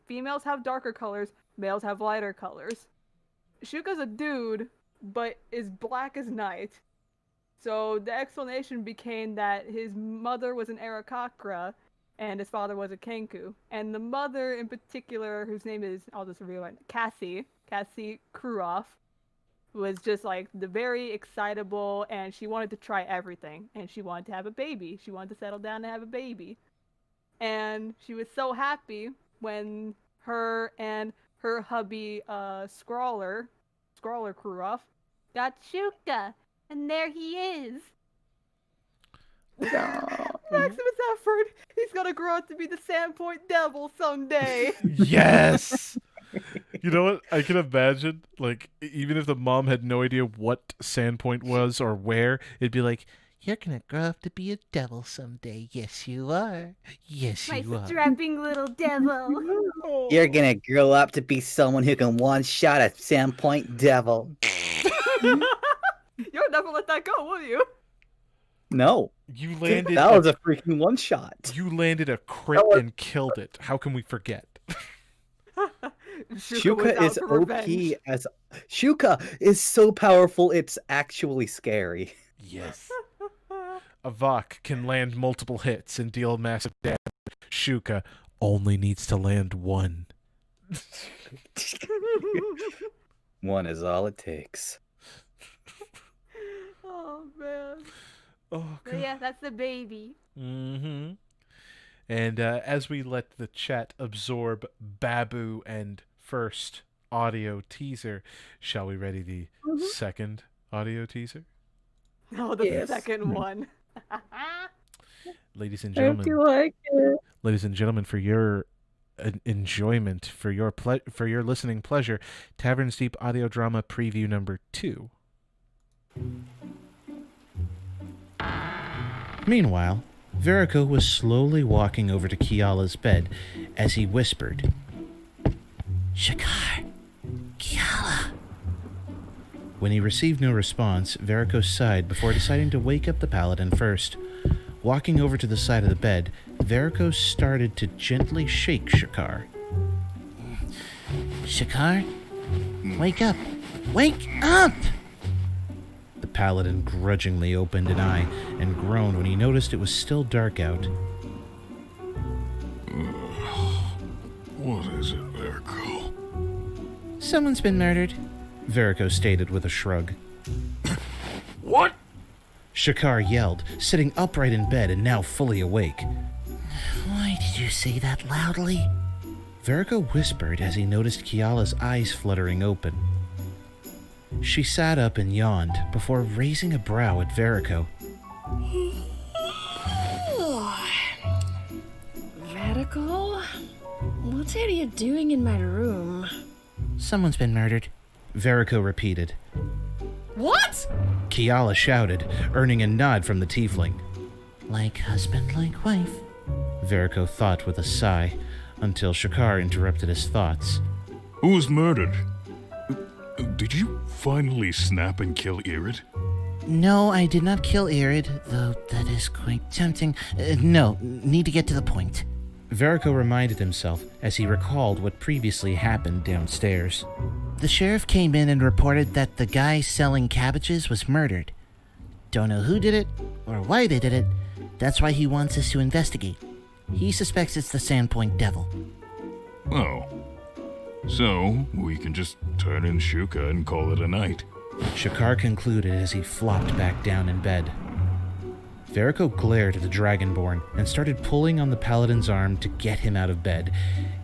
females have darker colors, males have lighter colors. Shuka's a dude, but is black as night. So the explanation became that his mother was an Aarakocra, and his father was a Kenku. And the mother in particular, whose name is, I'll just reveal it, Cassie Kruoff, was just like the very excitable, and she wanted to try everything, and she wanted to have a baby. She wanted to settle down and have a baby. And she was so happy when her and her hubby, Scrawler crew off, got Shuka, and there he is. Maximus Effort. He's gonna grow up to be the Sandpoint Devil someday. Yes. You know what? I can imagine, like, even if the mom had no idea what Sandpoint was or where, it'd be like, You're gonna grow up to be a devil someday. Yes, you are. Yes, My you are. strapping little devil. You're gonna grow up to be someone who can one-shot a Sandpoint Devil. You'll never let that go, will you? No, you landed that was a freaking one-shot. you landed a crit and killed it. How can we forget? Shuka is OP as Shuka is so powerful it's actually scary. Yes. Avak can land multiple hits and deal massive damage. Shuka only needs to land one. One is all it takes. Oh man. Oh, But yeah, that's the baby. Mm-hmm. And as we let the chat absorb Babu and first audio teaser, shall we ready the second audio teaser? Oh, the Yes. second one. Ladies and I hope gentlemen, you like it. ladies and gentlemen, for your enjoyment, for your listening pleasure, Tavern's Deep audio drama preview number 2. Meanwhile, Verico was slowly walking over to Kiala's bed as he whispered, Shakar. Kiala. When he received no response, Verico sighed before deciding to wake up the paladin first. Walking over to the side of the bed, Verico started to gently shake Shakar. Shakar? Wake up. Wake up! The paladin grudgingly opened an eye and groaned when he noticed it was still dark out. What is it, Verico? Someone's been murdered. Verico stated with a shrug. What? Shakar yelled, sitting upright in bed and now fully awake. Why did you say that loudly? Verico whispered as he noticed Kiala's eyes fluttering open. She sat up and yawned before raising a brow at Verico. Radical? What are you doing in my room? Someone's been murdered. Verico repeated. What? Kiala shouted, earning a nod from the tiefling. Like husband, like wife. Verico thought with a sigh, until Shakar interrupted his thoughts. Who was murdered? Did you finally snap and kill Irid? No, I did not kill Irid, though that is quite tempting. No, need to get to the point. Verico reminded himself as he recalled what previously happened downstairs. The sheriff came in and reported that the guy selling cabbages was murdered. Don't know who did it, or why they did it. That's why he wants us to investigate. He suspects it's the Sandpoint Devil. Oh. So, we can just turn in Shuka and call it a night. Shakar concluded as he flopped back down in bed. Verico glared at the Dragonborn and started pulling on the paladin's arm to get him out of bed,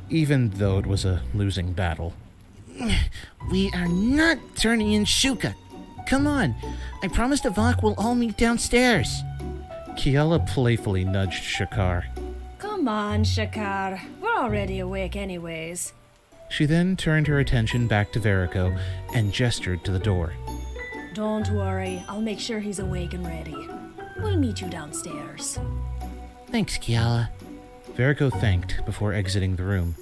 even though it was a losing battle. We are not turning in Shuka. Come on. I promised Avak we'll all meet downstairs. Kiala playfully nudged Shakar. Come on, Shakar. We're already awake anyways. She then turned her attention back to Verico and gestured to the door. Don't worry, I'll make sure he's awake and ready. We'll meet you downstairs. Thanks, Kiala. Verico thanked before exiting the room.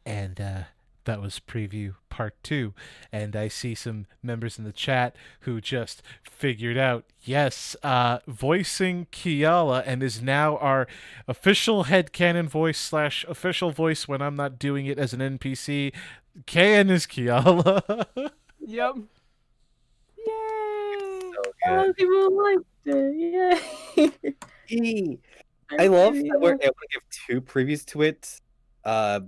And that was preview part 2. And I see some members in the chat who just figured out, yes, voicing Kiala and is now our official headcanon voice / official voice when I'm not doing it as an NPC. KN is Kiala. Yep. Yay! Oh, people liked it. Yay. I love that we're able to give 2 previews to it,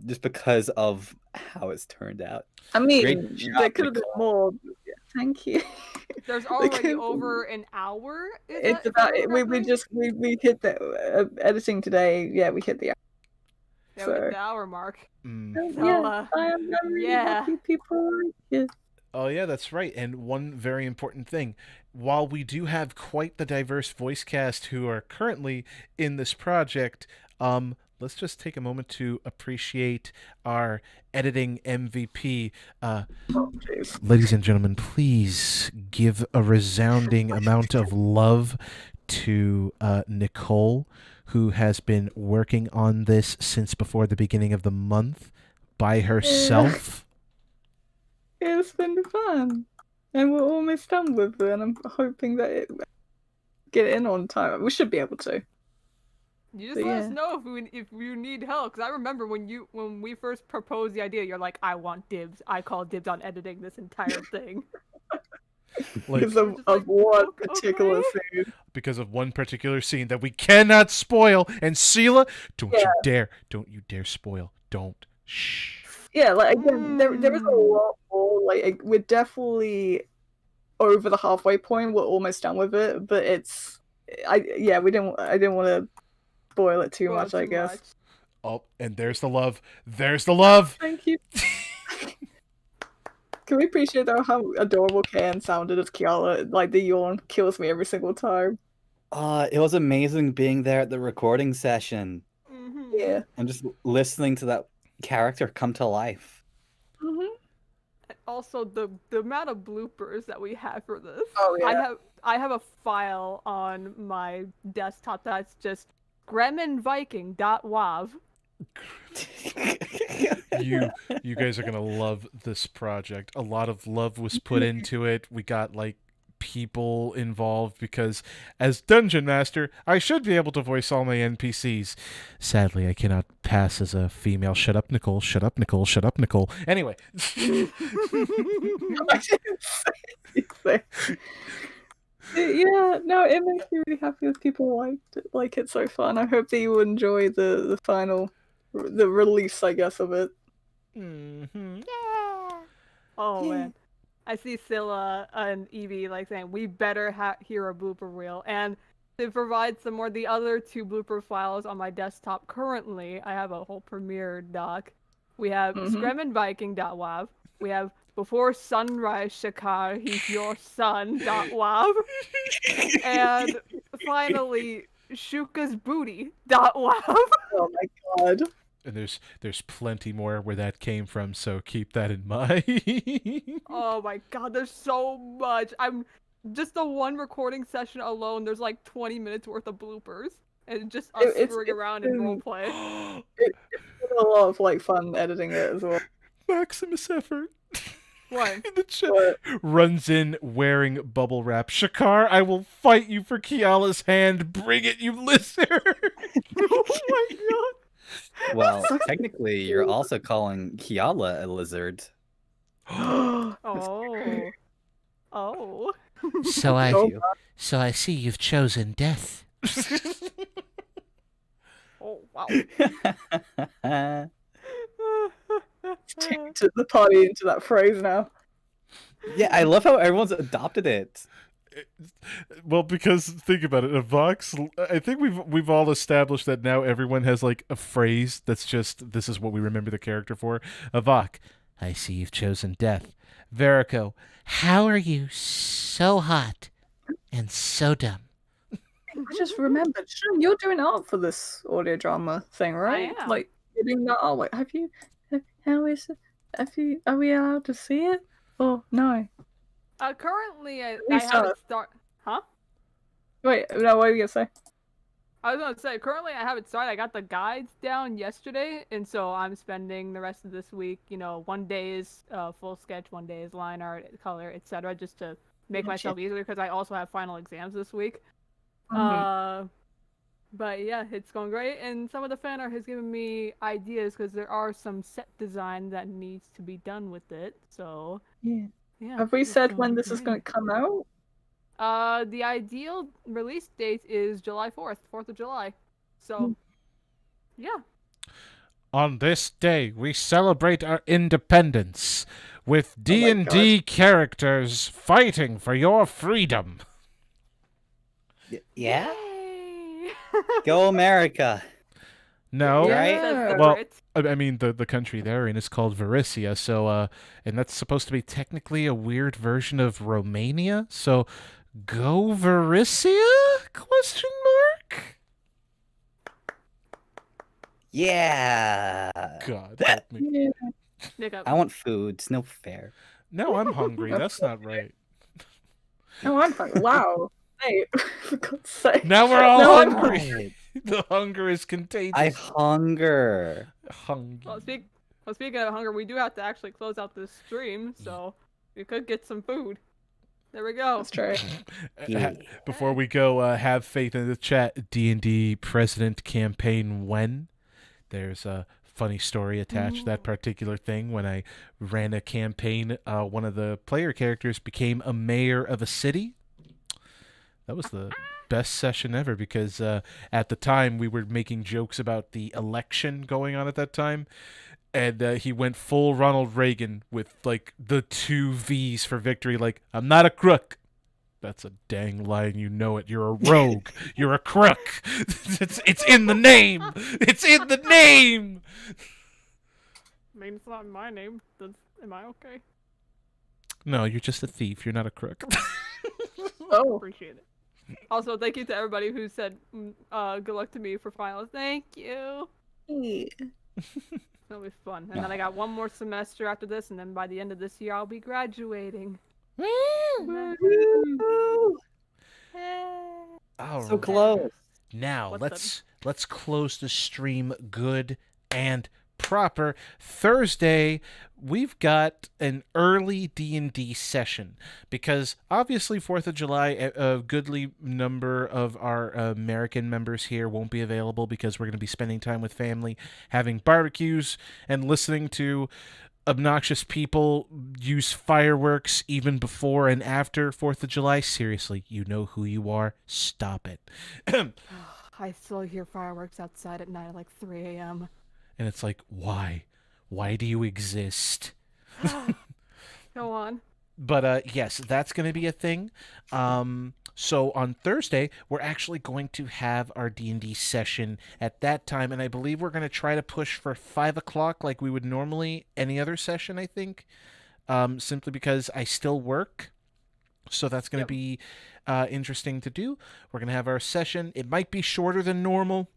just because of how it's turned out. I mean, Great job, there could have been Nicole. more. Yeah, thank you. There's There already could've over an hour. It's about we hit the editing today. Yeah, we hit the Yeah, So- we hit the hour mark. Mm. So, yeah, I'm really yeah. happy people like it. Oh, yeah, that's right. And one very important thing. While we do have quite the diverse voice cast who are currently in this project, let's just take a moment to appreciate our editing MVP. Jeez. Ladies and gentlemen, please give a resounding amount of love to Nicole, who has been working on this since before the beginning of the month by herself. It's been fun. And we're almost done with it, and I'm hoping that it get in on time. We should be able to. You just But let us yeah. know if you need help. Because I remember when we first proposed the idea, you're like, I want dibs. I call dibs on editing this entire thing. Like, Because We're just of like, one "Okay." particular scene. because of one particular scene that we cannot spoil. And Sela, don't you dare spoil. Don't. Shh. Yeah, like again, there is a Mm. lot more. Like we're definitely over the halfway point. We're almost done with it, but I didn't want to spoil it too Well, much. I too guess. much. Oh, and there's the love. There's the love. Thank you. Can we appreciate though how adorable Ken sounded as Kiala? Like the yawn kills me every single time. It was amazing being there at the recording session Mhm. Yeah. and just listening to that character come to life. Mm-hmm. Also, the amount of bloopers that we have for this. Oh yeah. I have a file on my desktop that's just gremlinviking.wav. You guys are gonna love this project. A lot of love was put into it. We got like people involved because as dungeon master I should be able to voice all my NPCs. Sadly, I cannot pass as a female. Shut up, Nicole. Shut up, Nicole. Shut up, Nicole. Anyway. I didn't say anything. Yeah, no, it makes me really happy that people like it so far, and I hope that you will enjoy the final, the release, I guess, of it. Mm-hmm. Yeah. Oh Yeah. man, I see Scylla and Evie like saying we better hear a blooper reel, and to provide some more, the other two blooper files on my desktop currently, I have a whole Premiere doc. We have screminviking.wav. We have before sunrise Shakar, he's your son.wav. And finally, Shuka's booty.wav. Oh my god. And there's plenty more where that came from, so keep that in mind. Oh my god, there's so much. I'm just the one recording session alone, there's like 20 minutes worth of bloopers. And just us It's screwing around in been- roleplay. It's been a lot of like fun editing it as well. Maximus effort. What? In the chat, But runs in wearing bubble wrap. Shakar, I will fight you for Kiala's hand. Bring it, you listener. Oh my god. Well, technically, you're also calling Kiala a lizard. Oh. So I Oh, see you've chosen death. Oh wow. to the party into that phrase now. Yeah, I love how everyone's adopted it. Well, because think about it, a Vox. I think we've all established that now everyone has like a phrase that's just this is what we remember the character for. Avok, I see you've chosen death. Verico, how are you so hot and so dumb? I just remembered, Sean, you're doing art for this audio drama thing, right? am. Like you're doing that art. Like, how is it? Are we allowed to see it? Oh no. Currently, I least haven't started. Huh? Wait, no, what were you gonna say? I was gonna say, currently I haven't started. I got the guides down yesterday, and so I'm spending the rest of this week, 1 day is full sketch, 1 day is line art, color, etc., just to make myself easier, because I also have final exams this week. But yeah, it's going great, and some of the fan art has given me ideas, because there are some set design that needs to be done with it, so... Yeah. Yeah, Have we it's said going when this is great. gonna come out? The ideal release date is July 4th, 4th of July. So, yeah. on this day we celebrate our independence with my D&D characters fighting for your freedom. Yeah? Yay! Go America. No. Yeah, Right? it says Well, separate. I mean, the country they're in is called Varisia, so and that's supposed to be technically a weird version of Romania. So, go Varisia? Question mark. Yeah. God help me. Yeah. Nick, I want food. It's no fair. No, I'm hungry. That's not right. No, I'm fine. Wow. Hey, for God's sake. Now we're all No, I'm hungry. The hunger is contagious. I hunger. Hungry. Well, speaking of hunger, we do have to actually close out this stream, so we could get some food. There we go. That's true. Yeah. Before we go, have faith in the chat. D&D President campaign when? There's a funny story attached to that particular thing. When I ran a campaign, one of the player characters became a mayor of a city. That was the best session ever because at the time we were making jokes about the election going on at that time. And he went full Ronald Reagan with like the 2 V's for victory. Like, I'm not a crook. That's a dang lie, and you know it. You're a rogue. You're a crook. It's in the name. It's in the name. I mean, it's not in my name. Am I okay? No, you're just a thief. You're not a crook. Oh. Appreciate it. Also, thank you to everybody who said good luck to me for finals. Thank you. It'll be fun. And then I got one more semester after this, and then by the end of this year, I'll be graduating. All So right. close. Now What's let's close the stream good and proper. Thursday, we've got an early D&D session because obviously 4th of July, a goodly number of our American members here won't be available because we're going to be spending time with family, having barbecues, and listening to obnoxious people use fireworks even before and after 4th of July. Seriously, you know who you are. Stop it. I still hear fireworks outside at night at like 3 a.m. And it's like, why? Why do you exist? Go on. But yes, that's going to be a thing. So on Thursday, we're actually going to have our D&D session at that time, and I believe we're going to try to push for 5 o'clock like we would normally any other session, I think, simply because I still work. So that's going to be interesting to do. We're going to have our session. It might be shorter than normal.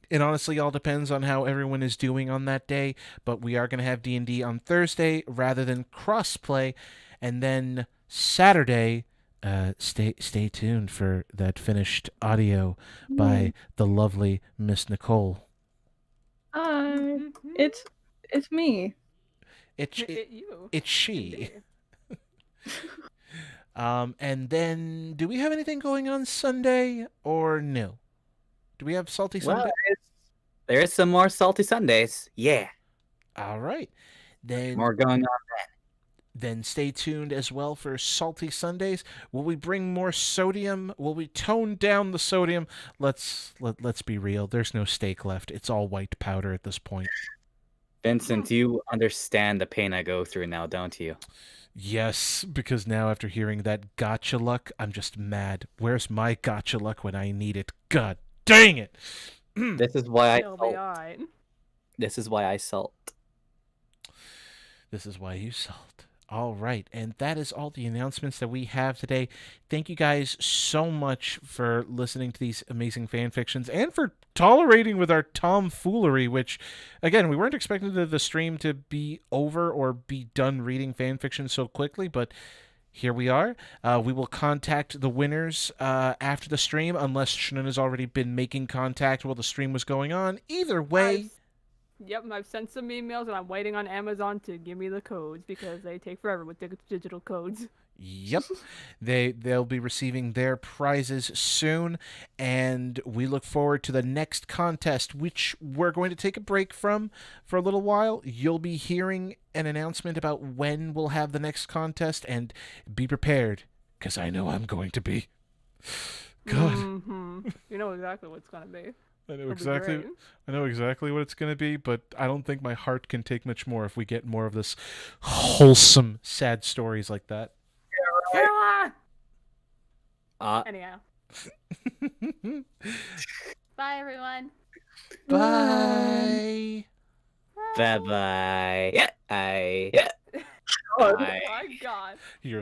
It honestly all depends on how everyone is doing on that day, but we are going to have D&D on Thursday rather than crossplay, and then Saturday, stay tuned for that finished audio by the lovely Miss Nicole. Hi. It's me. It's You. it's she. Indeed. And then, do we have anything going on Sunday or no? Do we have Salty Sunday? Well, there is some more salty Sundays. Yeah. All right. Then More going on. Then stay tuned as well for Salty Sundays. Will we bring more sodium? Will we tone down the sodium? Let's be real. There's no steak left. It's all white powder at this point. Vincent, you understand the pain I go through now, don't you? Yes, because now after hearing that gotcha luck, I'm just mad. Where's my gotcha luck when I need it? God dang it! This is why I It'll be salt. alright. This is why I salt. This is why you salt. All right, and that is all the announcements that we have today. Thank you guys so much for listening to these amazing fan fictions and for tolerating with our tomfoolery, which, again, we weren't expecting the stream to be over or be done reading fan fiction so quickly, but here we are. We will contact the winners after the stream, unless Shannon has already been making contact while the stream was going on. Either way... Yep, I've sent some emails and I'm waiting on Amazon to give me the codes because they take forever with digital codes. Yep. They'll be receiving their prizes soon, and we look forward to the next contest, which we're going to take a break from for a little while. You'll be hearing an announcement about when we'll have the next contest, and be prepared, because I know I'm going to be. God. Mm-hmm. You know exactly what it's going to be. I know It'll be exactly. great. I know exactly what it's going to be, but I don't think my heart can take much more if we get more of this wholesome, sad stories like that. Anyhow. Bye, everyone. Bye. Bye bye. Oh, Oh my god. You're